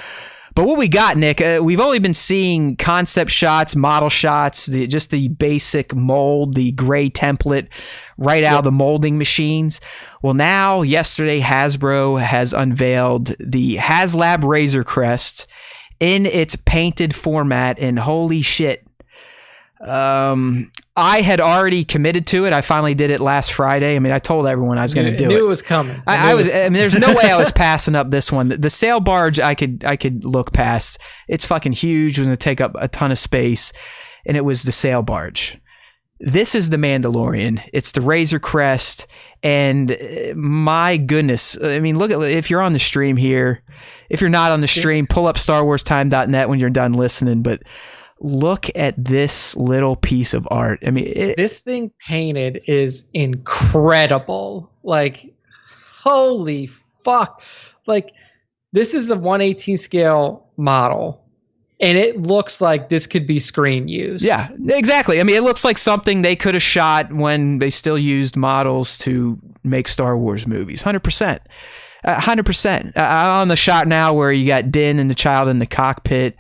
But what we got, Nick, we've only been seeing concept shots, model shots, just the basic mold, the gray template right out of the molding machines. Well, now, yesterday, Hasbro has unveiled the HasLab Razor Crest in its painted format, and holy shit. I had already committed to it. I finally did it last Friday. I mean, I told everyone I was going to do it. I knew it was coming. I mean, there's no way I was passing up this one. The sail barge, I could look past. It's fucking huge. It was going to take up a ton of space, and it was the sail barge. This is the Mandalorian. It's the Razor Crest, and my goodness, I mean, look at, if you're on the stream here. If you're not on the stream, pull up StarWarsTime.net when you're done listening. But look at this little piece of art. I mean, this thing painted is incredible. Like, holy fuck. Like, this is a 1/18 scale model, and it looks like this could be screen used. Yeah, exactly. I mean, it looks like something they could have shot when they still used models to make Star Wars movies. 100%. 100%. On the shot now where you got Din and the child in the cockpit.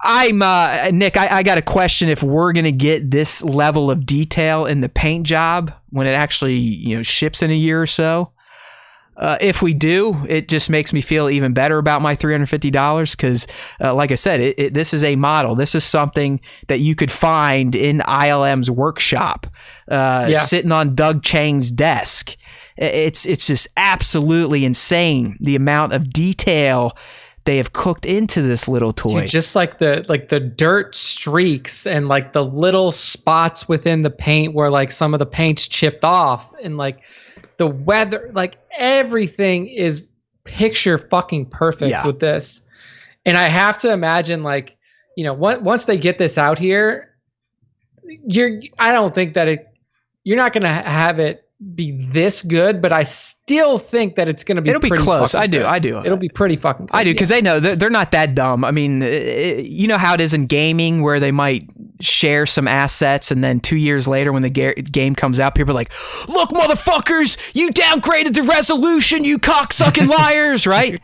Nick, I got a question if we're going to get this level of detail in the paint job when it actually, ships in a year or so. If we do, it just makes me feel even better about my $350 because, like I said, this is a model. This is something that you could find in ILM's workshop, sitting on Doug Chang's desk. It's just absolutely insane the amount of detail they have cooked into this little toy. Dude, just like the dirt streaks and like the little spots within the paint where like some of the paint's chipped off, and like the weather, like everything is picture fucking perfect with this. And I have to imagine, like, once they get this out here, I don't think that you're not going to have it be this good, but I still think that it's going to be. It'll be close. I do. It'll be pretty fucking good. I do, because they know they're not that dumb. I mean, you know how it is in gaming where they might share some assets, and then 2 years later when the game comes out, people are like, "Look, motherfuckers, you downgraded the resolution, you cocksucking liars!" Right?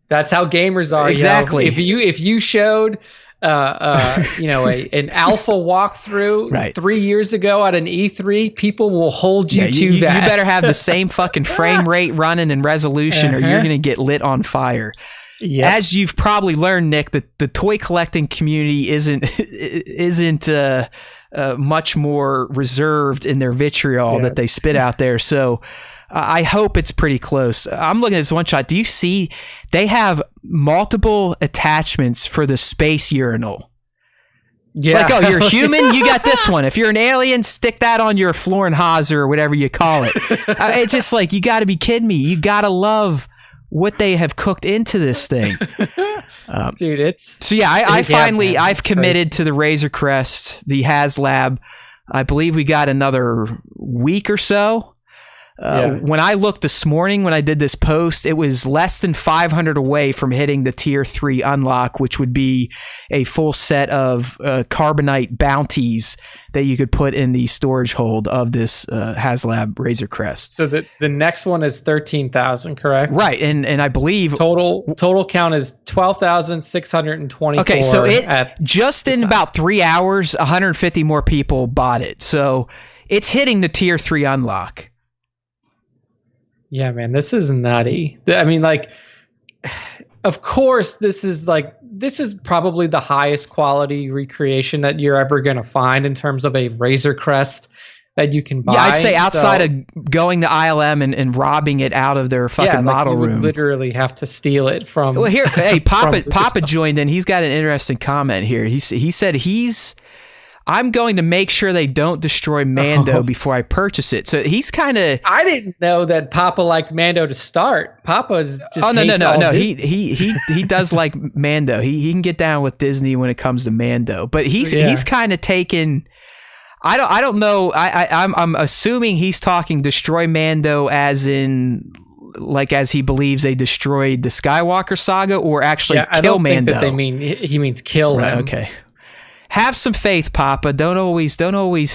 That's how gamers are. Exactly. If you showed an alpha walkthrough 3 years ago at an E3, people will hold you to that. You better have the same fucking frame rate running and resolution, or you're going to get lit on fire. Yep. As you've probably learned, Nick, the toy collecting community isn't much more reserved in their vitriol that they spit out there. So I hope it's pretty close. I'm looking at this one shot. Do you see they have multiple attachments for the space urinal? Yeah. Like, oh, you're human? You got this one. If you're an alien, stick that on your Florenhauser or whatever you call it. It's just like, you got to be kidding me. You got to love what they have cooked into this thing. Dude, it's... So yeah, I've committed to the Razor Crest, the HasLab. I believe we got another week or so. When I looked this morning, when I did this post, it was less than 500 away from hitting the tier 3 unlock, which would be a full set of carbonite bounties that you could put in the storage hold of this HasLab Razor Crest. So the next one is 13,000, correct? Right, and I believe total count is 12,624. Okay, so in about 3 hours, 150 more people bought it. So it's hitting the tier 3 unlock. Yeah, man, this is nutty. I mean, like, of course, this is probably the highest quality recreation that you're ever going to find in terms of a Razor Crest that you can buy. Yeah, I'd say outside of going to ILM and robbing it out of their fucking model room. You would literally have to steal it from... Well, here, hey, Papa joined in. He's got an interesting comment here. He said I'm going to make sure they don't destroy Mando before I purchase it. So he's kind of... I didn't know that Papa liked Mando to start. Papa's just... Oh, no. He does like Mando. He can get down with Disney when it comes to Mando. But he's kind of taken... I don't know. I'm assuming he's talking destroy Mando as in... like as he believes they destroyed the Skywalker saga, or actually kill Mando. I don't think that he means kill him. Okay. have some faith, Papa. Don't always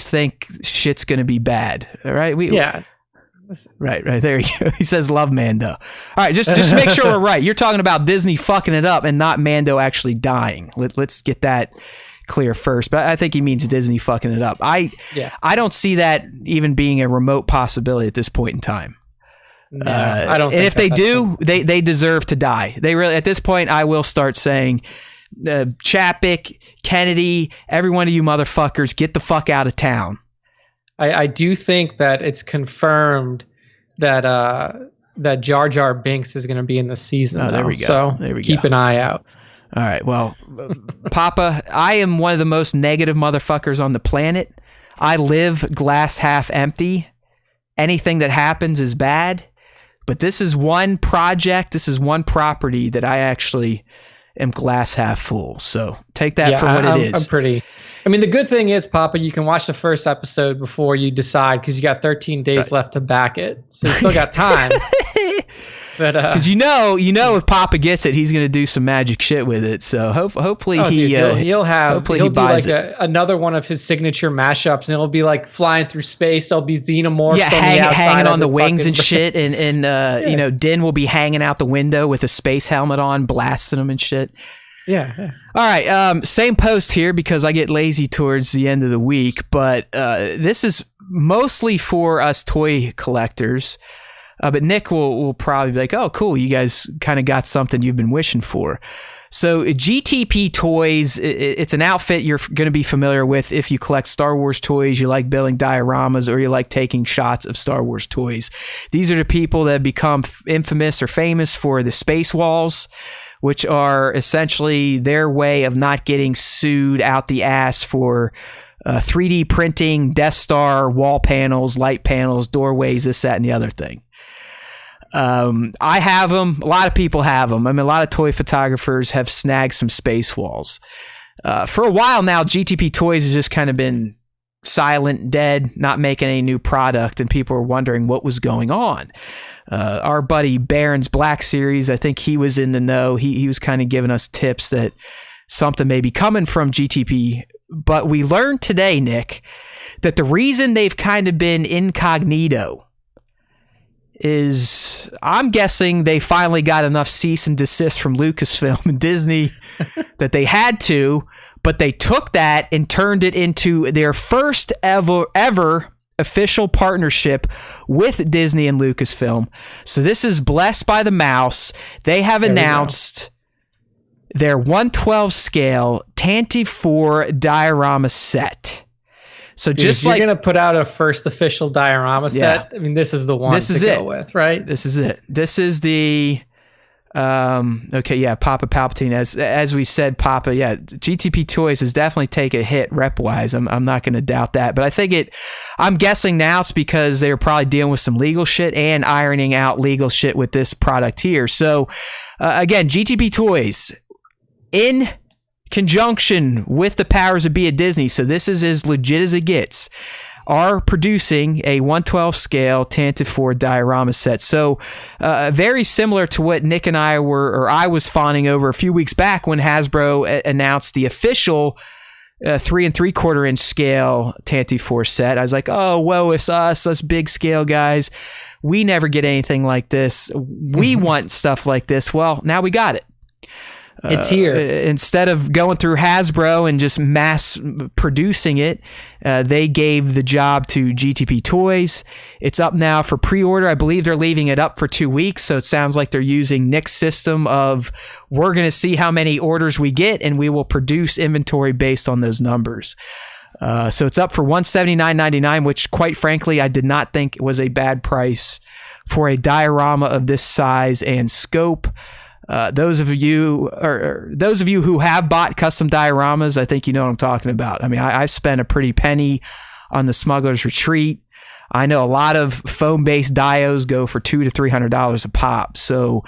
think shit's gonna be bad. All right, right there you go. He says love Mando. All right, just make sure we're right. You're talking about Disney fucking it up and not Mando actually dying. Let's get that clear first. But I think he means Disney fucking it up. I don't see that even being a remote possibility at this point in time. No, I don't. And if they do, they deserve to die. They really, at this point, I will start saying, Chapek, Kennedy, every one of you motherfuckers, get the fuck out of town. I do think that it's confirmed that that Jar Jar Binks is going to be in the season. Oh, there we go. So there we keep go. an eye out. All right. Well, Papa, I am one of the most negative motherfuckers on the planet. I live glass half empty. Anything that happens is bad. But this is one project, this is one property that I actually am glass half full. So take that for what it is. I mean, the good thing is, Papa, you can watch the first episode before you decide because you got 13 days left to back it. So you still got time. But because you know, if Papa gets it, he's going to do some magic shit with it. So hopefully he'll do buys like another one of his signature mashups, and it'll be like flying through space. There'll be xenomorphs, hanging on the wings and shit, and Din will be hanging out the window with a space helmet on, blasting them and shit. Yeah. All right. Same post here because I get lazy towards the end of the week, but this is mostly for us toy collectors. But Nick will probably be like, oh, cool, you guys kind of got something you've been wishing for. So GTP Toys, it's an outfit you're going to be familiar with if you collect Star Wars toys, you like building dioramas, or you like taking shots of Star Wars toys. These are the people that have become infamous or famous for the Space Walls, which are essentially their way of not getting sued out the ass for 3D printing, Death Star, wall panels, light panels, doorways, this, that, and the other thing. I have them. A lot of people have them. I mean, a lot of toy photographers have snagged some Space Walls. For a while now, GTP Toys has just kind of been silent, dead, not making any new product, and people were wondering what was going on. Our buddy Baron's Black Series, I think he was in the know. He was kind of giving us tips that something may be coming from GTP. But we learned today, Nick, that the reason they've kind of been incognito is, I'm guessing they finally got enough cease and desist from Lucasfilm and Disney that they had to, but they took that and turned it into their first ever official partnership with Disney and Lucasfilm. So this is blessed by the mouse. They have announced their 1/12 scale Tantive 4 diorama set. So dude, just if you're gonna put out a first official diorama set, I mean, this is the one to go with, right? This is it. This is the Papa Palpatine. As we said, Papa, GTP Toys has definitely taken a hit rep wise. I'm not going to doubt that, but I'm guessing now it's because they're probably dealing with some legal shit and ironing out legal shit with this product here. So again, GTP Toys in conjunction with the powers that be at Disney, so this is as legit as it gets, are producing a 1/12 scale Tantive 4 diorama set. So very similar to what Nick and I I was fawning over a few weeks back when Hasbro announced the official 3 3/4 inch scale Tantive 4 set. I was like, oh, woe is us big scale guys. We never get anything like this. We want stuff like this. Well, now we got it. It's here. Instead of going through Hasbro and just mass producing it, they gave the job to GTP Toys. It's up now for pre-order. I believe they're leaving it up for 2 weeks, so it sounds like they're using Nick's system of, we're going to see how many orders we get, and we will produce inventory based on those numbers. So it's up for $179.99, which, quite frankly, I did not think was a bad price for a diorama of this size and scope. Those of you who have bought custom dioramas, I think you know what I'm talking about. I mean, I spent a pretty penny on the Smuggler's Retreat. I know a lot of foam-based dios go for $200 to $300 a pop. So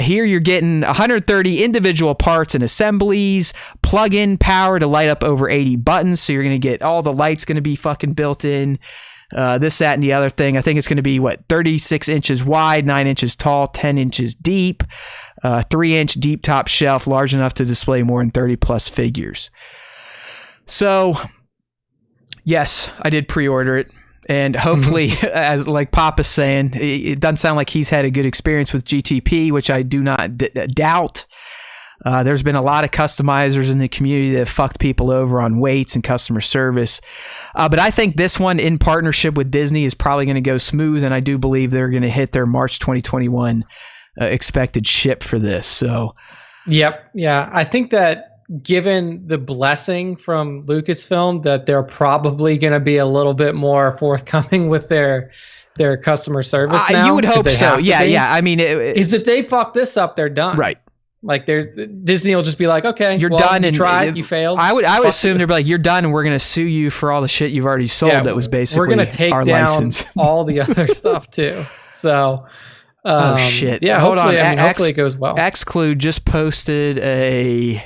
here you're getting 130 individual parts and assemblies, plug-in power to light up over 80 buttons. So you're going to get all the lights going to be fucking built in. This, that, and the other thing. I think it's going to be 36 inches wide, 9 inches tall, 10 inches deep, 3-inch deep top shelf, large enough to display more than 30 plus figures. So, yes, I did pre-order it. And hopefully, as like Papa's saying, it doesn't sound like he's had a good experience with GTP, which I do not doubt. There's been a lot of customizers in the community that have fucked people over on weights and customer service. But I think this one, in partnership with Disney, is probably going to go smooth, and I do believe they're going to hit their March 2021 expected ship for this. So, yep. Yeah. I think that given the blessing from Lucasfilm, that they're probably going to be a little bit more forthcoming with their customer service now. You would hope so. Yeah. I mean, is if they fuck this up, they're done. Right. Like Disney will just be like, okay, you're done, you and tried, you failed. I would assume they'd be like, you're done, and we're going to sue you for all the shit you've already sold. That was basically we're going to take our down license. all the other stuff too. So, oh shit! Yeah, hold on. Hopefully it goes well. Xclude just posted a.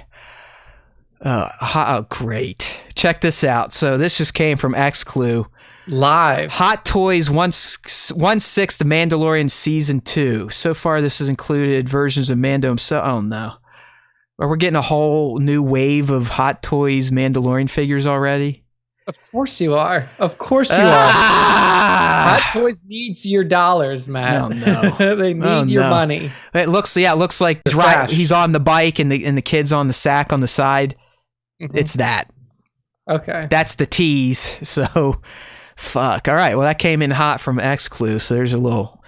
Oh, great! Check this out. So this just came from Xclude. Live. Hot Toys 1/6 The Mandalorian Season 2. So far, this has included versions of Mando himself. Oh, no. Are we getting a whole new wave of Hot Toys Mandalorian figures already? Of course you are. Of course you are. Hot Toys needs your dollars, Matt. Oh, no. They need your money. It looks like he's on the bike and the kid's on the sack on the side. Mm-hmm. It's that. Okay. That's the tease. So... Fuck. All right. Well, that came in hot from Xclude, so there's a little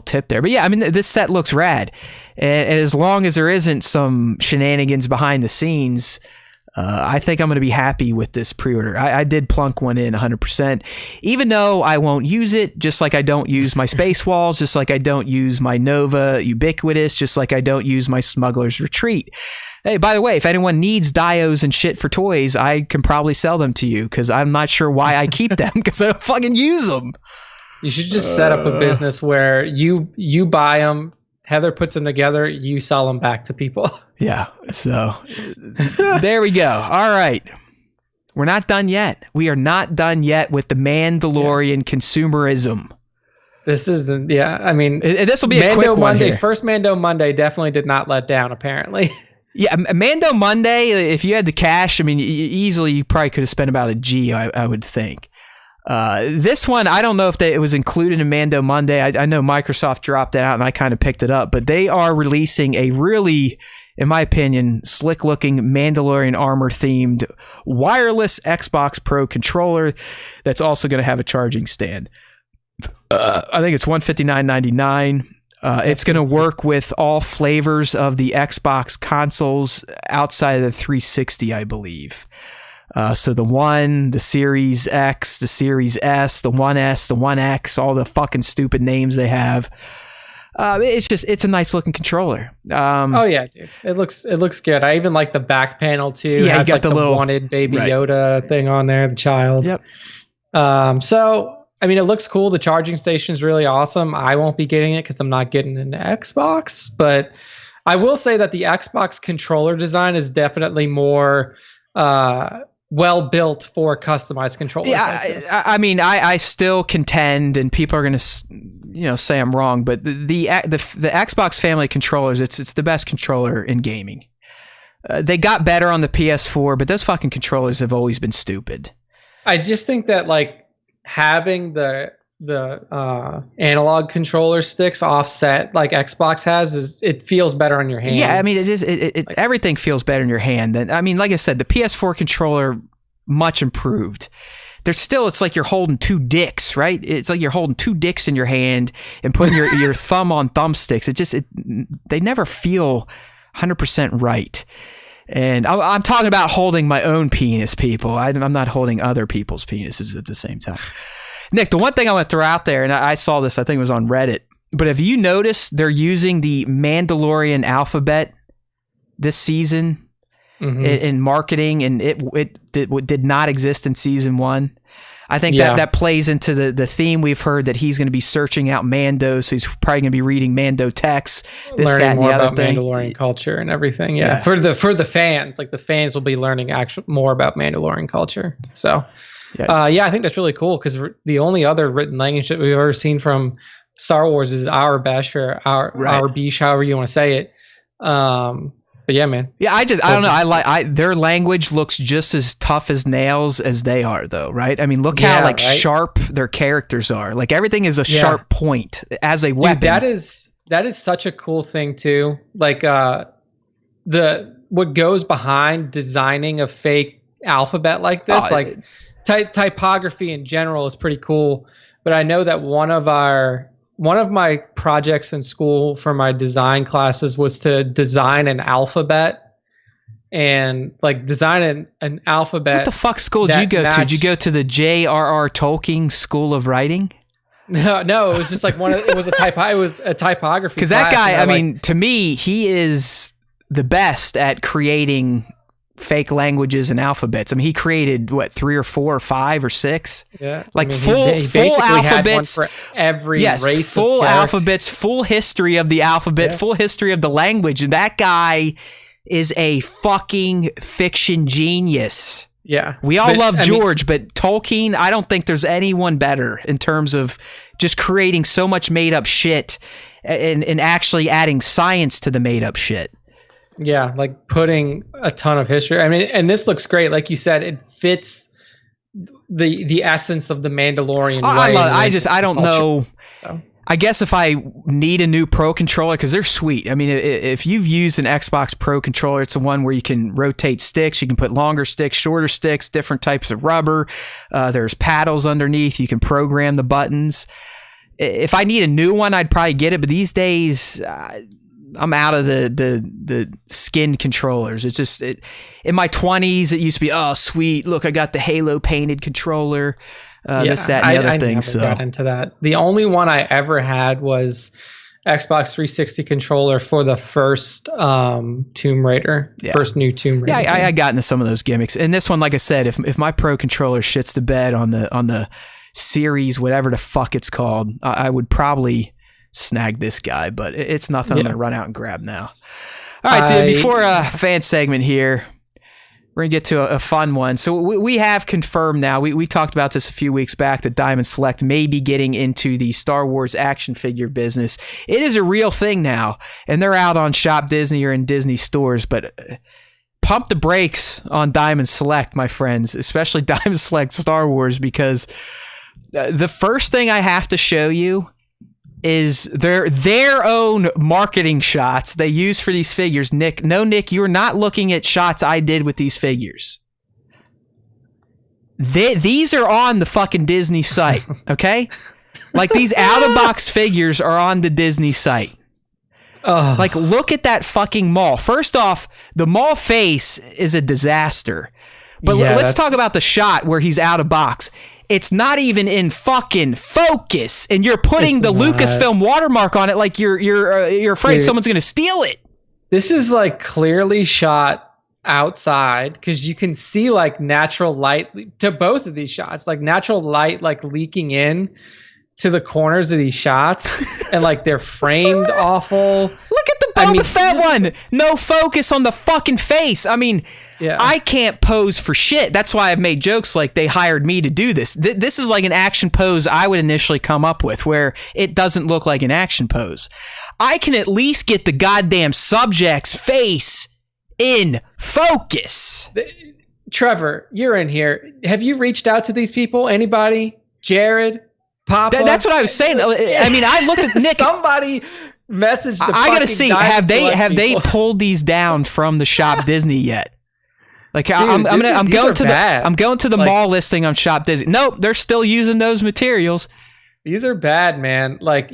tip there. But yeah, I mean, this set looks rad, and as long as there isn't some shenanigans behind the scenes, I think I'm going to be happy with this pre-order. I did plunk one in 100%, even though I won't use it. Just like I don't use my Space Walls, just like I don't use my Nova Ubiquitous, just like I don't use my Smuggler's Retreat. Hey, by the way, if anyone needs dios and shit for toys, I can probably sell them to you, because I'm not sure why I keep them, because I don't fucking use them. You should just set up a business where you buy them, Heather puts them together, you sell them back to people. Yeah, so there we go. All right. We're not done yet. We are not done yet with the Mandalorian consumerism. This isn't, I mean... This will be a quick one here. First Mando Monday definitely did not let down, apparently. Yeah, Mando Monday, if you had the cash, I mean, you probably could have spent about $1, I would think. This one, I don't know if it was included in Mando Monday. I know Microsoft dropped it out, and I kind of picked it up. But they are releasing a really, in my opinion, slick-looking Mandalorian armor-themed wireless Xbox Pro controller that's also going to have a charging stand. I think it's $159.99. It's going to work with all flavors of the Xbox consoles outside of the 360, I believe. So the One, the Series X, the Series S, the 1S, the 1X, all the fucking stupid names they have. It's a nice looking controller. Oh yeah, dude. It looks good. I even like the back panel too. Yeah, you got the little wanted baby Yoda thing on there, the child. Yep. So I mean, it looks cool. The charging station is really awesome. I won't be getting it because I'm not getting into Xbox, but I will say that the Xbox controller design is definitely more well built for customized controllers. Yeah, like this. I mean, I still contend, and people are going to say I'm wrong, but the Xbox family controllers, it's the best controller in gaming. They got better on the PS4, but those fucking controllers have always been stupid. I just think that like having the analog controller sticks offset like Xbox has it feels better on your hand. Yeah, I mean everything feels better in your hand. And I mean, like I said, the PS4 controller much improved. It's like you're holding two dicks, right? It's like you're holding two dicks in your hand and putting your thumb on thumbsticks. They never feel 100% right. And I'm talking about holding my own penis, people. I'm not holding other people's penises at the same time. Nick, the one thing I want to throw out there, and I saw this, I think it was on Reddit, but have you noticed they're using the Mandalorian alphabet this season in marketing, and it did not exist in season 1? I think that plays into the theme we've heard, that he's going to be searching out Mando, so he's probably going to be reading Mando texts, learning more about Mandalorian culture and everything. Yeah, for the fans, like the fans will be learning more about Mandalorian culture. So, I think that's really cool, because the only other written language that we've ever seen from Star Wars is Arabesh or Arabish, however you want to say it. But yeah, man. Yeah, I don't know. Their language looks just as tough as nails as they are, though, right? I mean, look how like sharp their characters are. Like everything is a sharp point as a weapon. Dude, that is such a cool thing too. Like what goes behind designing a fake alphabet like this, like typography in general is pretty cool. But I know that one of my projects in school for my design classes was to design an alphabet and like design an alphabet. What the fuck school did you go to? Did you go to the J.R.R. Tolkien School of Writing? No, it was just like it was a typography. Because that guy, I mean, to me, he is the best at creating fake languages and alphabets. I mean, he created what 3 or 4 or 5 or 6. Yeah, like he full alphabets had one for every race. Full alphabets, full history of the alphabet, full history of the language, and that guy is a fucking fiction genius. Yeah, we all love George, but Tolkien, I don't think there's anyone better in terms of just creating so much made up shit and actually adding science to the made up shit. Yeah, like putting a ton of history. I mean, and this looks great. Like you said, it fits the essence of the Mandalorian. I don't know. So. I guess if I need a new Pro controller, because they're sweet. I mean, if you've used an Xbox Pro controller, it's the one where you can rotate sticks. You can put longer sticks, shorter sticks, different types of rubber. There's paddles underneath. You can program the buttons. If I need a new one, I'd probably get it. But these days, I'm out of the skin controllers. It's just in my 20s. It used to be, oh sweet, look, I got the Halo painted controller. This, that, and the other thing. I never got into that. The only one I ever had was Xbox 360 controller for the first Tomb Raider, first new Tomb Raider. Yeah, I got into some of those gimmicks. And this one, like I said, if my Pro controller shits the bed on the series, whatever the fuck it's called, I would probably snag this guy, but it's nothing I'm going to run out and grab now. All right, dude, before a fan segment here, we're going to get to a fun one. So we have confirmed now, we talked about this a few weeks back, that Diamond Select may be getting into the Star Wars action figure business. It is a real thing now, and they're out on Shop Disney or in Disney stores, but pump the brakes on Diamond Select, my friends, especially Diamond Select Star Wars, because the first thing I have to show you is their own marketing shots they use for these figures. Nick, you're not looking at shots I did with these figures. These are on the fucking Disney site, okay? Like, these out-of-box figures are on the Disney site. Like, look at that fucking mall. First off, the mall face is a disaster. But let's talk about the shot where he's out of box. It's not even in fucking focus, and you're putting the Lucasfilm watermark on it like you're afraid someone's going to steal it. This is like clearly shot outside, because you can see like natural light to both of these shots, like natural light like leaking in to the corners of these shots, and like they're framed awful. Look at the Boba Fett one. No focus on the fucking face. I mean, I can't pose for shit. That's why I've made jokes like they hired me to do this. This is like an action pose I would initially come up with, where it doesn't look like an action pose. I can at least get the goddamn subject's face in focus. Trevor, you're in here. Have you reached out to these people? Anybody? Jared? Papa? That's what I was saying. I mean, I looked at Nick. Somebody messaged the I gotta see, have they people. pulled these down from the Shop Disney yet? Like, dude, I'm going to the mall listing on Shop Disney. Nope, they're still using those materials. These are bad, man. Like,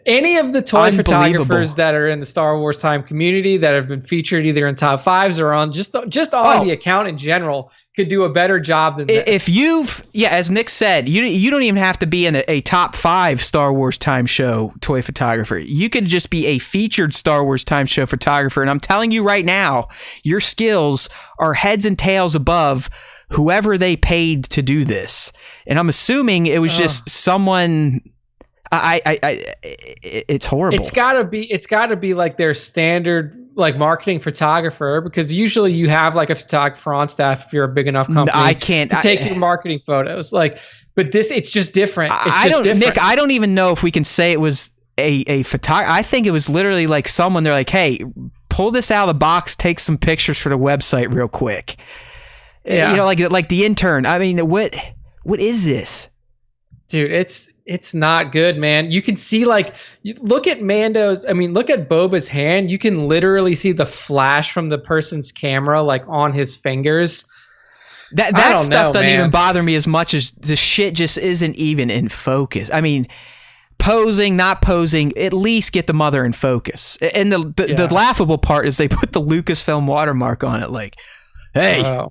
any of the toy photographers that are in the Star Wars Time community that have been featured either in top 5s or on just on the account in general could do a better job than this. If as Nick said, you don't even have to be in a top 5 Star Wars Time Show toy photographer. You could just be a featured Star Wars Time Show photographer, and I'm telling you right now, your skills are heads and tails above whoever they paid to do this. And I'm assuming it was just someone. It's horrible. It's gotta be like their standard like marketing photographer, because usually you have like a photographer on staff if you're a big enough company to take your marketing photos. Like, but it's just different. Nick, I don't even know if we can say it was a photographer. I think it was literally like someone, they're like, hey, pull this out of the box, take some pictures for the website real quick. Yeah. You know, like the intern. I mean, what is this? Dude, it's not good, man. You can see, like, look at Mando's. I mean, look at Boba's hand. You can literally see the flash from the person's camera, like, on his fingers. That stuff doesn't even bother me as much as the shit just isn't even in focus. I mean, posing, not posing, at least get the mother in focus. And the laughable part is they put the Lucasfilm watermark on it, like, hey,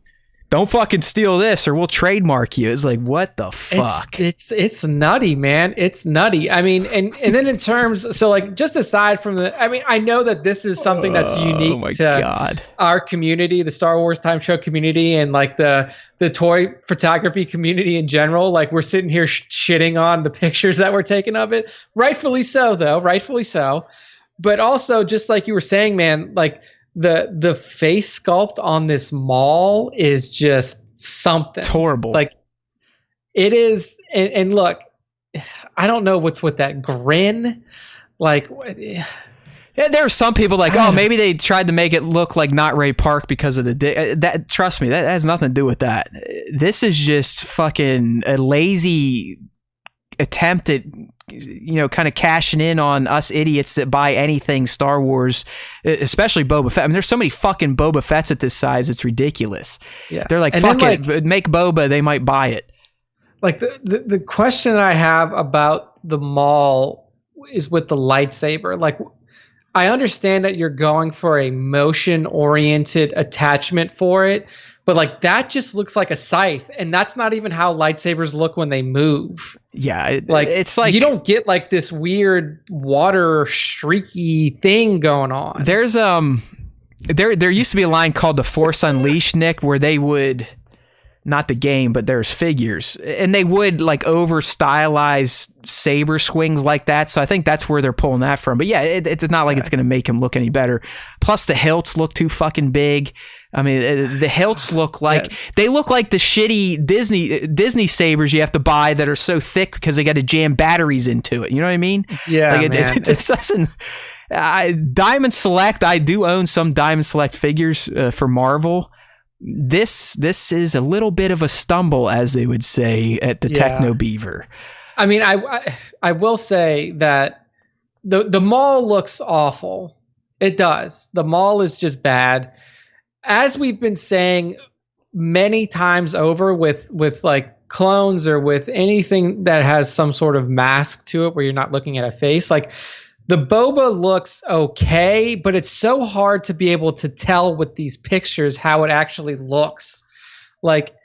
don't fucking steal this or we'll trademark you. It's like, what the fuck? It's nutty, man. It's nutty. I mean, and then in terms, so like, just aside from I mean, I know that this is something that's unique to our community, the Star Wars Time Show community, and like the toy photography community in general. Like, we're sitting here shitting on the pictures that we're taking of it. Rightfully so, though. Rightfully so. But also, just like you were saying, man, like, the face sculpt on this Maul is just something. It's horrible. Like, it is. And look, I don't know what's with that grin. Like, yeah, there are some people like, oh, maybe they tried to make it look like not Ray Park because of the that. Trust me, that has nothing to do with that. This is just fucking a lazy attempt at, you know, kind of cashing in on us idiots that buy anything Star Wars, especially Boba Fett. I mean, there's so many fucking Boba Fetts at this size, it's ridiculous. Yeah, they're like, fuck it, like, make Boba, they might buy it. Like, the question I have about the Maul is with the lightsaber. Like, I understand that you're going for a motion-oriented attachment for it, but like, that just looks like a scythe, and that's not even how lightsabers look when they move. Yeah, it's like you don't get like this weird water streaky thing going on. There's there used to be a line called The Force Unleashed, Nick, where they would, not the game, but there's figures, and they would like over stylize saber swings like that. So I think that's where they're pulling that from. But yeah, it's not like it's going to make him look any better. Plus the hilts look too fucking big. I mean, the hilts look like they look like the shitty Disney sabers you have to buy that are so thick because they got to jam batteries into it. You know what I mean? Yeah, like it doesn't. Diamond Select. I do own some Diamond Select figures for Marvel. This is a little bit of a stumble, as they would say at the Techno Beaver. I mean, I will say that the Maul looks awful. It does. The Maul is just bad. As we've been saying many times over with like clones or with anything that has some sort of mask to it where you're not looking at a face, like, the Boba looks okay, but it's so hard to be able to tell with these pictures how it actually looks. Like,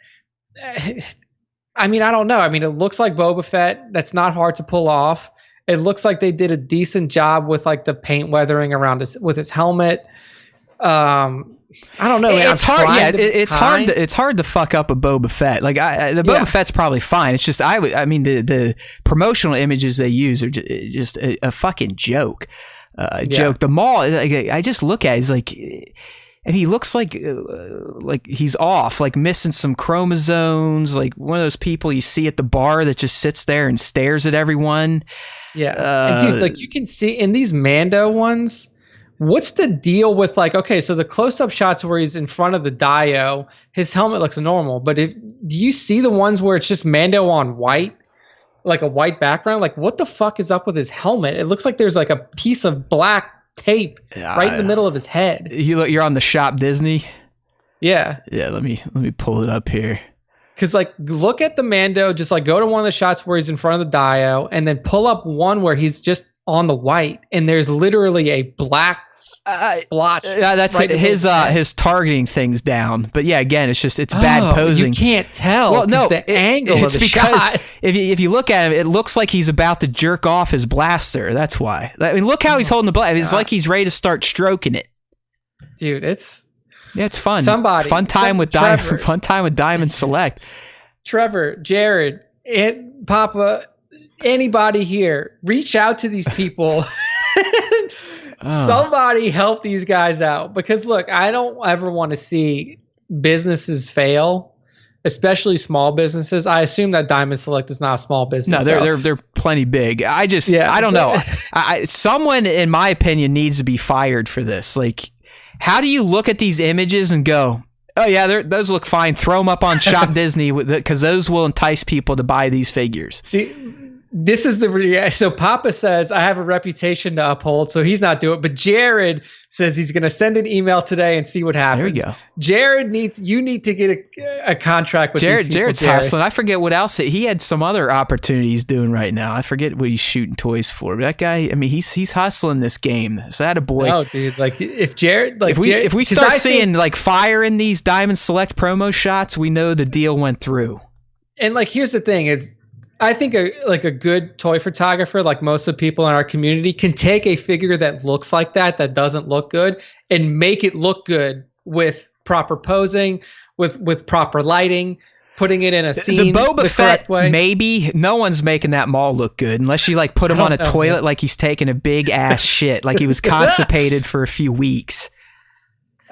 I mean, I don't know. I mean, it looks like Boba Fett. That's not hard to pull off. It looks like they did a decent job with like the paint weathering around with his helmet. I don't know. It's hard. Yeah, it's hard to fuck up a Boba Fett. Like the Boba Fett's probably fine. It's just I mean the promotional images they use are just a fucking joke. Joke. The Maul. I just look at it, he's like, and he looks like he's off, like missing some chromosomes, like one of those people you see at the bar that just sits there and stares at everyone. Yeah, and dude, like, you can see in these Mando ones. What's the deal with, like, okay, so the close-up shots where he's in front of the Dio, his helmet looks normal, but do you see the ones where it's just Mando on white, like a white background? Like, what the fuck is up with his helmet? It looks like there's like a piece of black tape right in the middle of his head. You're on the Shop Disney? Yeah. Yeah, let me pull it up here. Because, like, look at the Mando, just like go to one of the shots where he's in front of the Dio, and then pull up one where he's just on the white, and there's literally a black splotch. That's right, his targeting things down. But yeah, again, it's bad posing. You can't tell. Well, no, the angle of the because shot. If you look at him, it looks like he's about to jerk off his blaster. That's why. I mean, look how he's holding the blaster. I mean, it's like he's ready to start stroking it. Dude, it's fun. Fun time with Diamond Select. Trevor, Jared, Papa. Anybody here, reach out to these people. Somebody help these guys out, because look, I don't ever want to see businesses fail, especially small businesses. I assume that Diamond Select is not a small business. No, they're plenty big. I don't know. Someone, in my opinion, needs to be fired for this. Like, How do you look at these images and go, oh yeah, those look fine. Throw them up on Shop Disney because those will entice people to buy these figures. See, this is so Papa says I have a reputation to uphold, so he's not doing it. But Jared says he's going to send an email today and see what happens. There you go. Jared you need to get a contract with Jared. these people, Jared's hustling. I forget what else he had some other opportunities doing right now. I forget what he's shooting toys for. But that guy, I mean, he's hustling this game. So that a boy. No, dude. Like if Jared, like if we start seeing like fire in these Diamond Select promo shots, we know the deal went through. And like, here's the thing is, I think a good toy photographer, like most of the people in our community, can take a figure that looks like that doesn't look good, and make it look good with proper posing, with proper lighting, putting it in a scene the Boba Fett way. Maybe no one's making that mall look good unless you like put him on a toilet like he's taking a big ass shit, like he was constipated for a few weeks.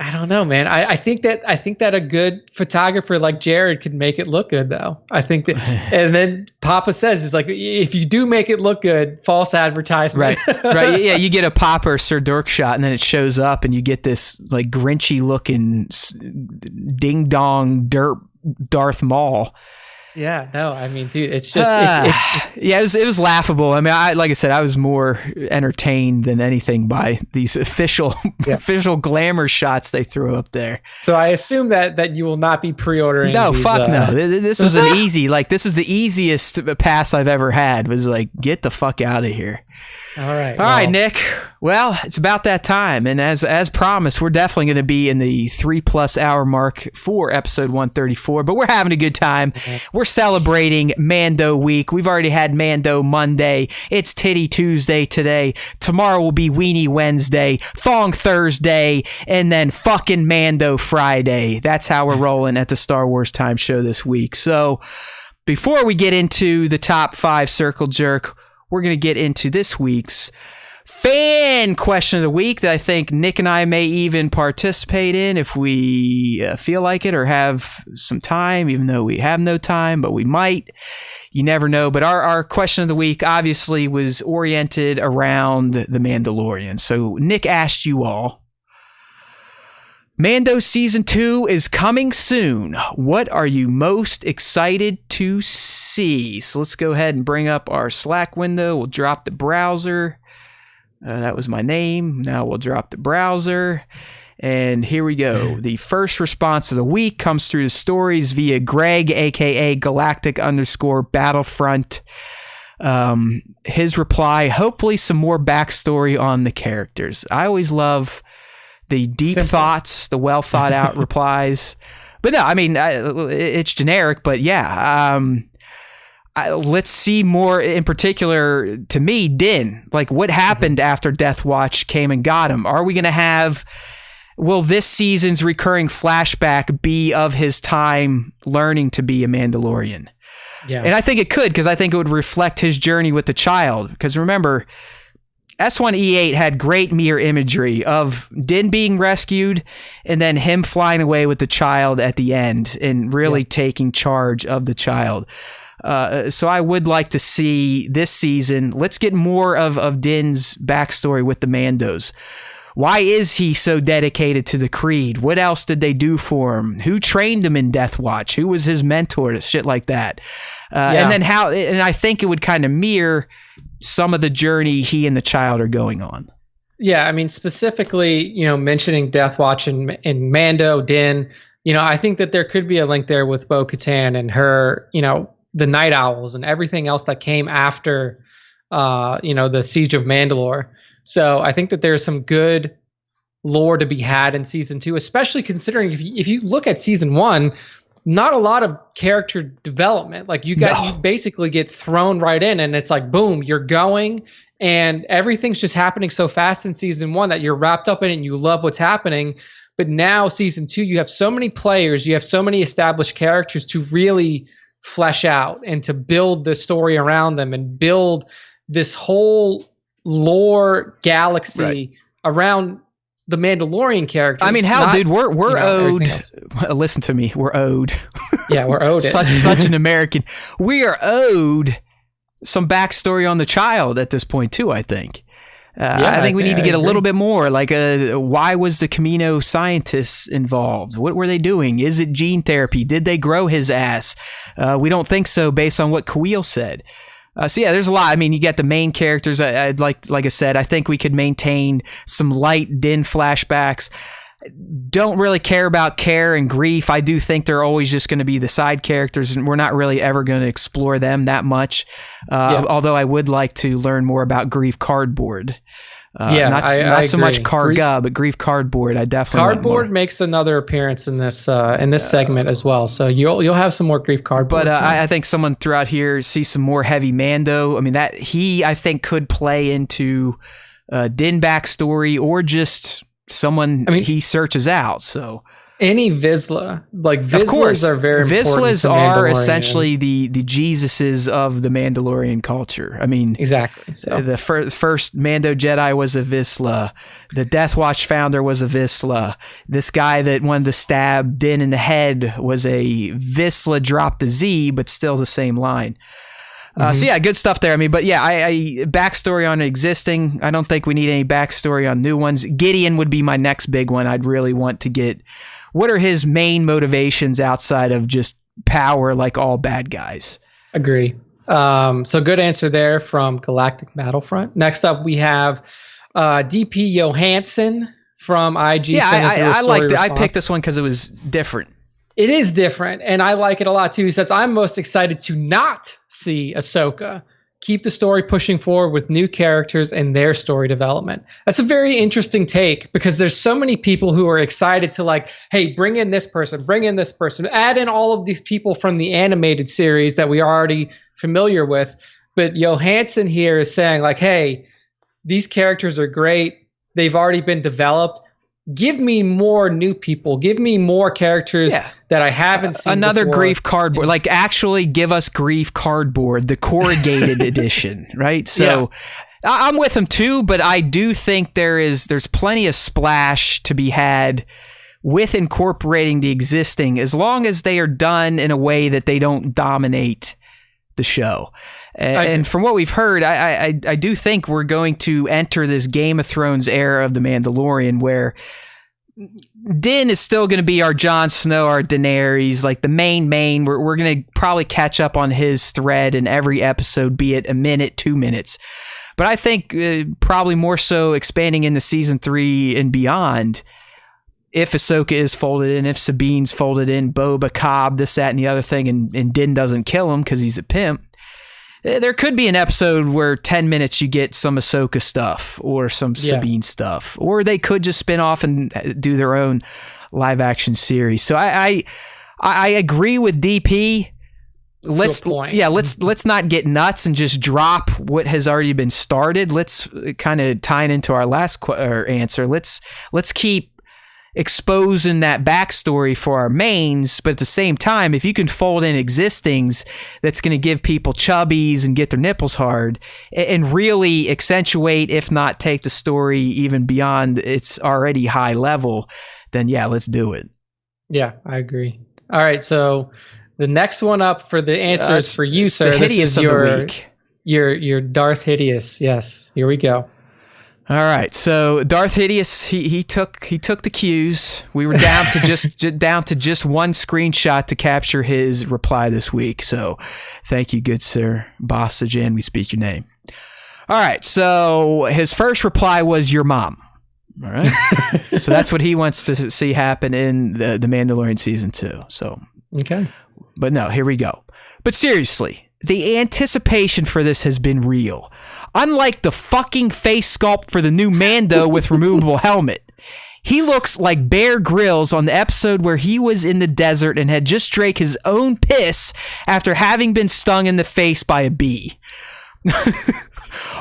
I don't know, man. I think that a good photographer like Jared could make it look good, though. I think that, and then Papa says, it's like, if you do make it look good, false advertisement. Right. Yeah, you get a Papa or Sir Dirk shot, and then it shows up, and you get this like Grinchy looking ding dong Darth Maul. Yeah, no, I mean, dude, it's just it's yeah, it was laughable. I mean, like I said, I was more entertained than anything by these official glamour shots they threw up there. So I assume that you will not be pre-ordering. No, these, fuck no. This was an easy, like this is the easiest pass I've ever had. Was like, get the fuck out of here. All right, Nick. Well, it's about that time, and as promised, we're definitely going to be in the 3+ hour mark for episode 134. But we're having a good time. We're celebrating Mando week. We've already had Mando Monday. It's Titty Tuesday today. Tomorrow will be Weenie Wednesday, Thong Thursday, and then fucking Mando Friday. That's how we're rolling at the Star Wars Time Show this week. So, before we get into the top 5 circle jerk, we're going to get into this week's fan question of the week that I think Nick and I may even participate in if we feel like it or have some time, even though we have no time, but we might. You never know. But our question of the week obviously was oriented around The Mandalorian. So Nick asked you all, Mando Season 2 is coming soon. What are you most excited to see? So let's go ahead and bring up our Slack window. We'll drop the browser. That was my name. Now we'll drop the browser. And here we go. The first response of the week comes through the stories via Greg, a.k.a. Galactic_Battlefront. His reply, hopefully some more backstory on the characters. I always love the deep thoughts, the well thought out replies. But no, I mean, it's generic, but yeah. Let's see more, in particular, to me, Din. Like, what happened after Death Watch came and got him? Are we going to have... Will this season's recurring flashback be of his time learning to be a Mandalorian? Yeah. And I think it could, because I think it would reflect his journey with the child. Because remember... S1E8 had great mirror imagery of Din being rescued and then him flying away with the child at the end and really taking charge of the child. So I would like to see this season, let's get more of Din's backstory with the Mandos. Why is he so dedicated to the Creed? What else did they do for him? Who trained him in Death Watch? Who was his mentor? Shit like that. And then how, and I think it would kind of mirror some of the journey he and the child are going on. Yeah, I mean, specifically, mentioning Death Watch and Mando, Din, I think that there could be a link there with Bo-Katan and her, the Night Owls and everything else that came after, the Siege of Mandalore. So I think that there's some good lore to be had in season 2, especially considering if you look at season 1, not a lot of character development. Like you basically get thrown right in and it's like, boom, you're going and everything's just happening so fast in season 1 that you're wrapped up in it and you love what's happening. But now season 2, you have so many players, you have so many established characters to really flesh out and to build the story around them and build this whole lore galaxy around the Mandalorian characters. I mean, dude, we're owed. Listen to me, we're owed. Yeah, we're owed such an American. We are owed some backstory on the child at this point too. I think. I think we need to get a little bit more. Like, why was the Camino scientists involved? What were they doing? Is it gene therapy? Did they grow his ass? We don't think so, based on what Khalil said. So yeah, there's a lot. I mean, you got the main characters. I'd like I said, I think we could maintain some light Din flashbacks. Don't really care about Care and Grief. I do think they're always just going to be the side characters, and we're not really ever going to explore them that much. Although I would like to learn more about Grief Cardboard. Not so much Karga, but Grief Cardboard. I definitely Cardboard makes another appearance in this segment as well. So you'll have some more Grief Cardboard. But I think someone throughout here see some more heavy Mando. I mean, that I think could play into Din backstory or just someone he searches out. So any Vizsla, like Vizslas are very important. Vizslas are essentially the Jesuses of the Mandalorian culture. I mean, exactly. So the first Mando Jedi was a Vizsla. The Death Watch founder was a Vizsla. This guy that wanted to stab Din in the head was a Vizsla. Drop the Z, but still the same line. So yeah, good stuff there. I mean, but yeah, I backstory on existing. I don't think we need any backstory on new ones. Gideon would be my next big one. I'd really want to get, what are his main motivations outside of just power, like all bad guys? Agree. So good answer there from Galactic Battlefront. Next up, we have DP Johansson from IG. Yeah, I liked it. I picked this one because it was different. It is different, and I like it a lot too. He says, I'm most excited to not see Ahsoka. Keep the story pushing forward with new characters and their story development. That's a very interesting take, because there's so many people who are excited to, like, hey, bring in this person, add in all of these people from the animated series that we are already familiar with. But Johansson here is saying, like, hey, these characters are great. They've already been developed. Give me more new people. Give me more characters that I haven't seen Another before. Grief Cardboard. Like, actually give us Grief Cardboard, the corrugated edition, right? So I'm with him too, but I do think there's plenty of splash to be had with incorporating the existing, as long as they are done in a way that they don't dominate the show. And from what we've heard, I do think we're going to enter this Game of Thrones era of The Mandalorian, where Din is still going to be our Jon Snow, our Daenerys, like the main. We're going to probably catch up on his thread in every episode, be it a minute, 2 minutes. But I think probably more so expanding into season 3 and beyond, if Ahsoka is folded in, if Sabine's folded in, Boba, Cobb, this, that, and the other thing, and Din doesn't kill him because he's a pimp. There could be an episode where 10 minutes you get some Ahsoka stuff or some Sabine stuff, or they could just spin off and do their own live action series. So I agree with DP. Let's not get nuts and just drop what has already been started. Let's kind of tie it into our last answer. Let's keep exposing that backstory for our mains, but at the same time, if you can fold in existings, that's going to give people chubbies and get their nipples hard and really accentuate, if not take the story even beyond its already high level, then yeah, let's do it. Yeah, I agree. All right, so the next one up for the answer is for you, sir. The Hideous of the week. Your Darth Hideous. Yes, here we go. All right, so Darth Hideous, he took the cues. We were down to just one screenshot to capture his reply this week. So, thank you, good sir, Boss Sajan. We speak your name. All right, so his first reply was your mom. All right, so that's what he wants to see happen in the Mandalorian season 2. So okay, but no, here we go. But seriously, the anticipation for this has been real. Unlike the fucking face sculpt for the new Mando with removable helmet, he looks like Bear Grylls on the episode where he was in the desert and had just drank his own piss after having been stung in the face by a bee.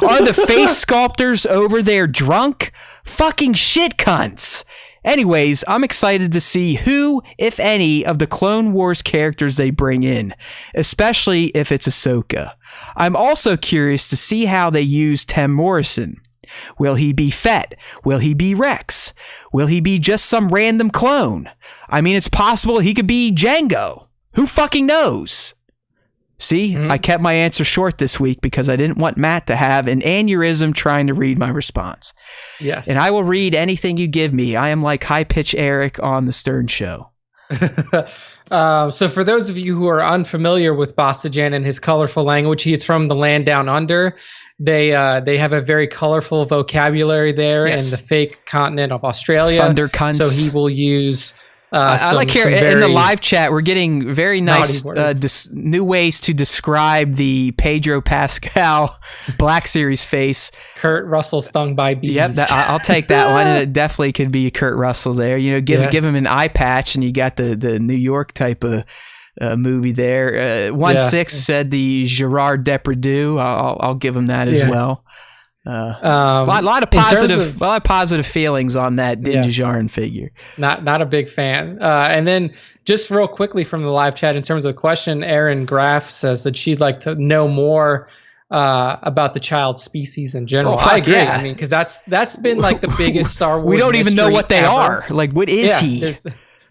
Are the face sculptors over there drunk? Fucking shit cunts. Anyways, I'm excited to see who, if any, of the Clone Wars characters they bring in, especially if it's Ahsoka. I'm also curious to see how they use Tem Morrison. Will he be Fett? Will he be Rex? Will he be just some random clone? I mean, it's possible he could be Jango. Who fucking knows? See, I kept my answer short this week because I didn't want Matt to have an aneurysm trying to read my response. Yes. And I will read anything you give me. I am like High Pitch Eric on the Stern Show. So for those of you who are unfamiliar with Basajan and his colorful language, he is from the land down under. They have a very colorful vocabulary there in the fake continent of Australia. Thunder cunts. So he will use... I like here in the live chat, we're getting very nice new ways to describe the Pedro Pascal Black Series face. Kurt Russell stung by bees. Yep, I'll take that one. And it definitely could be Kurt Russell there. You know, give him an eye patch, and you got the New York type of movie there. 1-6 said the Gerard Depardieu. I'll give him that as well. A lot of positive feelings on that Din Djarin figure. Not a big fan. And then just real quickly from the live chat in terms of the question, Erin Graff says that she'd like to know more about the child species in general. I agree. Yeah. I mean, because that's been like the biggest Star Wars. We don't even know what they ever. are. Like, what is he?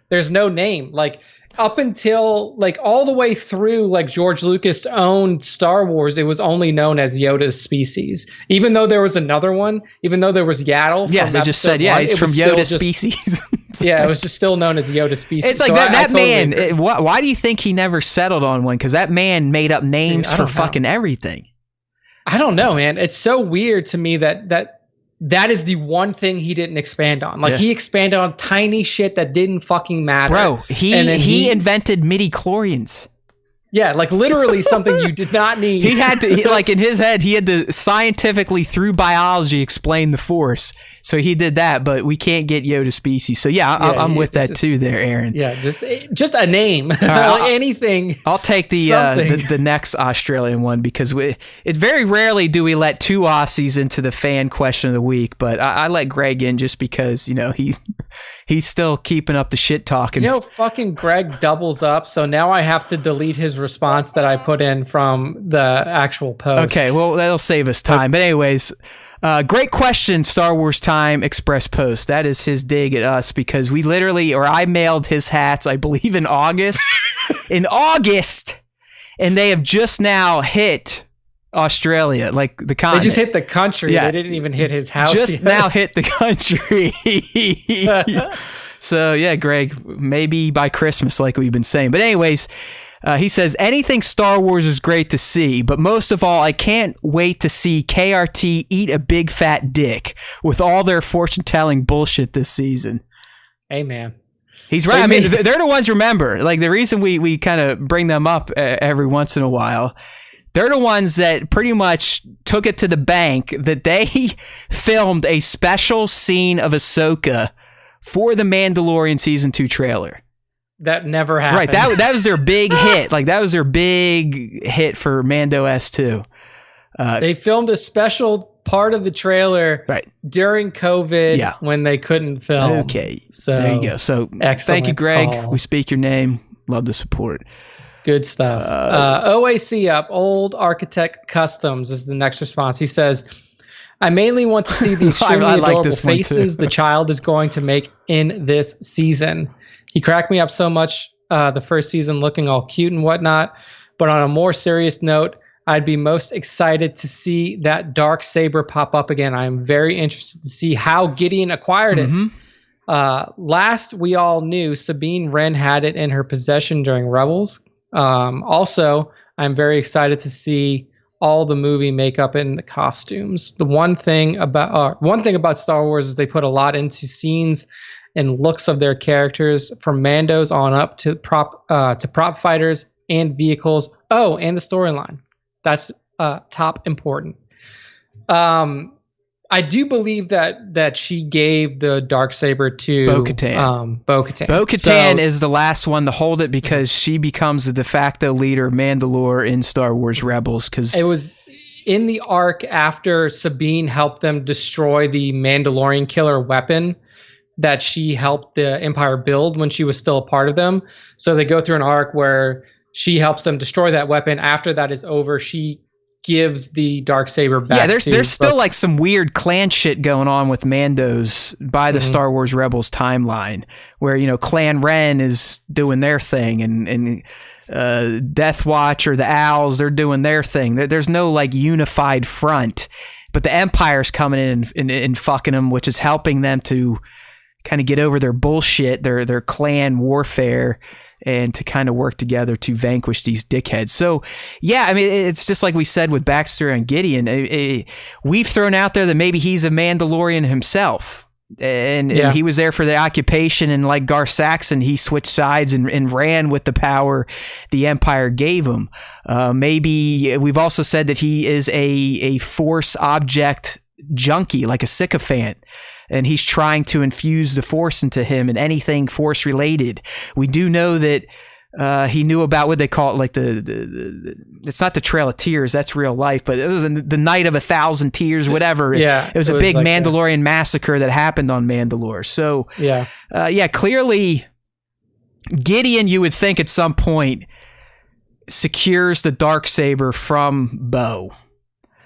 There's no name. Like, up until like all the way through like George Lucas owned Star Wars, it was only known as Yoda's species. Even though there was another one, even though there was Yaddle. Yeah, they just said, it's from Yoda's species. It was just still known as Yoda species. It's like that man. Why do you think he never settled on one? Because that man made up names for fucking everything. I don't know, man. It's so weird to me that is the one thing he didn't expand on. Like he expanded on tiny shit that didn't fucking matter. Bro, he invented midi-chlorians. Yeah, like literally something you did not need. He had to, like in his head, he had to scientifically through biology explain the Force. So he did that, but we can't get Yoda species. So I'm with that too there, Aaron. Yeah, just a name. Right, like anything. I'll take the next Australian one because it very rarely do we let two Aussies into the fan question of the week, but I let Greg in just because, he's still keeping up the shit talking. Fucking Greg doubles up, so now I have to delete his response that I put in from the actual post. Okay, well, that'll save us time. But anyways, great question, Star Wars Time Express Post. That is his dig at us because I mailed his hats, I believe, in August. And they have just now hit Australia, like the continent. They just hit the country. Yeah. They didn't even hit his house yet. Now hit the country. So, yeah, Greg, maybe by Christmas, like we've been saying. But anyways, he says, anything Star Wars is great to see, but most of all, I can't wait to see KRT eat a big fat dick with all their fortune-telling bullshit this season. Hey, man. He's right. I mean, they're the ones, remember, like the reason we kind of bring them up every once in a while, they're the ones that pretty much took it to the bank that they filmed a special scene of Ahsoka for the Mandalorian Season 2 trailer. That never happened. Right, that was their big hit. Like, that was their big hit for Mando S2. They filmed a special part of the trailer during COVID when they couldn't film. Okay, so there you go. So thank you, Greg. Call. We speak your name. Love the support. Good stuff. OAC up. Old Architect Customs is the next response. He says, I mainly want to see the extremely adorable faces the child is going to make in this season. He cracked me up so much the first season looking all cute and whatnot. But on a more serious note, I'd be most excited to see that dark saber pop up again. I'm very interested to see how Gideon acquired it. Last we all knew, Sabine Wren had it in her possession during Rebels. Also, I'm very excited to see all the movie makeup and the costumes. The one thing about Star Wars is they put a lot into scenes and looks of their characters, from Mandos on up to prop fighters and vehicles. Oh, and the storyline. That's top important. I do believe that she gave the Darksaber to Bo-Katan. Bo-Katan is the last one to hold it because she becomes the de facto leader of Mandalore in Star Wars Rebels. Because it was in the arc after Sabine helped them destroy the Mandalorian killer weapon that she helped the Empire build when she was still a part of them. So they go through an arc where she helps them destroy that weapon. After that is over, she gives the Darksaber back. Yeah, there's still like some weird clan shit going on with Mandos by the Star Wars Rebels timeline, where, you know, Clan Ren is doing their thing, and Death Watch or the Owls, they're doing their thing. There's no like unified front, but the Empire's coming in and fucking them, which is helping them to kind of get over their bullshit, their clan warfare, and to kind of work together to vanquish these dickheads. So, yeah, I mean, it's just like we said with backstory on Gideon. We've thrown out there that maybe he's a Mandalorian himself. And he was there for the occupation, and like Gar Saxon, he switched sides and ran with the power the Empire gave him. Maybe we've also said that he is a Force object junkie, like a sycophant, and he's trying to infuse the Force into him and anything Force related. We do know that he knew about what they call it, like the it's not the Trail of Tears, that's real life, but it was the Night of 1,000 Tears, whatever. Yeah, it was a big like Mandalorian massacre that happened on Mandalore. So clearly Gideon, you would think at some point, secures the Darksaber from Bo.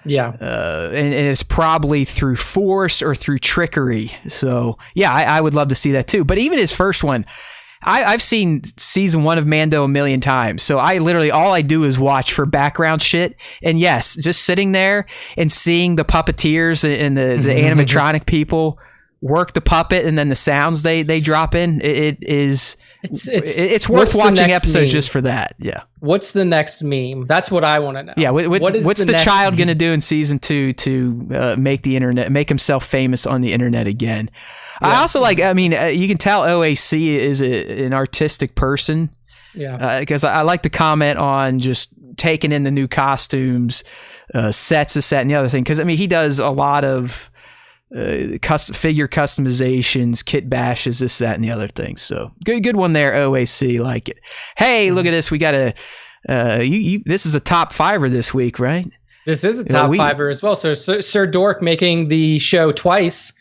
Yeah. And it's probably through force or through trickery. So, yeah, I would love to see that too. But even his first one, I've seen season 1 of Mando a million times. So I literally, all I do is watch for background shit. And yes, just sitting there and seeing the puppeteers and the animatronic people work the puppet and then the sounds they drop in, it's worth watching episodes just for that. Yeah. What's the next meme? That's what I want to know. Yeah. What's the child going to do in season 2 to make himself famous on the internet again? Yeah. I also you can tell OAC is an artistic person. Yeah. Because I like to comment on just taking in the new costumes, sets, this, that, and the other thing. Because he does a lot of figure customizations, kit bashes, this, that, and the other thing. So good one there, OAC. Like it. Hey, look at this. We got this is a top fiver this week, right? This is a top fiver as well. So Sir Dork making the show twice.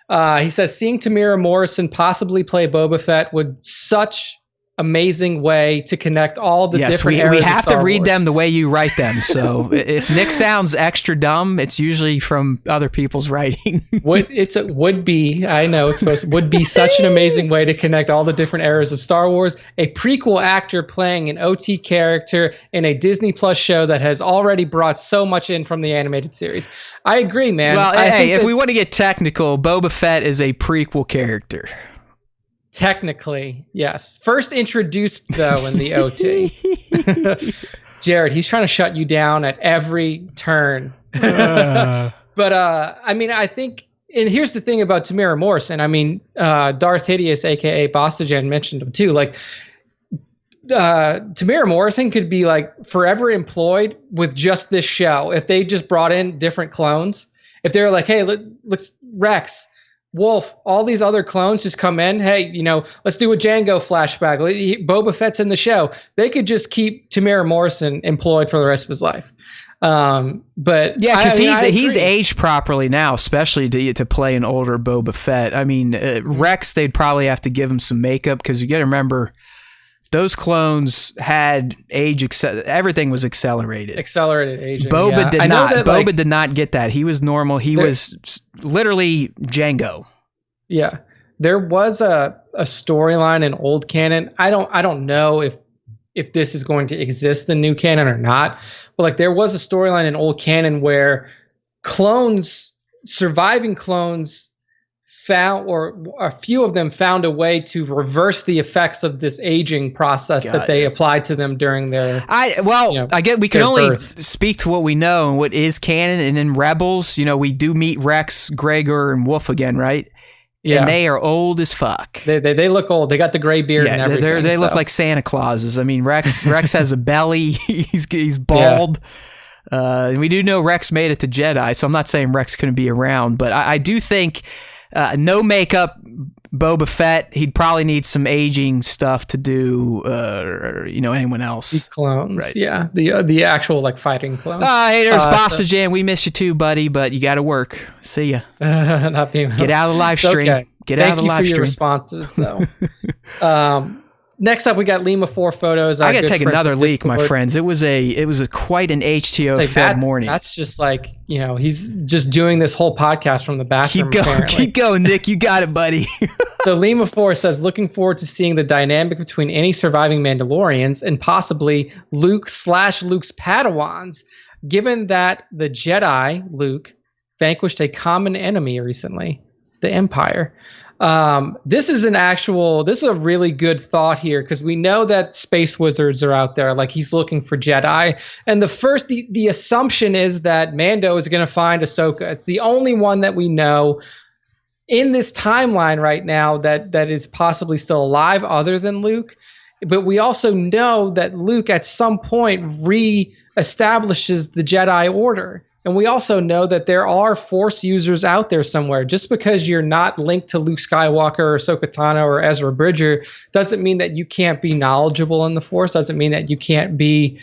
He says, seeing Tamira Morrison possibly play Boba Fett would such amazing way to connect all the different eras. We have to read them the way you write them. So if Nick sounds extra dumb, it's usually from other people's writing. Would be such an amazing way to connect all the different eras of Star Wars. A prequel actor playing an OT character in a Disney Plus show that has already brought so much in from the animated series. I agree, man. Well, if we want to get technical, Boba Fett is a prequel character. Technically, yes. First introduced, though, in the OT. Jared, he's trying to shut you down at every turn. But, I think, and here's the thing about Tamira Morrison. Darth Hideous, a.k.a. Bostajan, mentioned him, too. Like, Tamira Morrison could be, like, forever employed with just this show. If they just brought in different clones. If they were like, hey, let's Rex, Wolf, all these other clones just come in. Hey, let's do a Django flashback. Boba Fett's in the show. They could just keep Tamira Morrison employed for the rest of his life. But yeah, because he's aged properly now, especially to play an older Boba Fett. Rex, they'd probably have to give him some makeup because you got to remember those clones had everything was accelerated. Accelerated aging. Boba did not. Boba did not get that. He was normal. He was literally Django. Yeah, there was a storyline in old canon. I don't know if this is going to exist in new canon or not. But there was a storyline in old canon where surviving clones found, or a few of them found a way to reverse the effects of this aging process that they applied to them during their. I get we can only speak to what we know and what is canon. And in Rebels, we do meet Rex, Gregor, and Wolf again, right? Yeah, and they are old as fuck. They look old. They got the gray beard and everything. They look like Santa Clauses. Rex has a belly. He's bald. Yeah. We do know Rex made it to Jedi, so I'm not saying Rex couldn't be around, but I do think. No makeup, Boba Fett. He'd probably need some aging stuff to do. Anyone else? The clones, right. Yeah. The actual fighting clones. Hey, there's Bostajan. We miss you too, buddy, but you got to work. See ya. Get out of the live stream. Okay. Get out of the live stream. Thank you for your responses, though. next up, we got Lima 4 photos. I got to take another leak, my friends. It was quite an H2O filled morning. That's just like, he's just doing this whole podcast from the bathroom. Keep going, Nick. You got it, buddy. So Lima 4 says, looking forward to seeing the dynamic between any surviving Mandalorians and possibly Luke's Padawans, given that the Jedi, Luke, vanquished a common enemy recently, the Empire. This is a really good thought here, because we know that space wizards are out there. Like, he's looking for Jedi, and the assumption is that Mando is going to find Ahsoka. It's the only one that we know in this timeline right now that is possibly still alive, other than Luke. But we also know that Luke at some point re-establishes the Jedi Order. And we also know that there are Force users out there somewhere. Just because you're not linked to Luke Skywalker or Ahsoka Tano or Ezra Bridger doesn't mean that you can't be knowledgeable in the Force. Doesn't mean that you can't be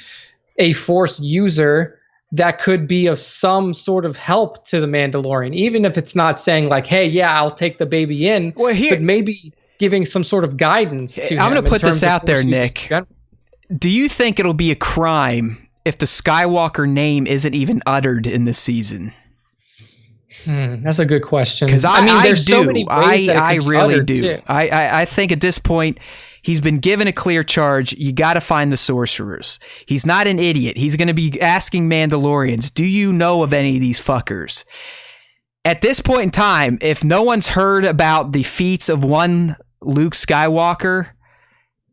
a Force user that could be of some sort of help to the Mandalorian. Even if it's not saying like, hey, yeah, I'll take the baby in. But maybe giving some sort of guidance to him. I'm going to put this out there, Nick. Do you think it'll be a crime if the Skywalker name isn't even uttered in this season? That's a good question. Because there's so many ways that it could be really uttered do. Too. I think at this point, he's been given a clear charge. You got to find the sorcerers. He's not an idiot. He's going to be asking Mandalorians, do you know of any of these fuckers? At this point in time, if no one's heard about the feats of one Luke Skywalker,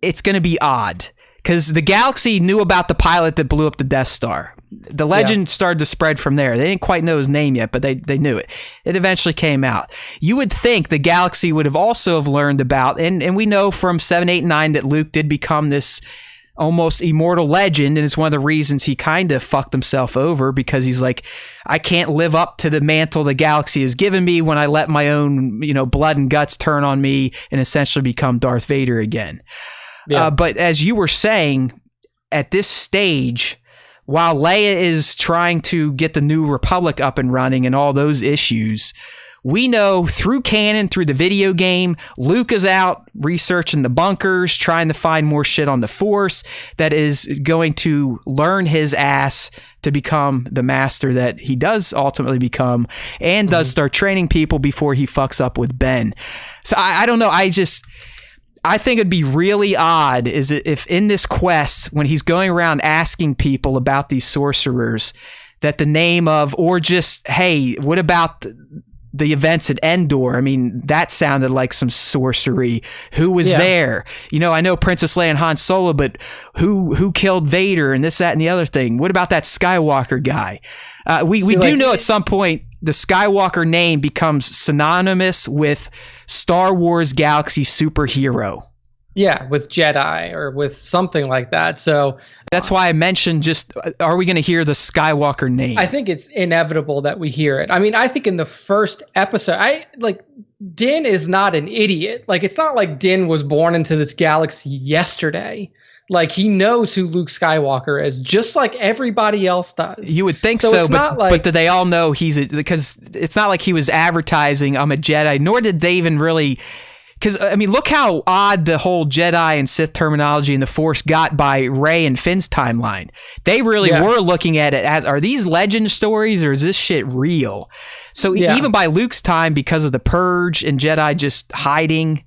it's going to be odd. Because the galaxy knew about the pilot that blew up the Death Star. The legend started to spread from there. They didn't quite know his name yet, but they knew it. It eventually came out. You would think the galaxy would have also have learned about, and we know from 7, 8, 9 that Luke did become this almost immortal legend, and it's one of the reasons he kind of fucked himself over, because he's like, I can't live up to the mantle the galaxy has given me when I let my own blood and guts turn on me and essentially become Darth Vader again. Yeah. But as you were saying, at this stage, while Leia is trying to get the New Republic up and running and all those issues, we know through canon, through the video game, Luke is out researching the bunkers, trying to find more shit on the Force that is going to learn his ass to become the master that he does ultimately become, and does start training people before he fucks up with Ben. So I don't know. I think it'd be really odd if in this quest, when he's going around asking people about these sorcerers, that the name of, or just, hey, what about the events at Endor? I mean, that sounded like some sorcery. Who was there? I know Princess Leia and Han Solo, but who killed Vader and this, that, and the other thing? What about that Skywalker guy? We do know at some point the Skywalker name becomes synonymous with Star Wars Galaxy superhero. Yeah, with Jedi or with something like that. So that's why I mentioned are we going to hear the Skywalker name? I think it's inevitable that we hear it. I mean, I think in the first episode, Din is not an idiot. Like, it's not like Din was born into this galaxy yesterday. Like, he knows who Luke Skywalker is, just like everybody else does. You would think so, but do they all know because it's not like he was advertising, I'm a Jedi, nor did they even really, because, I mean, look how odd the whole Jedi and Sith terminology in the Force got by Rey and Finn's timeline. They really were looking at it as, are these legend stories or is this shit real? So even by Luke's time, because of the Purge and Jedi just hiding,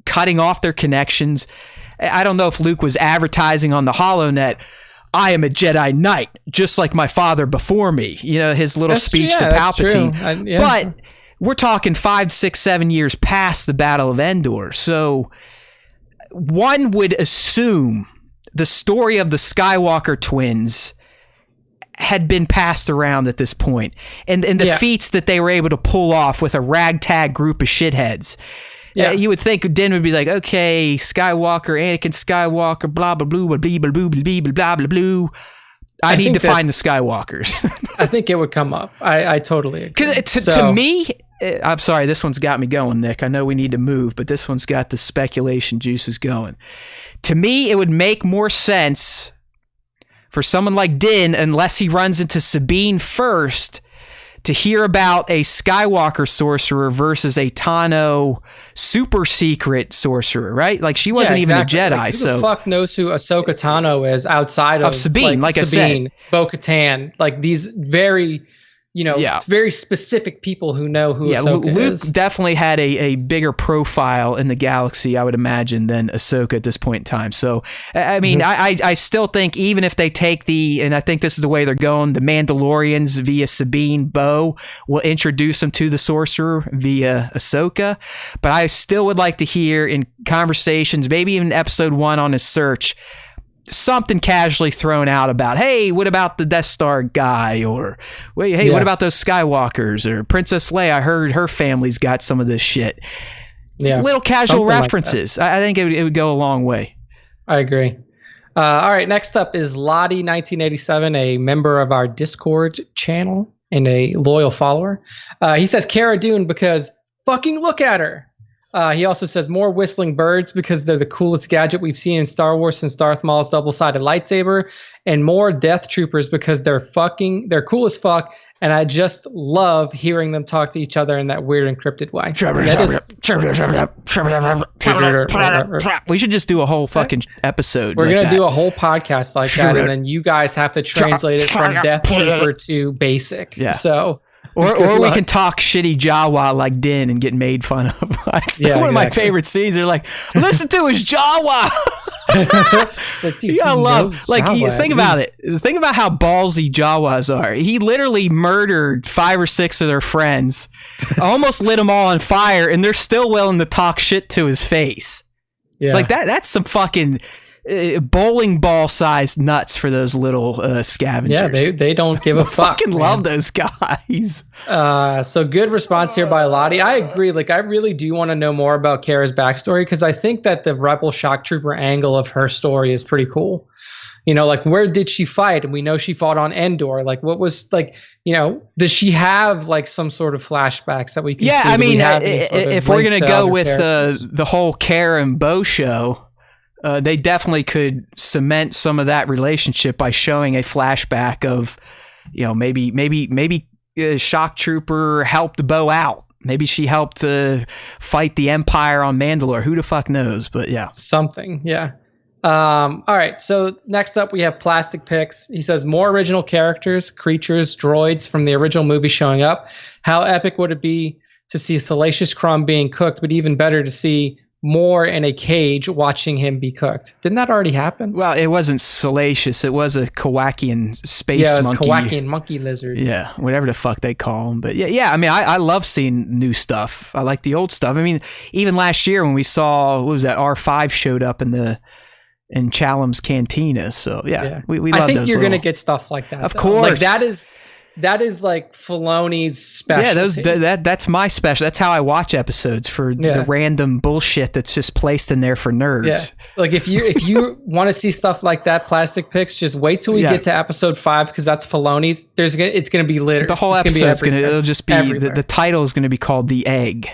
cutting off their connections, I don't know if Luke was advertising on the HoloNet, I am a Jedi Knight, just like my father before me. His little speech to Palpatine. But we're talking 5, 6, 7 years past the Battle of Endor. So one would assume the story of the Skywalker twins had been passed around at this point. And the feats that they were able to pull off with a ragtag group of shitheads. Yeah, you would think Din would be like, okay, Skywalker, Anakin Skywalker, blah blah blah blah blah blah blah blah blah blah. I need to find the Skywalkers. I think it would come up. I totally agree. Because to me, I'm sorry, this one's got me going, Nick. I know we need to move, but this one's got the speculation juices going. To me, it would make more sense for someone like Din, unless he runs into Sabine first, to hear about a Skywalker sorcerer versus a Tano super secret sorcerer, right? Like she wasn't even a Jedi. Like, who the fuck knows who Ahsoka Tano is outside of Sabine, like Sabine, I said, Bo-Katan, like these very, very specific people who know who Ahsoka Luke is. definitely had a bigger profile in the galaxy, I would imagine, than Ahsoka at this point in time. So, I mean, I still think even if they take and I think this is the way they're going, the Mandalorians via Sabine Bo will introduce them to the sorcerer via Ahsoka. But I still would like to hear in conversations, maybe even episode 1 on his search, something casually thrown out about, hey, what about the Death Star guy? Or, wait, hey, what about those Skywalkers? Or Princess Leia, I heard her family's got some of this shit. Yeah. Little casual references. Like I think it would go a long way. I agree. All right, next up is Lottie 1987, a member of our Discord channel and a loyal follower. He says Cara Dune because fucking look at her. He also says more whistling birds because they're the coolest gadget we've seen in Star Wars since Darth Maul's double-sided lightsaber, and more Death Troopers because they're cool as fuck, and I just love hearing them talk to each other in that weird encrypted way. We should just do a whole fucking episode. We're going to do a whole podcast like that, and then you guys have to translate it from Death Trooper to basic. Yeah. So... Or we can talk shitty Jawa like Din and get made fun of. It's one of my favorite scenes. They're like, listen to his Jawa. Like, dude, you gotta love. Like, think about it. Think about how ballsy Jawas are. He literally murdered 5 or 6 of their friends, almost lit them all on fire, and they're still willing to talk shit to his face. Yeah. Like that's some fucking bowling ball sized nuts for those little scavengers. Yeah, they don't give a fuck. Fucking love those guys. So good response here by Lottie. I agree. Like, I really do want to know more about Cara's backstory because I think that the Rebel Shock Trooper angle of her story is pretty cool. Like, where did she fight? And we know she fought on Endor. Like, what was, like, does she have, like, some sort of flashbacks that we can see? Yeah, I mean, if we're going to go with the whole Cara and Bo show, they definitely could cement some of that relationship by showing a flashback of, maybe Shock Trooper helped Bo out. Maybe she helped fight the Empire on Mandalore. Who the fuck knows? But yeah. Something, yeah. All right, so next up we have Plastic Picks. He says more original characters, creatures, droids from the original movie showing up. How epic would it be to see Salacious Crumb being cooked, but even better to see more in a cage watching him be cooked? Didn't that already happen? Well, it wasn't Salacious. It was a Kowakian space monkey. Yeah, Kowakian monkey lizard. Yeah, whatever the fuck they call him. But yeah. I mean, I love seeing new stuff. I like the old stuff. I mean, even last year when we saw, what was that, R5 showed up in Chalum's Cantina. So yeah. we love those. I think you're going to get stuff like that. Of course. Like that is like Filoni's specialty. Yeah, that's my special. That's how I watch episodes, for the random bullshit that's just placed in there for nerds. Yeah. Like if you want to see stuff like that, Plastic Picks, just wait till we get to episode 5 because that's Filoni's. It's going to be littered. The whole episode's it'll just be the title is going to be called The Egg.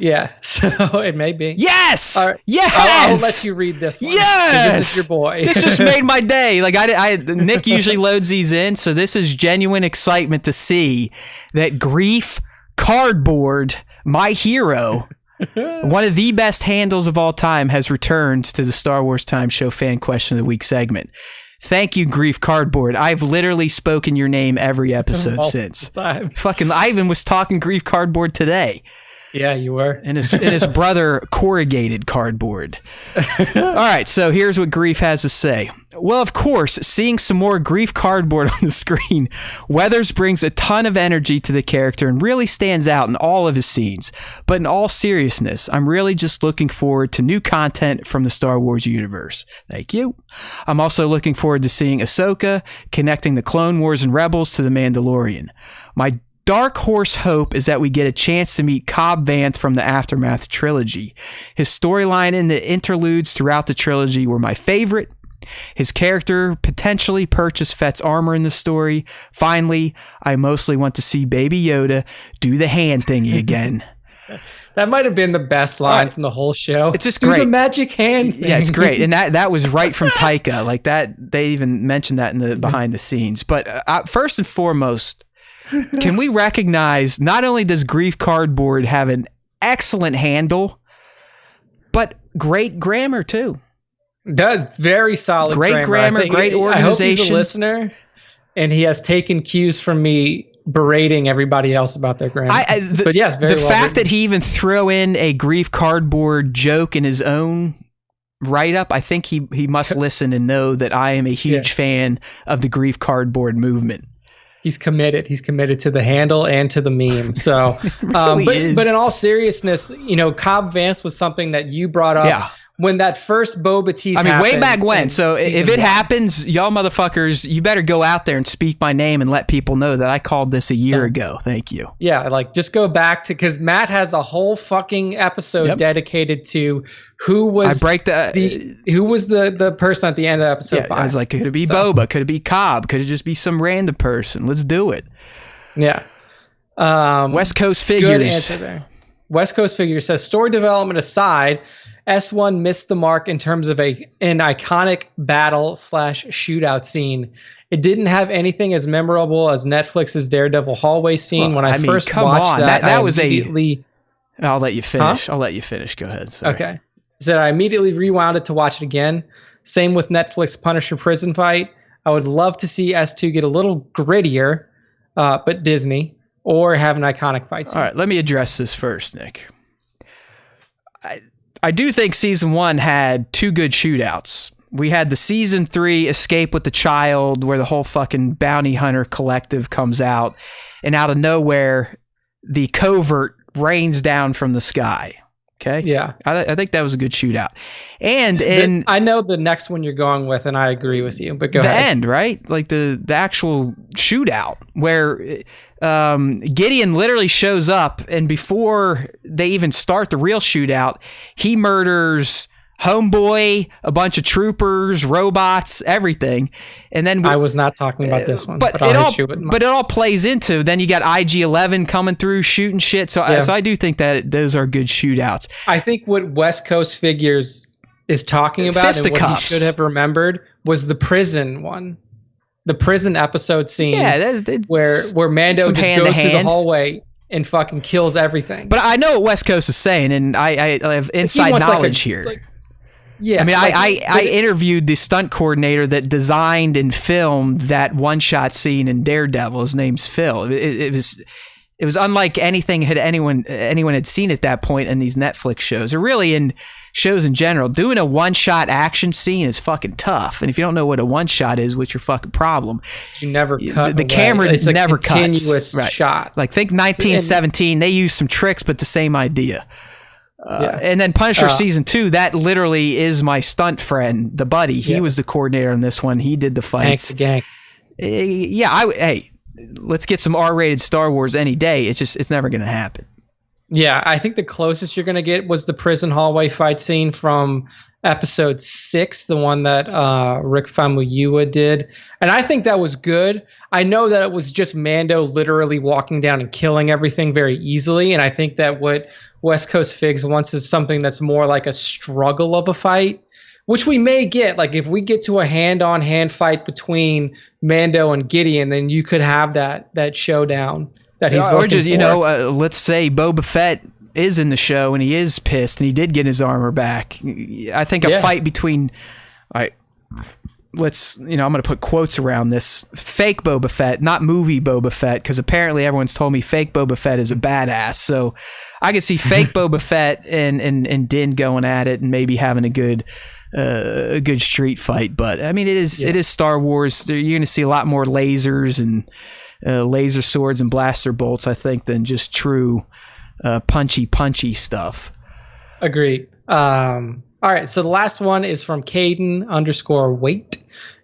Yeah, so it may be. Yes! Right. Yes! I'll let you read this one. Yes! This is your boy. This just made my day. Like, Nick usually loads these in, so this is genuine excitement to see that Grief Cardboard, my hero, one of the best handles of all time, has returned to the Star Wars Time Show Fan Question of the Week segment. Thank you, Grief Cardboard. I've literally spoken your name every episode since. Fucking Ivan was talking Grief Cardboard today. Yeah, you were. And his brother, Corrugated Cardboard. All right, so here's what Grief has to say. Well, of course, seeing some more Grief Cardboard on the screen, Weathers brings a ton of energy to the character and really stands out in all of his scenes. But in all seriousness, I'm really just looking forward to new content from the Star Wars universe. Thank you. I'm also looking forward to seeing Ahsoka connecting the Clone Wars and Rebels to the Mandalorian. My dark horse hope is that we get a chance to meet Cobb Vanth from the Aftermath trilogy. His storyline and the interludes throughout the trilogy were my favorite. His character potentially purchased Fett's armor in the story. Finally, I mostly want to see Baby Yoda do the hand thingy again. That might have been the best line from the whole show. It's just great. Do the magic hand thing. Yeah, it's great. And that was right from Taika. Like that, they even mentioned that in the behind the scenes. But first and foremost, can we recognize not only does Grief Cardboard have an excellent handle, but great grammar too. That very solid. Great grammar, great organization. I hope he's a listener, and he has taken cues from me berating everybody else about their grammar. But yes, very the well fact written. that he even threw in a Grief Cardboard joke in his own write-up, I think he must listen and know that I am a huge fan of the Grief Cardboard movement. He's committed. He's committed to the handle and to the meme. So, really but in all seriousness, Cobb Vanth was something that you brought up. Yeah. When that first Boba tease way back when. So if it happens, y'all motherfuckers, you better go out there and speak my name and let people know that I called this a year ago. Thank you. Yeah, just go back to, because Matt has a whole fucking episode dedicated to who was who was the person at the end of episode 5. I was like, could it be Boba? Could it be Cobb? Could it just be some random person? Let's do it. Yeah. West Coast Figures. Good answer there. West Coast Figures says, story development aside, S1 missed the mark in terms of an iconic battle / shootout scene. It didn't have anything as memorable as Netflix's Daredevil hallway scene. When I first watched that was I'll let you finish. Huh? I'll let you finish. Go ahead. Sorry. Okay. He said, I immediately rewound it to watch it again. Same with Netflix Punisher prison fight. I would love to see S2 get a little grittier, but Disney, or have an iconic fight scene. All right, let me address this first, Nick. I do think season 1 had 2 good shootouts. We had the season 3 Escape with the Child, where the whole fucking bounty hunter collective comes out, and out of nowhere, the covert rains down from the sky. Okay. Yeah. I think that was a good shootout. And I know the next one you're going with, and I agree with you, but go ahead. The end, right? Like the actual shootout where Gideon literally shows up, and before they even start the real shootout, he murders Homeboy, a bunch of troopers, robots, everything. And then I was not talking about this one, but it all plays into, then you got IG-11 coming through shooting shit. So I do think that those are good shootouts. I think what West Coast Figures is talking about and what he should have remembered was the prison one. The prison episode scene where Mando just goes through the hallway and fucking kills everything. But I know what West Coast is saying, and I have inside knowledge here. Yeah, I mean, I interviewed the stunt coordinator that designed and filmed that one-shot scene in Daredevil. His name's Phil. It was unlike anything anyone had seen at that point in these Netflix shows, or really in shows in general. Doing a one-shot action scene is fucking tough, and if you don't know what a one-shot is, what's your fucking problem? You never cut the camera. It's never a continuous shot. Like think 1917. They used some tricks, but the same idea. And then Punisher season 2, that literally is my stunt friend, the buddy. He was the coordinator on this one. He did the fights. Gang. Hey, let's get some R-rated Star Wars any day. It's never going to happen. Yeah, I think the closest you're going to get was the prison hallway fight scene from episode 6, the one that Rick Famuyiwa did. And I think that was good. I know that it was just Mando literally walking down and killing everything very easily. And I think that what West Coast Figs wants is something that's more like a struggle of a fight, which we may get. Like if we get to a hand-on-hand fight between Mando and Gideon, then you could have that showdown that he's looking for. Let's say Boba Fett is in the show and he is pissed and he did get his armor back. I think a fight between, I'm going to put quotes around this, fake Boba Fett, not movie Boba Fett, because apparently everyone's told me fake Boba Fett is a badass. So I could see fake Boba Fett and Din going at it and maybe having a good street fight. But I mean, it is Star Wars. You're going to see a lot more lasers and laser swords and blaster bolts, I think, than just true punchy stuff. Agreed. All right, so the last one is from Caden_Wait.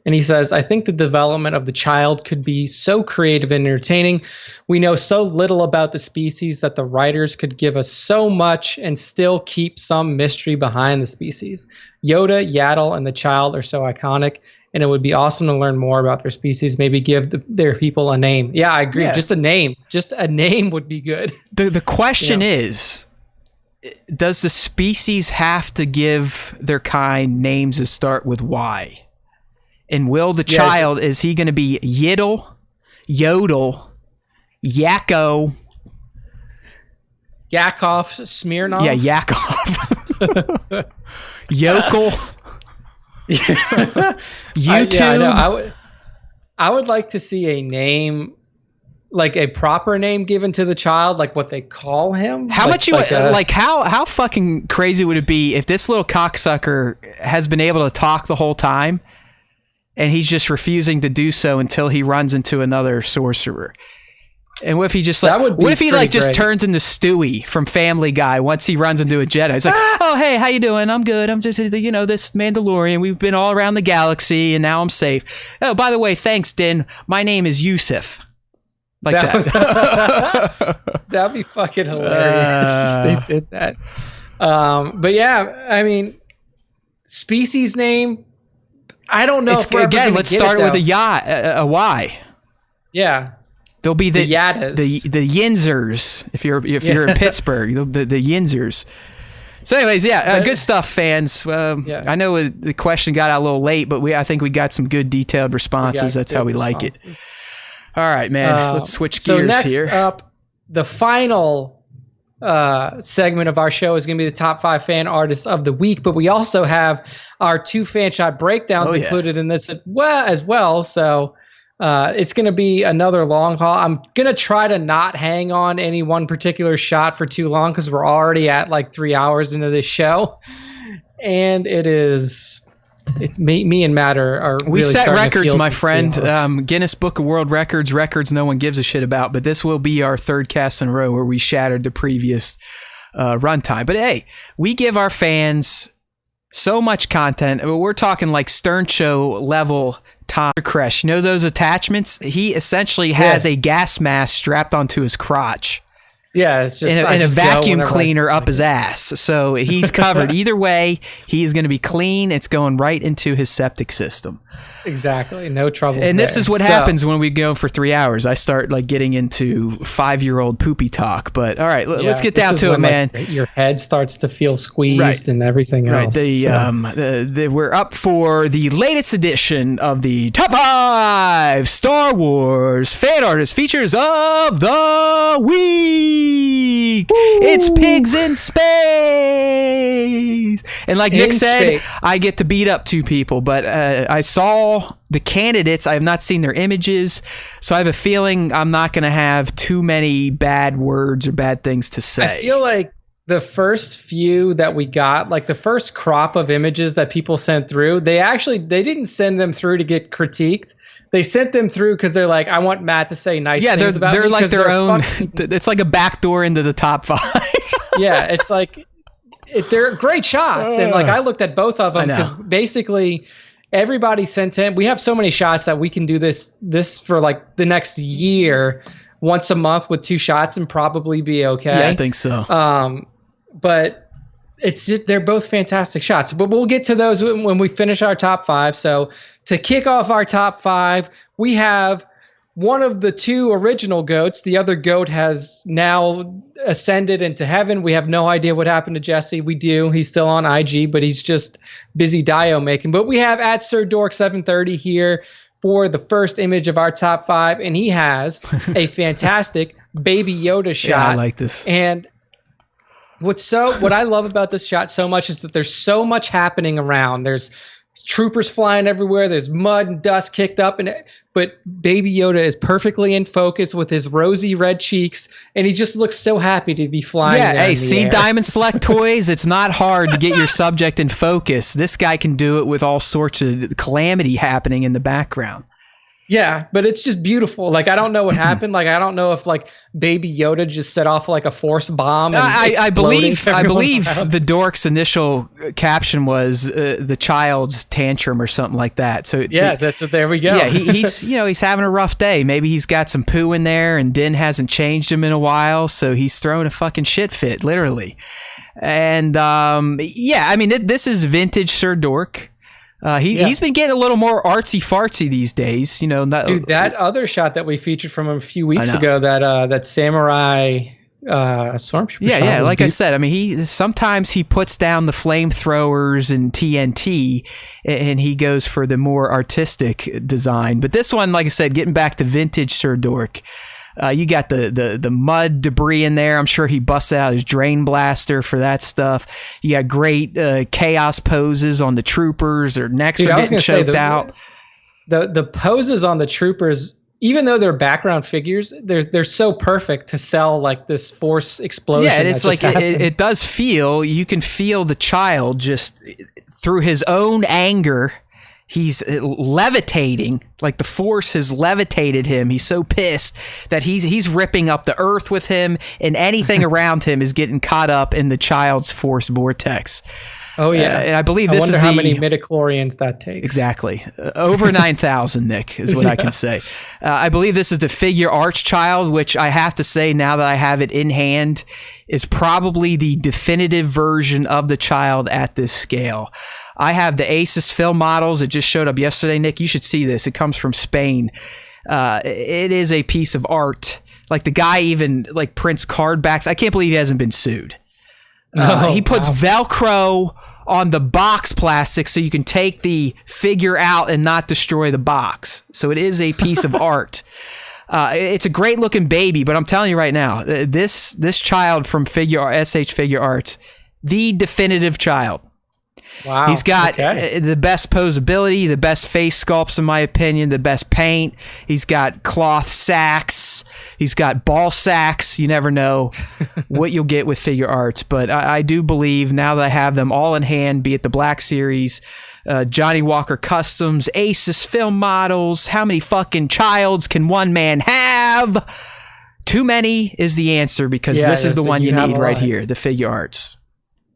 And he says, I think the development of the child could be so creative and entertaining. We know so little about the species that the writers could give us so much and still keep some mystery behind the species. Yoda, Yaddle, and the child are so iconic, and it would be awesome to learn more about their species. Maybe give their people a name. Yeah, I agree. Yeah. Just a name would be good. The question is, does the species have to give their kind names that start with Y? And will the child, is he going to be Yiddle, Yodel, Yakko. Yakov Smirnov. Yeah, Yakov. Yokel. YouTube. I would like to see a name, like a proper name given to the child, like what they call him. How how fucking crazy would it be if this little cocksucker has been able to talk the whole time and he's just refusing to do so until he runs into another sorcerer? And what if he just just turns into Stewie from Family Guy once he runs into a Jedi? He's like, oh, hey, how you doing? I'm good. I'm just, this Mandalorian. We've been all around the galaxy and now I'm safe. Oh, by the way, thanks, Din. My name is Yusuf. Like that. That'd be fucking hilarious if they did that. But yeah, I mean, species name, I don't know. Let's start with a Y. Yeah. There'll be the Yadas. the Yinzers if you're in Pittsburgh, the Yinzers. So, anyways, good stuff, fans. I know the question got out a little late, but I think we got some good detailed responses. That's how we like it. All right, man. Let's switch gears here. Next up, the final segment of our show is going to be the top 5 fan artists of the week, but we also have our 2 fan shot breakdowns included in this as well. So. It's going to be another long haul. I'm going to try to not hang on any one particular shot for too long because we're already at like 3 hours into this show. And it's me and Matt are really set records, my friend. Yeah. Guinness Book of World Records no one gives a shit about, but this will be our 3rd cast in a row where we shattered the previous runtime. But hey, we give our fans so much content. We're talking like Stern Show level Tom Crush. You know those attachments? He essentially has a gas mask strapped onto his crotch. Yeah, it's just and a vacuum cleaner up his ass. So he's covered. Either way, he's going to be clean. It's going right into his septic system. Exactly. No trouble. And this is what happens when we go for 3 hours. I start like getting into 5-year-old poopy talk. But all right, let's get down to it, man. Your head starts to feel squeezed and everything else. Right. We're up for the latest edition of the Top 5 Star Wars Fan Artist Features of the Week. Woo! It's Pigs in Space. And like Nick said, I get to beat up 2 people, but I saw the candidates. I have not seen their images, so I have a feeling I'm not going to have too many bad words or bad things to say. I feel like the first few that we got, like the first crop of images that people sent through, they didn't send them through to get critiqued. They sent them through because they're like, I want Matt to say nice things about me. They're like their own. It's like a backdoor into the top 5. Yeah, it's like they're great shots, and like I looked at both of them because basically. Everybody sent in. We have so many shots that we can do this for like the next year, once a month with 2 shots and probably be okay. Yeah, I think so. But it's just they're both fantastic shots. But we'll get to those when we finish our top 5. So to kick off our top 5, we have one of the 2 original goats. The other goat has now ascended into heaven. We have no idea what happened to Jesse. We do. He's still on IG, but he's just busy dio making. But we have at Sir Dork 730 here for the first image of our top 5, and he has a fantastic Baby Yoda shot. Yeah, I like this. And what I love about this shot so much is that there's so much happening around. There's troopers flying everywhere. There's mud and dust kicked up, but Baby Yoda is perfectly in focus with his rosy red cheeks, and he just looks so happy to be flying. Yeah, hey, see Diamond Select Toys? It's not hard to get your subject in focus. This guy can do it with all sorts of calamity happening in the background. Yeah, but it's just beautiful. Like, I don't know what happened. Like, I don't know if like Baby Yoda just set off like a force bomb. And I believe the dork's initial caption was the child's tantrum or something like that. So yeah, there we go. Yeah, he's having a rough day. Maybe he's got some poo in there, and Din hasn't changed him in a while, so he's throwing a fucking shit fit, literally. And I mean, this is vintage Sir Dork. He's been getting a little more artsy fartsy these days, you know. Dude, that other shot that we featured from him a few weeks ago, that samurai stormtrooper. Yeah. Like I said, I mean, he sometimes puts down the flamethrowers and TNT, and he goes for the more artistic design. But this one, like I said, getting back to vintage Sir Dork. You got the mud debris in there. I'm sure he busted out his drain blaster for that stuff. You got great chaos poses on the troopers. Their necks are getting choked out. The poses on the troopers, even though they're background figures, they're so perfect to sell like this force explosion. Yeah, and it's like it does feel. You can feel the child just through his own anger. He's levitating, like the force has levitated him. He's so pissed that he's ripping up the earth with him, and anything around him is getting caught up in the child's force vortex. Oh yeah, and I believe I this wonder is how many midichlorians that takes. Exactly, over 9,000. Nick is what I can say. I believe this is the figure arts child, which I have to say now that I have it in hand, is probably the definitive version of the child at this scale. I have the Asus film models. It just showed up yesterday, Nick. You should see this. It comes from Spain. It is a piece of art. Like the guy even like prints card backs. I can't believe he hasn't been sued. He puts Velcro on the box plastic so you can take the figure out and not destroy the box. So it is a piece of art. It's a great looking baby, but I'm telling you right now, this child from SH Figure Arts, the definitive child. Wow. He's got the best posability, the best face sculpts, in my opinion, the best paint. He's got cloth sacks. He's got ball sacks. You never know what you'll get with Figure Arts. But I do believe now that I have them all in hand, be it the Black Series, Johnny Walker Customs, Asus film models, how many fucking childs can one man have? Too many is the answer, because this is the one you need right here, the Figure Arts.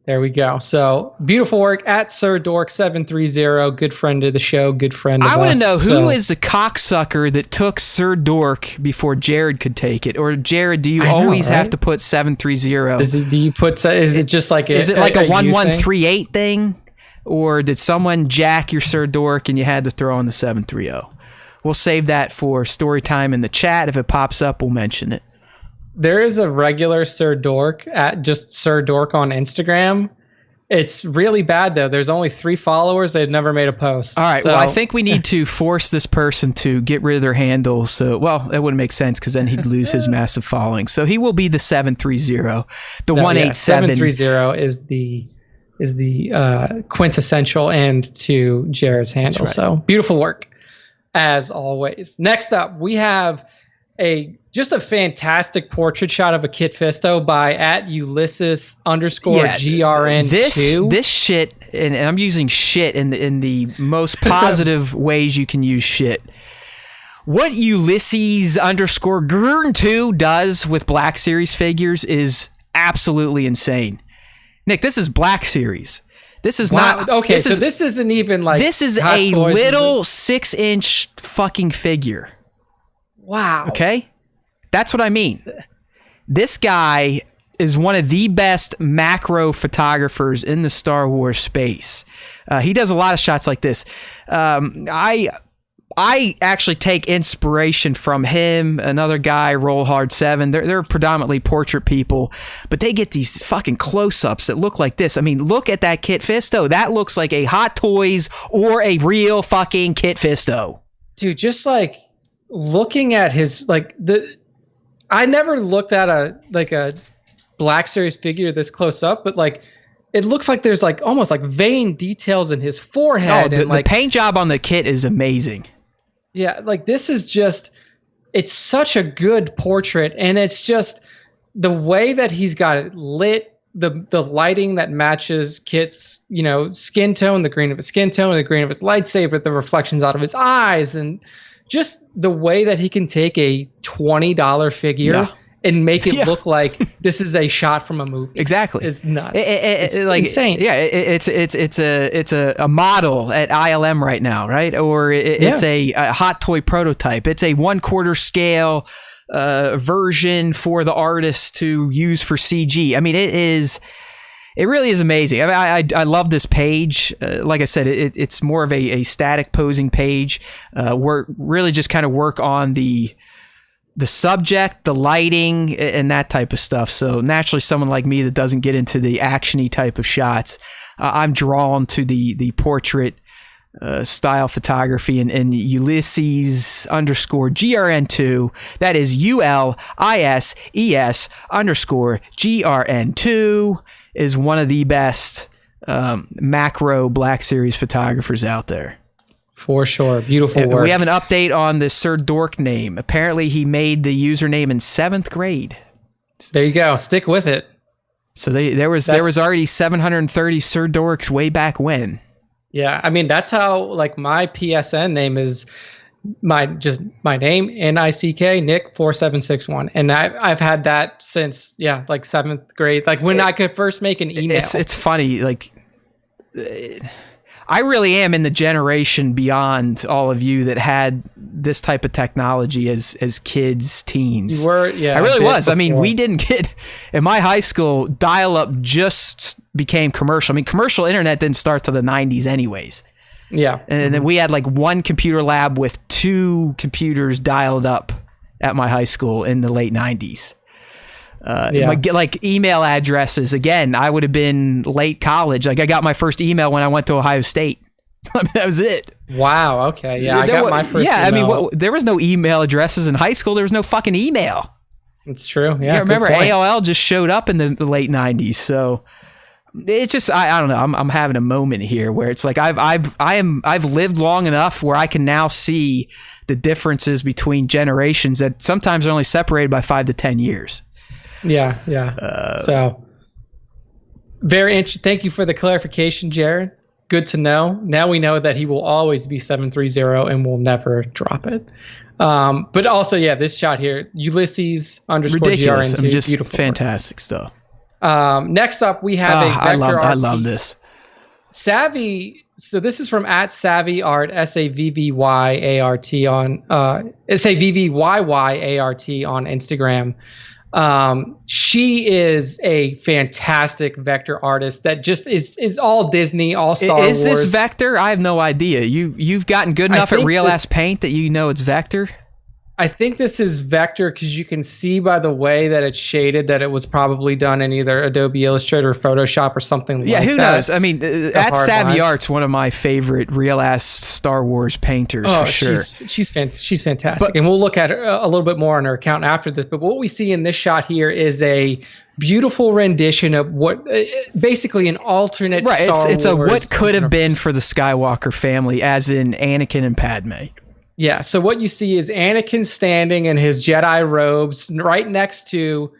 There we go. So beautiful work at Sir Dork 730. Good friend of the show. Good friend of us. I want to know who is the cocksucker that took Sir Dork before Jared could take it, or Jared? Do you always have to put 730? Do you put? Is it just like is it like a 1138 thing, or did someone jack your Sir Dork and you had to throw on the 730? We'll save that for story time in the chat. If it pops up, we'll mention it. There is a regular Sir Dork at just Sir Dork on Instagram. It's really bad though. There's only 3 followers. They've never made a post. All right. So, well, I think we need to force this person to get rid of their handle. So, well, that wouldn't make sense because then he'd lose his massive following. So he will be the 730, the 187. 730 is the quintessential end to Jared's handle. Right. So beautiful work as always. Next up, we have just a fantastic portrait shot of a Kit Fisto by @Ulysses_GRN2. This shit, and I'm using shit in the most positive ways you can use shit. What Ulysses_GRN2 does with Black Series figures is absolutely insane. Nick, this is Black Series. This is not okay. This isn't even like this is a little 6-inch fucking figure. Wow. Okay? That's what I mean. This guy is one of the best macro photographers in the Star Wars space. He does a lot of shots like this. I actually take inspiration from him, another guy, Roll Hard 7. They're predominantly portrait people, but they get these fucking close-ups that look like this. I mean, look at that Kit Fisto. That looks like a Hot Toys or a real fucking Kit Fisto. Dude, just like looking at his I never looked at a Black Series figure this close up, but like it looks like there's like almost like vein details in his forehead. The paint job on the kit is amazing. Yeah, like this is just, it's such a good portrait, and it's just the way that he's got it lit, the lighting that matches Kit's, skin tone, the green of his skin tone, the green of his lightsaber, the reflections out of his eyes, and just the way that he can take a $20 figure and make it look like this is a shot from a movie. Exactly. It's nuts. It's like insane. Yeah, it's a model at ILM right now, right? Or it's a hot toy prototype. It's a 1/4 scale version for the artist to use for CG. I mean, it really is amazing. I mean, I love this page. Like I said, it's more of a static posing page. Really just kind of work on the subject, the lighting, and that type of stuff. So naturally, someone like me that doesn't get into the actiony type of shots, I'm drawn to the portrait style photography, and Ulysses underscore GRN2. That is ULISES underscore GRN2 is one of the best macro Black Series photographers out there. For sure. Beautiful work. We have an update on the Sir Dork name. Apparently he made the username in 7th grade. There you go. Stick with it. So there was already 730 Sir Dorks way back when. Yeah, I mean that's how like my PSN name is my name Nick 4761, and I've had that since like 7th grade, like when I could first make an email. It's funny, like I really am in the generation beyond all of you that had this type of technology as kids, teens. You were, yeah. I really was. Before. I mean, we didn't get, in my high school, dial-up just became commercial. I mean, commercial internet didn't start till the 90s anyways. Yeah. And then we had like one computer lab with 2 computers dialed up at my high school in the late 90s. Like email addresses, again, I would have been late college. Like I got my first email when I went to Ohio State. I mean, that was it. Wow. Okay. Yeah. I got my first email. I mean, there was no email addresses in high school. There was no fucking email. It's true. Yeah. I remember AOL just showed up in the late 90s. So it's just, I don't know. I'm having a moment here where it's like I've lived long enough where I can now see the differences between generations that sometimes are only separated by 5 to 10 years. Yeah. So very interesting. Thank you for the clarification, Jared. Good to know. Now we know that he will always be 730 and will never drop it. But also, this shot here, Ulysses underscore ridiculous. GRN2, Just beautiful fantastic stuff. Next up, we have a vector I love this. Savvy. So this is from @SavvyArt, SAVVYART on SAVVYYART on Instagram. She is a fantastic vector artist that just is all Disney, all Star Wars. Is this vector? I have no idea. You've gotten good enough at real ass paint that you know it's vector? I think this is vector because you can see by the way that it's shaded that it was probably done in either Adobe Illustrator or Photoshop or something like that. Yeah, who knows? I mean, @SavvyArt's one of my favorite real ass Star Wars painters for sure. She's fantastic. And we'll look at her a little bit more on her account after this. But what we see in this shot here is a beautiful rendition of what basically an alternate Star Wars. It's a what could have been for the Skywalker family, as in Anakin and Padme. Yeah, so what you see is Anakin standing in his Jedi robes right next to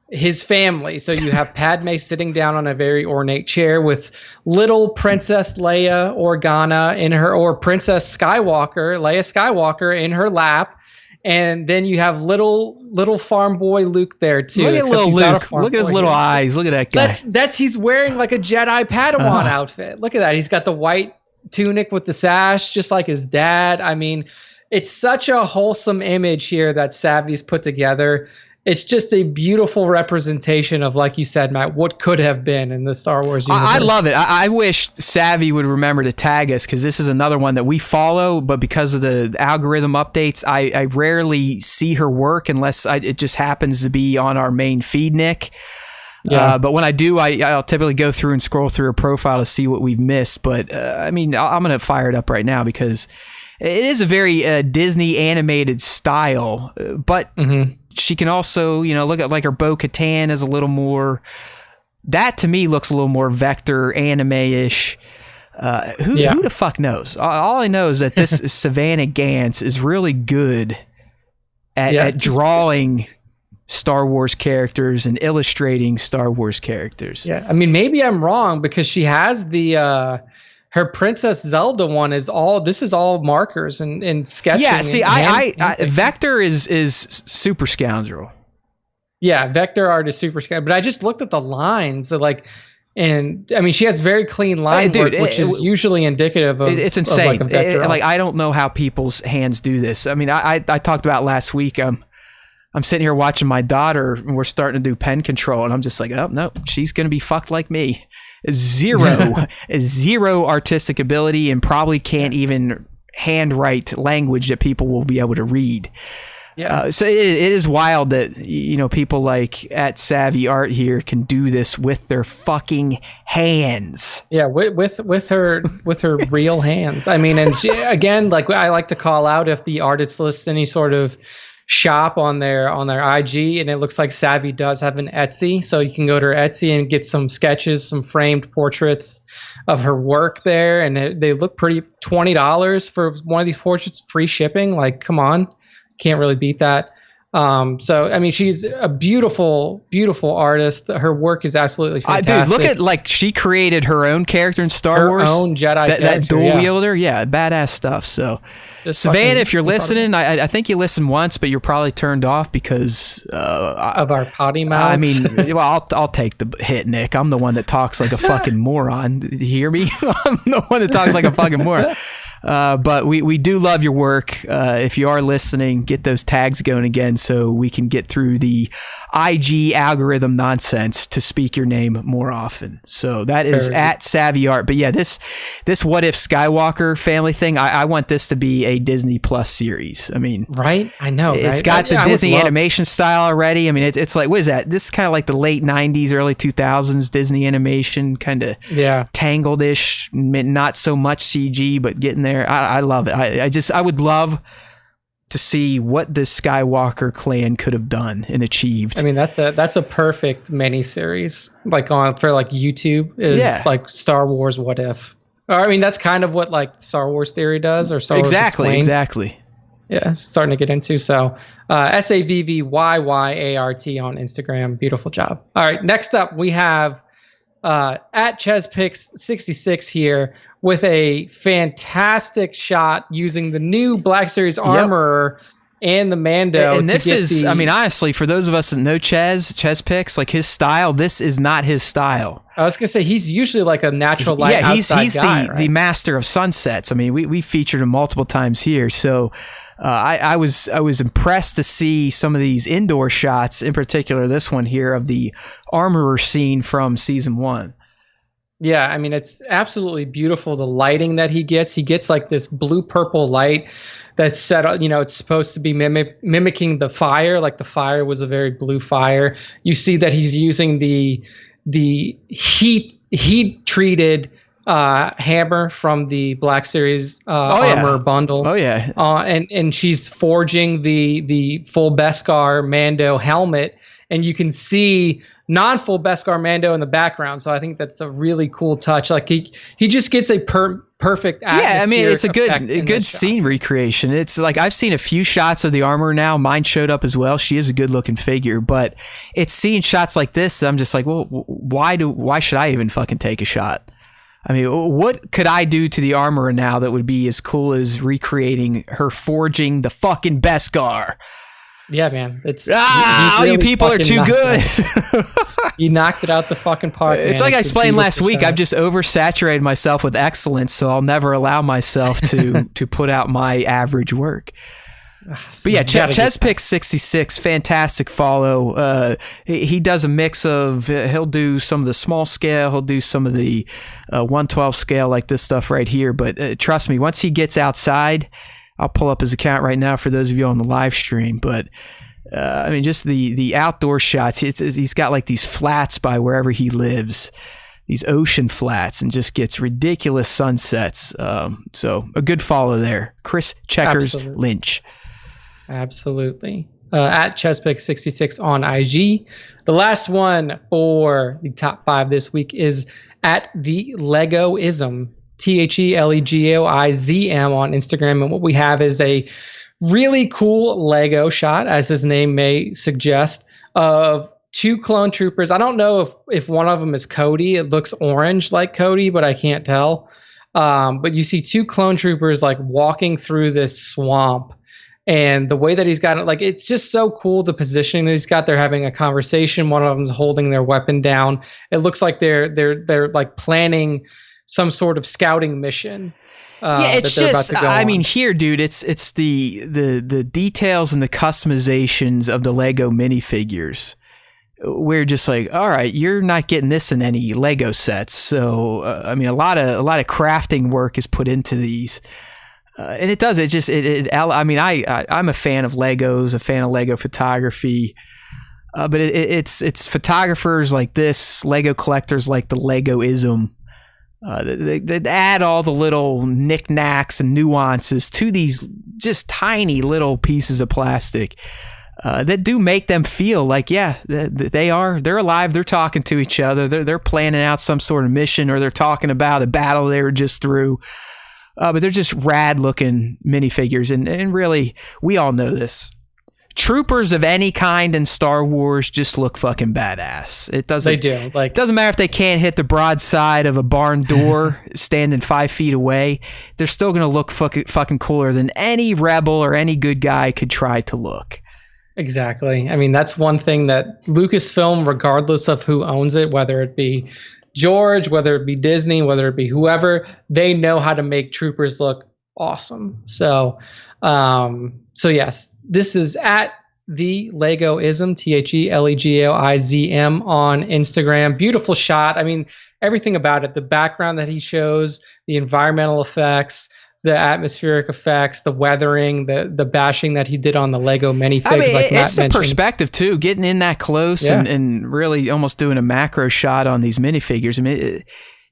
his family. So you have Padme sitting down on a very ornate chair with little Princess Leia Organa in her, or Princess Skywalker, Leia Skywalker in her lap. And then you have little farm boy Luke there too. Look at little Luke. Look at his little eyes. Look at that guy. That's he's wearing like a Jedi Padawan outfit. Look at that. He's got the white tunic with the sash, just like his dad. I mean, it's such a wholesome image here that Savvy's put together. It's just a beautiful representation of, like you said, Matt, what could have been in the Star Wars universe. I love it. I wish Savvy would remember to tag us, because this is another one that we follow, but because of the algorithm updates, I rarely see her work unless it just happens to be on our main feed, Nick. Yeah. But when I do, I'll typically go through and scroll through her profile to see what we've missed. But I mean, I'm going to fire it up right now because it is a very Disney animated style, but she can also, look at like her Bo-Katan is a little more, that to me looks a little more vector anime-ish. Who the fuck knows? All I know is that this Savannah Gantz is really good at drawing Star Wars characters and illustrating Star Wars characters. Yeah, I mean, maybe I'm wrong because she has the her Princess Zelda one is all markers and sketching. Yeah, see, I Vector is super scoundrel. Yeah, vector art is super scoundrel. But I just looked at the lines, and I mean, she has very clean line work, which is usually indicative of it's insane. Of like a vector art. Like I don't know how people's hands do this. I mean, I talked about last week. I'm sitting here watching my daughter, and we're starting to do pen control, and I'm just like, oh no, she's gonna be fucked like me. Zero artistic ability, and probably can't even handwrite language that people will be able to read. Yeah. So it is wild that, you know, people like at Savvy Art here can do this with their fucking hands. Yeah, with her real hands. I mean, and she, again, like I like to call out if the artist lists any sort of shop on their IG, and it looks like Savvy does have an Etsy, so you can go to her Etsy and get some sketches, some framed portraits of her work there, and they look pretty. $20 for one of these portraits, free shipping. Like, come on. Can't really beat that. So, I mean, she's a beautiful, beautiful artist. Her work is absolutely fantastic. Dude, look at, like, she created her own character in Star Wars. Her own Jedi character, that dual wielder. Yeah, badass stuff. So, Savannah, if you're listening, I think you listened once, but you're probably turned off because of our potty mouths. I mean, well, I'll take the hit, Nick. I'm the one that talks like a fucking moron. You hear me? I'm the one that talks like a fucking moron. But we do love your work. If you are listening, get those tags going again so we can get through the IG algorithm nonsense to speak your name more often. So that is at Savvy Art. But yeah, this What If Skywalker family thing, I want this to be a Disney Plus series. I mean, right? I know. It's got the Disney animation style already. I mean, it's like, what is that? This is kind of like the late 90s, early 2000s Disney animation, kind of Tangled-ish, not so much CG, but getting there. I love it. I would love to see what this Skywalker clan could have done and achieved. I mean, that's a perfect miniseries, like for YouTube is like Star Wars What If. Or, I mean, that's kind of what like Star Wars Theory does, or Star Wars Explained. Exactly. Yeah, starting to get into. So SAVVYYART on Instagram. Beautiful job. All right, next up we have at ChesPix66 here with a fantastic shot using the new Black Series Armorer and the Mando. And this is, I mean, honestly, for those of us that know ChesPix, like his style, this is not his style. I was gonna say he's usually like a natural light outside he's guy, the master of sunsets. I mean, we featured him multiple times here, so I was impressed to see some of these indoor shots, in particular this one here of the armorer scene from season 1. Yeah, I mean, it's absolutely beautiful. The lighting that he gets like this blue purple light that's set, you know, it's supposed to be mimicking the fire. Like the fire was a very blue fire. You see that he's using the heat treated hammer from the Black Series armor bundle. Oh yeah. And she's forging the full Beskar Mando helmet, and you can see non-full Beskar Mando in the background. So I think that's a really cool touch. Like he just gets a perfect atmosphere. Yeah, I mean, it's a good scene recreation. It's like, I've seen a few shots of the armor now. Mine showed up as well. She is a good looking figure, but it's seeing shots like this, I'm just like, well, why should I even fucking take a shot? I mean, what could I do to the armorer now that would be as cool as recreating her forging the fucking Beskar? Yeah, man. It's really you people are too good. You knocked it out the fucking park. It's man. like I explained last week. I've just oversaturated myself with excellence, so I'll never allow myself to put out my average work. But yeah, ChesPix66, fantastic follow. He does a mix of, he'll do some of the small scale, he'll do some of the 1/12 scale, like this stuff right here. But trust me, once he gets outside, I'll pull up his account right now for those of you on the live stream. But I mean, just the outdoor shots. He's got like these flats by wherever he lives, these ocean flats, and just gets ridiculous sunsets. So a good follow there, Chris Checkers Lynch. Absolutely. At ChesPix66 on IG. The last one for the top 5 this week is at the Legoism, TheLegoizm on Instagram. And what we have is a really cool Lego shot, as his name may suggest, of 2 clone troopers. I don't know if one of them is Cody. It looks orange like Cody, but I can't tell. But you see 2 clone troopers like walking through this swamp. And the way that he's got it, like, it's just so cool. The positioning that he's got, they're having a conversation. One of them's holding their weapon down. It looks like they're like planning some sort of scouting mission. Yeah, it's just, I mean, here, dude, it's the details and the customizations of the Lego minifigures. We're just like, all right, you're not getting this in any Lego sets. So, I mean, a lot of crafting work is put into these. And it does. I mean, I'm a fan of Legos, a fan of Lego photography. But it's photographers like this, Lego collectors like the Legoism. They add all the little knickknacks and nuances to these just tiny little pieces of plastic that do make them feel like, yeah, they're alive. They're talking to each other. They're planning out some sort of mission, or they're talking about a battle they were just through. But they're just rad looking minifigures, and really, we all know this. Troopers of any kind in Star Wars just look fucking badass. They do. Like, it doesn't matter if they can't hit the broadside of a barn door standing 5 feet away. They're still going to look fucking cooler than any rebel or any good guy could try to look. Exactly. I mean, that's one thing that Lucasfilm, regardless of who owns it, whether it be George, whether it be Disney, whether it be whoever, they know how to make troopers look awesome. So yes, this is at the Legoism, TheLegoizm on Instagram. Beautiful shot. I mean, everything about it, the background that he shows, the environmental effects, the atmospheric effects, the weathering, the bashing that he did on the Lego minifigs. I mean, like it's the perspective too, getting in that close and really almost doing a macro shot on these minifigures. I mean,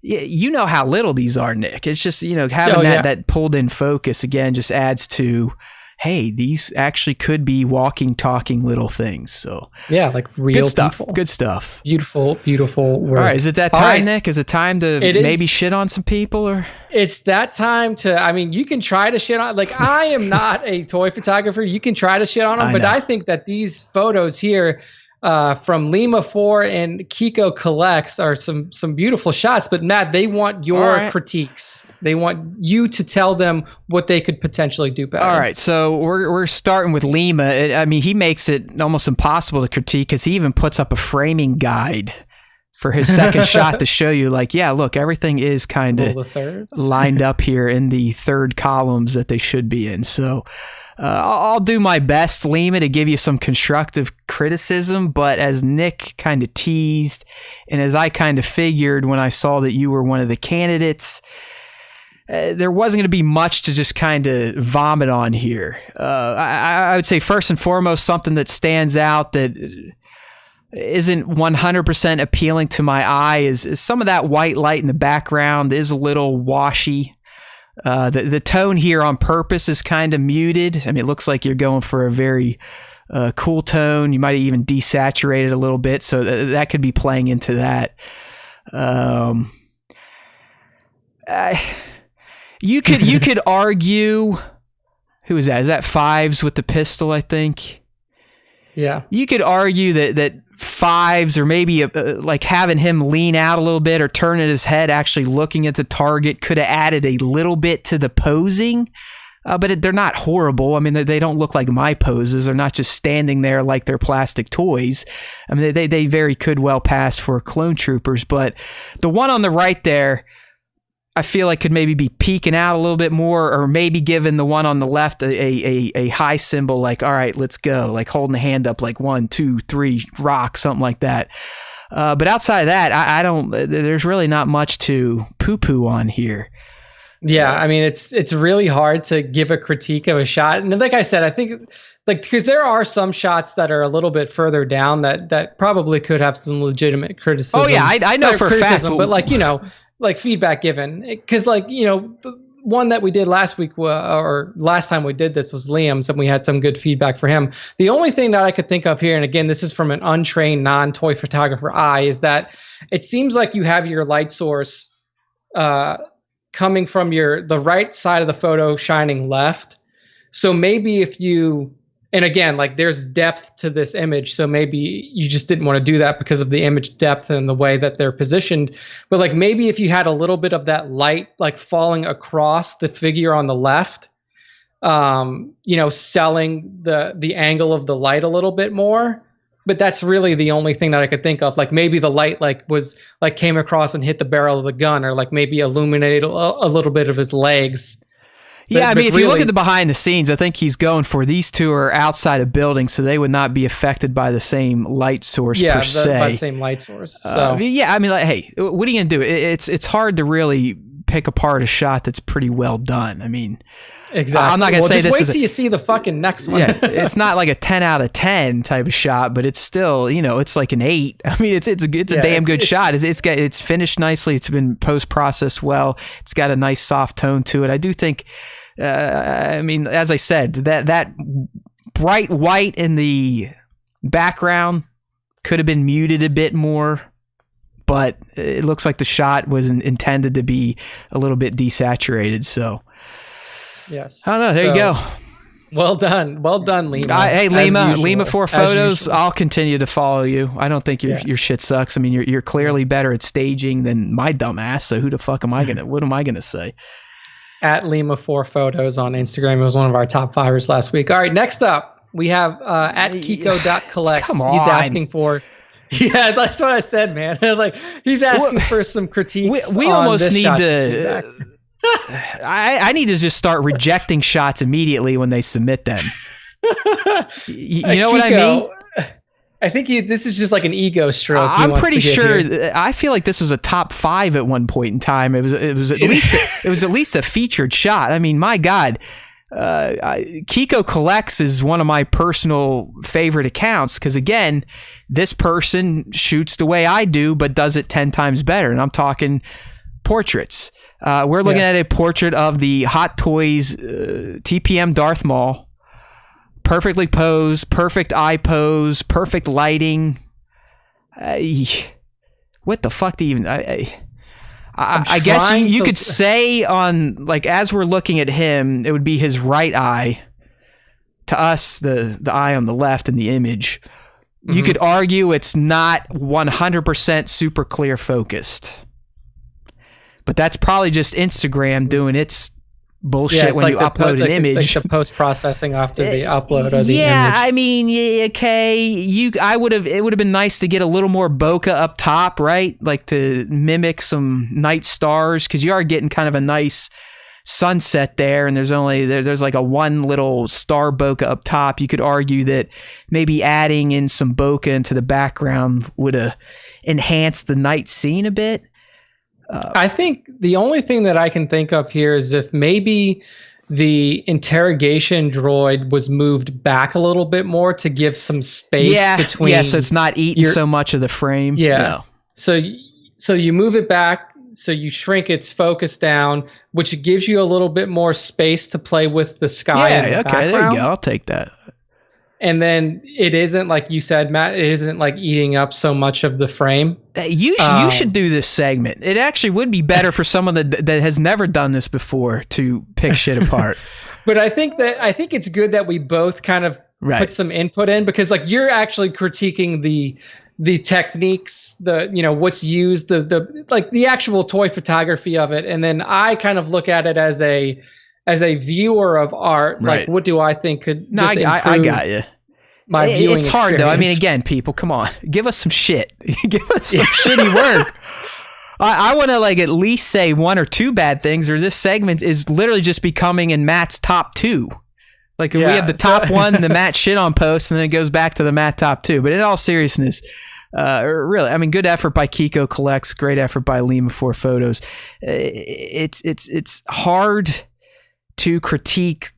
you know how little these are, Nick. It's just, having that pulled in focus again just adds to, hey, these actually could be walking, talking little things. So yeah, like real good stuff. People. Good stuff. Beautiful, beautiful work. All right, is it that time, Nick? Is it time to maybe shit on some people, or? It's that time to. I mean, you can try to shit on. Like, I am not a toy photographer. You can try to shit on them, but I think that these photos here. From Lima 4 and Kiko Collects are some beautiful shots, but Matt, they want your critiques. They want you to tell them what they could potentially do better. All right, so we're starting with Lima. I mean, he makes it almost impossible to critique because he even puts up a framing guide for his second shot to show you, like, yeah, look, everything is kind of lined up here in the third columns that they should be in. So I'll do my best, Lima, to give you some constructive criticism, but as Nick kind of teased, and as I kind of figured when I saw that you were one of the candidates, there wasn't going to be much to just kind of vomit on here. I would say first and foremost, something that stands out that isn't 100% appealing to my eye is some of that white light in the background is a little washy. The tone here on purpose is kind of muted. I mean, it looks like you're going for a very cool tone. You might even desaturate it a little bit, so that could be playing into that. You could argue, who is that? Is that Fives with the pistol, I think? Yeah. You could argue that Fives, or maybe like having him lean out a little bit or turning his head, actually looking at the target, could have added a little bit to the posing. But they're not horrible. I mean, they don't look like my poses. They're not just standing there like they're plastic toys. I mean, they very could well pass for clone troopers. But the one on the right there, I feel like could maybe be peeking out a little bit more, or maybe giving the one on the left a high symbol, like, all right, let's go, like holding the hand up like 1, 2, 3, rock, something like that. But outside of that, I don't, there's really not much to poo-poo on here. Yeah, I mean, it's really hard to give a critique of a shot. And like I said, I think, like, because there are some shots that are a little bit further down that probably could have some legitimate criticism. Oh yeah, I know for a fact. But like, like feedback given, because like, the one that we did last week, or last time we did this, was Liam's, and we had some good feedback for him. The only thing that I could think of here, and again, this is from an untrained non-toy photographer eye, is that it seems like you have your light source coming from the right side of the photo shining left. So maybe if you, and again, like, there's depth to this image, so maybe you just didn't want to do that because of the image depth and the way that they're positioned. But like, maybe if you had a little bit of that light like falling across the figure on the left, selling the angle of the light a little bit more. But that's really the only thing that I could think of. Like, maybe the light came across and hit the barrel of the gun, or like maybe illuminated a little bit of his legs. Yeah, I mean, if you look at the behind the scenes, I think he's going for, these two are outside of buildings, so they would not be affected by the same light source per se. Yeah, by the same light source. So. Yeah, I mean, like, hey, what are you going to do? It's hard to really pick apart a shot that's pretty well done. I mean, exactly. I'm not going to say this wait till you see the fucking next one. Yeah, it's not like a 10 out of 10 type of shot, but it's still, it's like an 8. I mean, it's a damn good shot. It's finished nicely. It's been post-processed well. It's got a nice soft tone to it. I do think, I mean, as I said, that bright white in the background could have been muted a bit more, but it looks like the shot was intended to be a little bit desaturated. So, yes. I don't know. There you go. Well done, Lima. Hey, Lima for photos. I'll continue to follow you. I don't think your shit sucks. I mean, you're clearly better at staging than my dumb ass. So who the fuck am I gonna? What am I gonna say? At Lima for photos on Instagram. It was one of our top fivers last week. All right, next up we have at Kiko.collects. Come on. He's asking for. Yeah, that's what I said, man. Like he's asking for some critiques. We almost need to. I need to just start rejecting shots immediately when they submit them. You know what I mean? I think this is just like an ego stroke. I'm pretty sure. I feel like this was a top 5 at one point in time. It was at least a featured shot. I mean, my God, Kiko Collects is one of my personal favorite accounts because again, this person shoots the way I do, but does it 10 times better. And I'm talking portraits. We're looking at a portrait of the Hot Toys TPM Darth Maul. Perfectly posed, perfect eye pose, perfect lighting. What the fuck do you even... I guess you could say on, like, as we're looking at him, it would be his right eye. To us, the eye on the left in the image. Mm-hmm. You could argue it's not 100% super clear focused. But that's probably just Instagram doing its bullshit when you upload an image. Like the post-processing after the upload of the image. I mean, okay. It would have been nice to get a little more bokeh up top, right? Like to mimic some night stars, because you are getting kind of a nice sunset there, and there's like a one little star bokeh up top. You could argue that maybe adding in some bokeh into the background would have enhanced the night scene a bit. I think the only thing that I can think of here is if maybe the interrogation droid was moved back a little bit more to give some space between. Yeah, so it's not eating so much of the frame. Yeah. No. So you move it back, so you shrink its focus down, which gives you a little bit more space to play with the sky. Yeah, okay, there you go. I'll take that. And then it isn't, like you said, Matt, it isn't like eating up so much of the frame. You should do this segment. It actually would be better for someone that has never done this before to pick shit apart. But I think it's good that we both kind of put some input in, because like you're actually critiquing the techniques, what's used, the like the actual toy photography of it, and then I kind of look at it as a viewer of art. Like, what do I think could just improve? I got you. My viewing it's hard though. I mean, again, people, come on, give us some shit. Give us some shitty work. I want to like at least say 1 or 2 bad things, or this segment is literally just becoming in Matt's top 2. Like we have the top 1, the Matt shit on post, and then it goes back to the Matt top 2. But in all seriousness, really, I mean, good effort by Kiko Collects, great effort by Lima for photos. It's hard to critique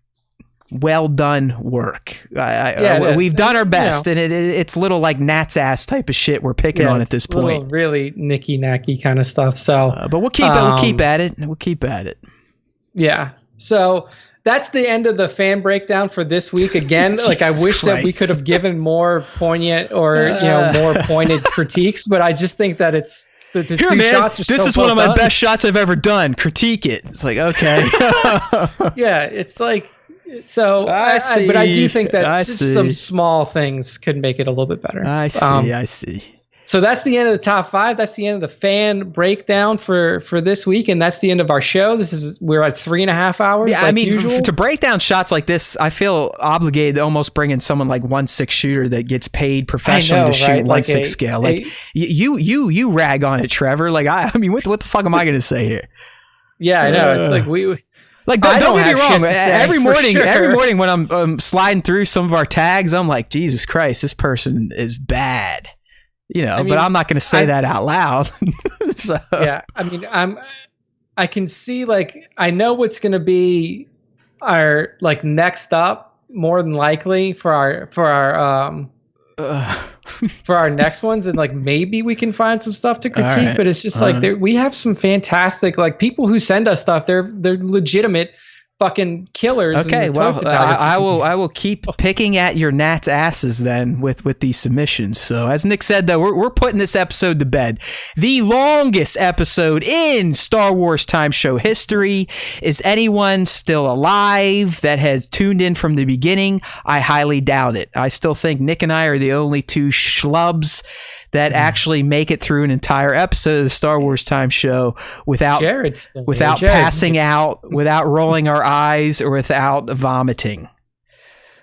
well done work. We've done our best, and it's little like Nat's ass type of shit we're picking on at this point. Really nicky nacky kind of stuff. So, but we'll keep at it. We'll keep at it. Yeah. So that's the end of the fan breakdown for this week. Again, like I wish that we could have given more poignant or more pointed critiques, but I just think that it's. The Here, two man, shots are this is one of my best shots I've ever done. Critique it. It's like, okay. Yeah, it's like, so, but I do think that some small things could make it a little bit better. I see. So that's the end of the top 5. That's the end of the fan breakdown for this week, and that's the end of our show. We're at 3.5 hours. Yeah, like I mean, usual. To break down shots like this, I feel obligated to almost bring in someone like 1/6 shooter that gets paid professionally to shoot 1/6 scale. Like you rag on it, Trevor. Like I mean, what the fuck am I going to say here? Yeah, I know. It's like we. Like don't get me wrong. Every morning when I'm sliding through some of our tags, I'm like, Jesus Christ, this person is bad. But I'm not going to say that out loud. So. Yeah, I mean, I can see, like, I know what's going to be our, like, next up, more than likely for our for our next ones, and like maybe we can find some stuff to critique. Right. But it's just like we have some fantastic, like, people who send us stuff. They're legitimate fucking killers. Okay, well, I will keep picking at your gnats' asses then with these submissions. So as Nick said, though, we're putting this episode to bed. The longest episode in Star Wars Time Show history. Is anyone still alive that has tuned in from the beginning? I highly doubt it. I still think Nick and I are the only two schlubs that actually make it through an entire episode of the Star Wars Time Show without passing out, without rolling our eyes, or without vomiting.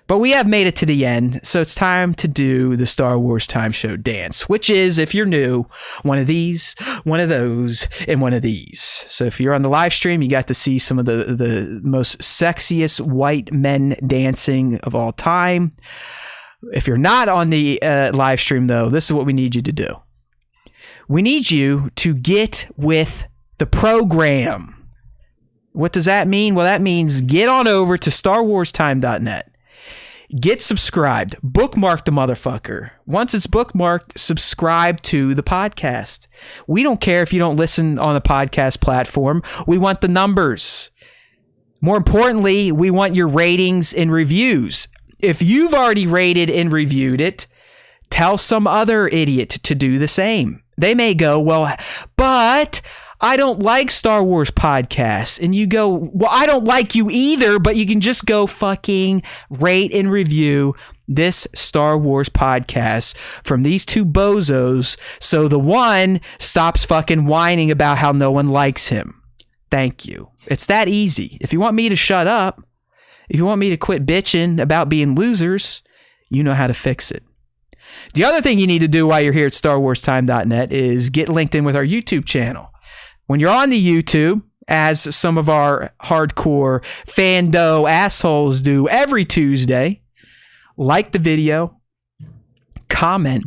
But we have made it to the end, so it's time to do the Star Wars Time Show dance, which is, if you're new, one of these, one of those, and one of these. So if you're on the live stream, you got to see some of the most sexiest white men dancing of all time. If you're not on the live stream, though, this is what we need you to do. We need you to get with the program. What does that mean? Well, that means get on over to StarWarsTime.net. Get subscribed. Bookmark the motherfucker. Once it's bookmarked, subscribe to the podcast. We don't care if you don't listen on the podcast platform. We want the numbers. More importantly, we want your ratings and reviews. If you've already rated and reviewed it, tell some other idiot to do the same. They may go, well, but I don't like Star Wars podcasts. And you go, well, I don't like you either, but you can just go fucking rate and review this Star Wars podcast from these two bozos, so the one stops fucking whining about how no one likes him. Thank you. It's that easy. If you want me to shut up, if you want me to quit bitching about being losers, you know how to fix it. The other thing you need to do while you're here at StarWarsTime.net is get linked in with our YouTube channel. When you're on the YouTube, as some of our hardcore fando assholes do every Tuesday, like the video, comment,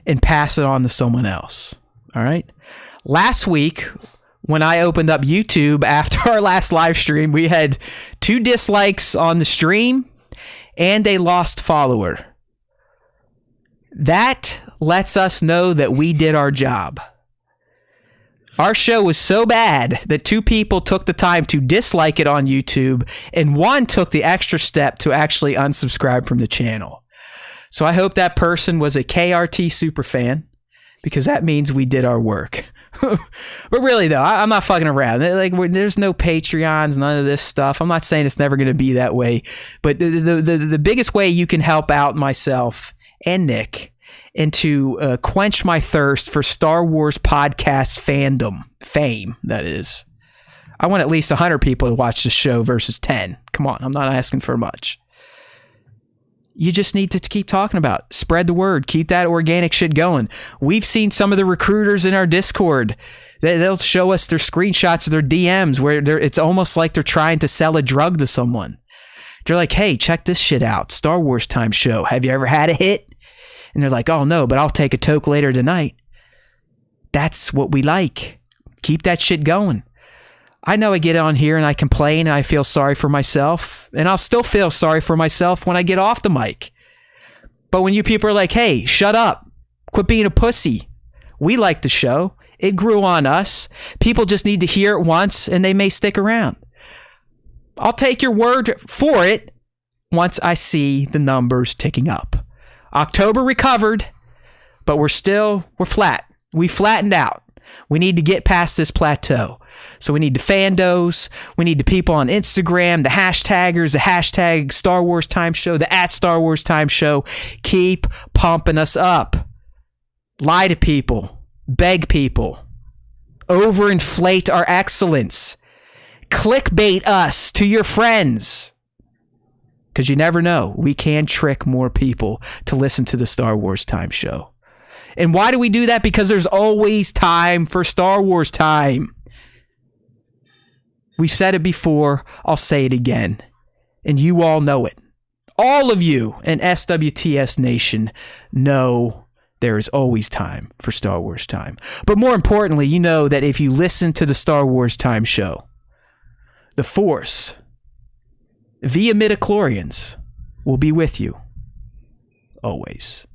and pass it on to someone else. All right? Last week, when I opened up YouTube after our last live stream, we had 2 dislikes on the stream and a lost follower. That lets us know that we did our job. Our show was so bad that 2 people took the time to dislike it on YouTube, and 1 took the extra step to actually unsubscribe from the channel. So I hope that person was a KRT superfan, because that means we did our work. But really, though, I'm not fucking around. Like, there's no Patreons, none of this stuff. I'm not saying it's never going to be that way. But the biggest way you can help out myself and Nick and to quench my thirst for Star Wars podcast fame, that is. I want at least 100 people to watch the show versus 10. Come on, I'm not asking for much. You just need to keep talking about it. Spread the word. Keep that organic shit going. We've seen some of the recruiters in our Discord. They'll show us their screenshots of their DMs where it's almost like they're trying to sell a drug to someone. They're like, hey, check this shit out. Star Wars Time Show. Have you ever had a hit? And they're like, oh, no, but I'll take a toke later tonight. That's what we like. Keep that shit going. I know I get on here and I complain and I feel sorry for myself, and I'll still feel sorry for myself when I get off the mic. But when you people are like, hey, shut up, quit being a pussy. We like the show. It grew on us. People just need to hear it once and they may stick around. I'll take your word for it once I see the numbers ticking up. October recovered, but we're flat. We flattened out. We need to get past this plateau. So we need the fandos, we need the people on Instagram, the hashtaggers, the hashtag Star Wars Time Show, the @Star Wars Time Show. Keep pumping us up. Lie to people. Beg people. Overinflate our excellence. Clickbait us to your friends. Because you never know. We can trick more people to listen to the Star Wars Time Show. And why do we do that? Because there's always time for Star Wars time. We said it before. I'll say it again. And you all know it. All of you in SWTS Nation know there is always time for Star Wars Time. But more importantly, you know that if you listen to the Star Wars Time show, the Force, via midichlorians, will be with you always.